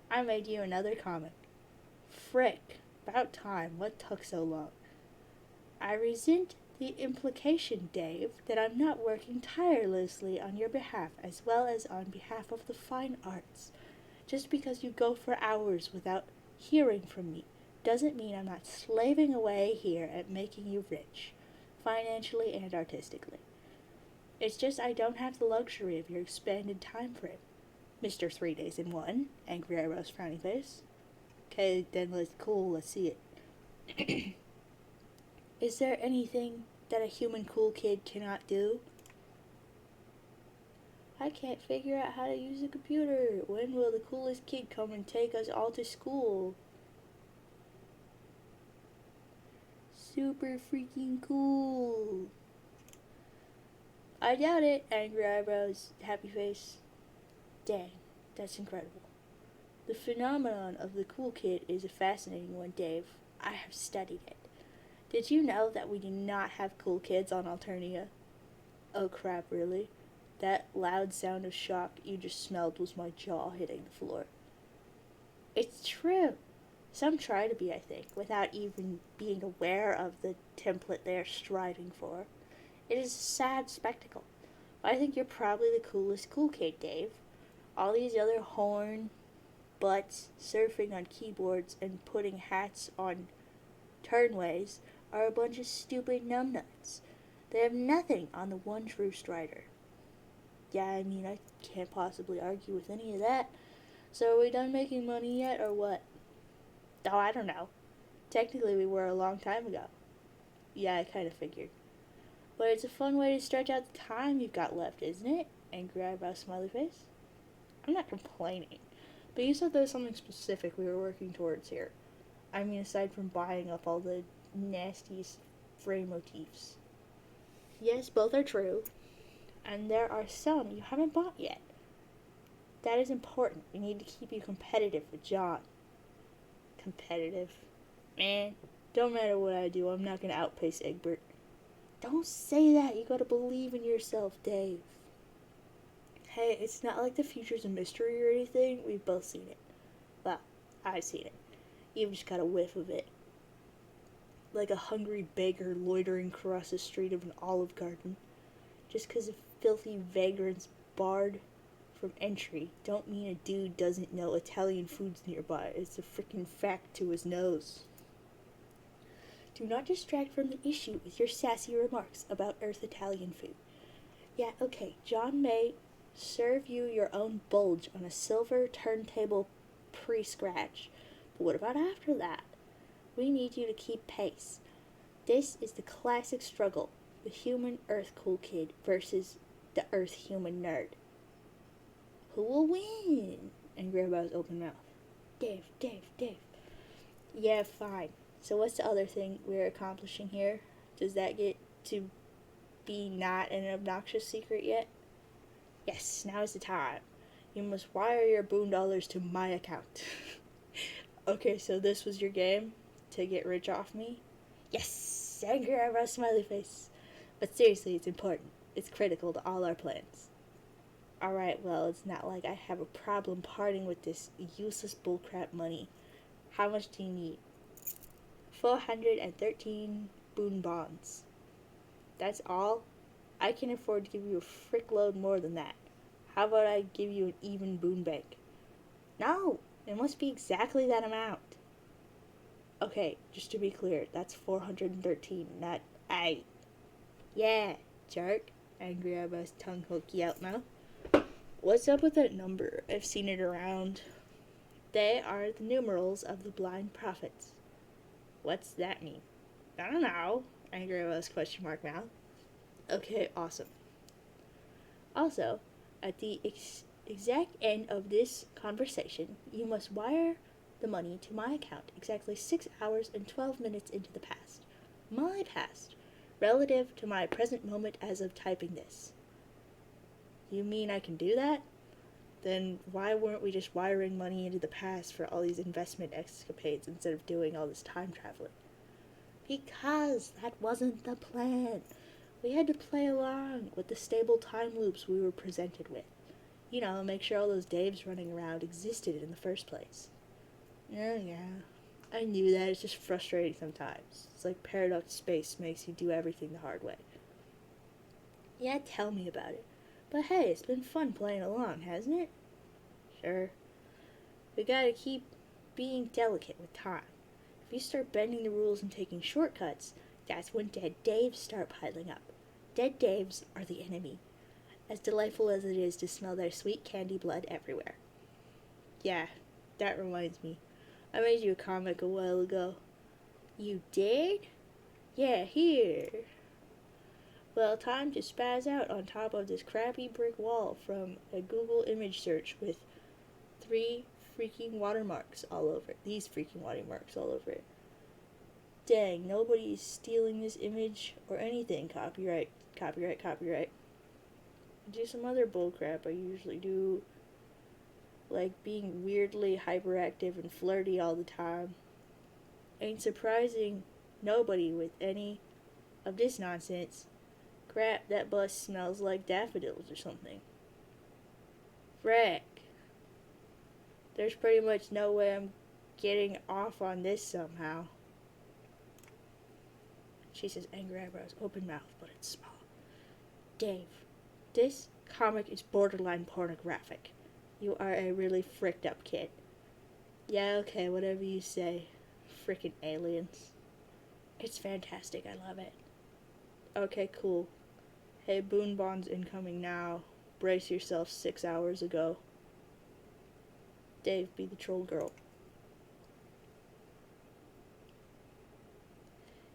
I made you another comic. Frick. About time. What took so long? I resent the implication, Dave, that I'm not working tirelessly on your behalf as well as on behalf of the fine arts. Just because you go for hours without hearing from me doesn't mean I'm not slaving away here at making you rich, financially and artistically. It's just I don't have the luxury of your expanded time frame. Mr. 3 days in one, angry eyebrows, frowny face. Okay, then let's see it. Is there anything that a human cool kid cannot do? I can't figure out how to use a computer. When will the coolest kid come and take us all to school? Super freaking cool. I doubt it, angry eyebrows, happy face. Dang, that's incredible. The phenomenon of the cool kid is a fascinating one, Dave. I have studied it. Did you know that we do not have cool kids on Alternia? Oh crap, really? That loud sound of shock you just smelled was my jaw hitting the floor. It's true. Some try to be, I think, without even being aware of the template they are striving for. It is a sad spectacle. I think you're probably the coolest cool kid, Dave. All these other horn butts surfing on keyboards and putting hats on turnways are a bunch of stupid numbnuts. They have nothing on the one true strider. Yeah, I mean, I can't possibly argue with any of that. So are we done making money yet, or what? Oh, I don't know. Technically, we were a long time ago. Yeah, I kind of figured. But it's a fun way to stretch out the time you've got left, isn't it? Angry eyebrow, smiley face. I'm not complaining. But you said there was something specific we were working towards here. I mean, aside from buying up all the nastiest frame motifs. Yes, both are true. And there are some you haven't bought yet. That is important. We need to keep you competitive with John. Competitive? Man, don't matter what I do, I'm not going to outpace Egbert. Don't say that. You gotta believe in yourself, Dave. Hey, it's not like the future's a mystery or anything. We've both seen it. Well, I've seen it. You've just got a whiff of it. Like a hungry beggar loitering across the street of an olive garden. Just 'cause a filthy vagrant's barred from entry don't mean a dude doesn't know Italian food's nearby. It's a freaking fact to his nose. Do not distract from the issue with your sassy remarks about Earth Italian food. Yeah, okay, John may serve you your own bulge on a silver turntable pre-scratch. But what about after that? We need you to keep pace. This is the classic struggle. The human Earth cool kid versus the Earth human nerd. Who will win? And Grandpa's open mouth. Dave. Yeah, fine. So what's the other thing we're accomplishing here? Does that get to be not an obnoxious secret yet? Yes, now is the time. You must wire your $boon to my account. Okay, so this was your game? To get rich off me? Yes! Angry eyebrow smiley face. But seriously, it's important. It's critical to all our plans. Alright, well, it's not like I have a problem parting with this useless bullcrap money. How much do you need? 413 boon bonds. That's all? I can afford to give you a frick load more than that. How about I give you an even boon bank? No! It must be exactly that amount. Okay, just to be clear, that's 413, not I. Yeah, jerk. Angry eyebrows, tongue hokey out now. What's up with that number? I've seen it around. They are the numerals of the blind prophets. What's that mean? I don't know. Angry eyebrows, question mark mouth. Okay, awesome. Also, at the exact end of this conversation, you must wire the money to my account exactly 6 hours and 12 minutes into the past. My past, relative to my present moment as of typing this. You mean I can do that? Then why weren't we just wiring money into the past for all these investment escapades instead of doing all this time traveling? Because that wasn't the plan. We had to play along with the stable time loops we were presented with. You know, make sure all those Daves running around existed in the first place. Oh yeah, I knew that. It's just frustrating sometimes. It's like paradox space makes you do everything the hard way. Yeah, tell me about it. But hey, it's been fun playing along, hasn't it? Sure. We gotta keep being delicate with time. If you start bending the rules and taking shortcuts, that's when dead Daves start piling up. Dead Daves are the enemy, as delightful as it is to smell their sweet candy blood everywhere. Yeah, that reminds me. I made you a comic a while ago. You did? Yeah, here. Well, time to spaz out on top of this crappy brick wall from a Google image search with three freaking watermarks all over it. These freaking watermarks all over it. Dang, nobody's stealing this image or anything. Copyright, copyright, copyright. Do some other bullcrap I usually do, like being weirdly hyperactive and flirty all the time. Ain't surprising nobody with any of this nonsense. Crap, that bus smells like daffodils or something. Frack. There's pretty much no way I'm getting off on this somehow. She says angry eyebrows, open mouth, but it's small. Dave, this comic is borderline pornographic. You are a really fricked up kid. Yeah, okay, whatever you say. Frickin' aliens. It's fantastic, I love it. Okay, cool. Hey, Boon Bond's incoming now. Brace yourself 6 hours ago. Dave, be the troll girl.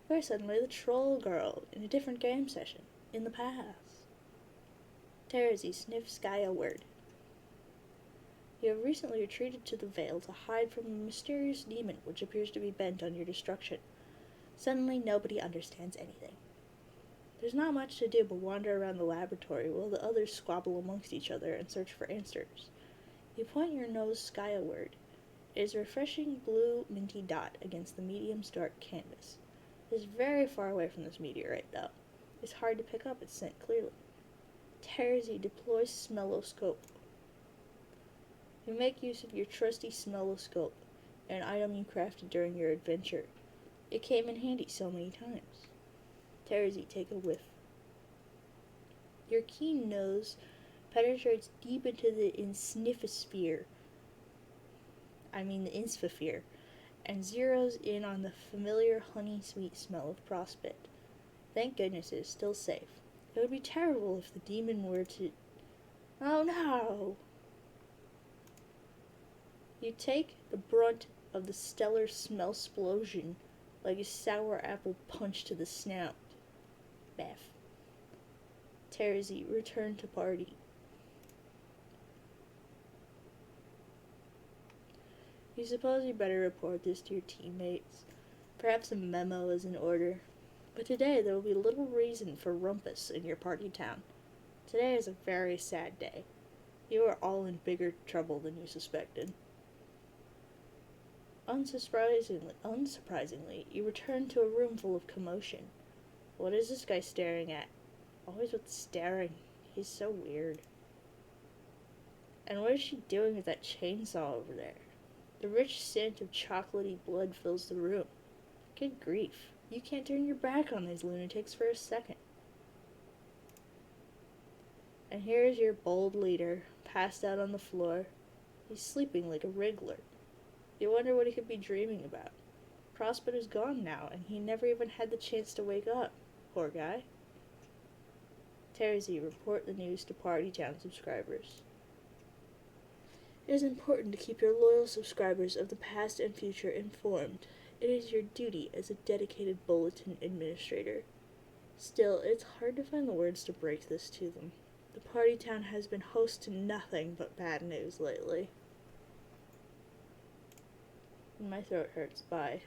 You're suddenly the troll girl in a different game session, in the past. Terezi sniffs skyward. You have recently retreated to the Vale to hide from a mysterious demon which appears to be bent on your destruction. Suddenly, nobody understands anything. There's not much to do but wander around the laboratory while the others squabble amongst each other and search for answers. You point your nose skyward. It is a refreshing blue minty dot against the medium's dark canvas. It is very far away from this meteorite, though. It's hard to pick up its scent clearly. Terezi deploys smelloscope. You make use of your trusty smelloscope, an item you crafted during your adventure. It came in handy so many times. Terezi, take a whiff. Your keen nose penetrates deep into the insphere, and zeroes in on the familiar honey-sweet smell of prospect. Thank goodness it is still safe. It would be terrible if the demon were to... Oh no! You take the brunt of the stellar smell-splosion like a sour apple punch to the snout. Beth. Terezi, return to party. You suppose you better report this to your teammates. Perhaps a memo is in order. But today there will be little reason for rumpus in your party town. Today is a very sad day. You are all in bigger trouble than you suspected. Unsurprisingly, you return to a room full of commotion. What is this guy staring at? Always with staring. He's so weird. And what is she doing with that chainsaw over there? The rich scent of chocolatey blood fills the room. Good grief. You can't turn your back on these lunatics for a second. And here is your bold leader, passed out on the floor. He's sleeping like a wriggler. You wonder what he could be dreaming about. Prospect is gone now, and he never even had the chance to wake up. Poor guy. Terezi, report the news to Party Town subscribers. It is important to keep your loyal subscribers of the past and future informed. It is your duty as a dedicated bulletin administrator. Still, it's hard to find the words to break this to them. The Party Town has been host to nothing but bad news lately. My throat hurts. Bye.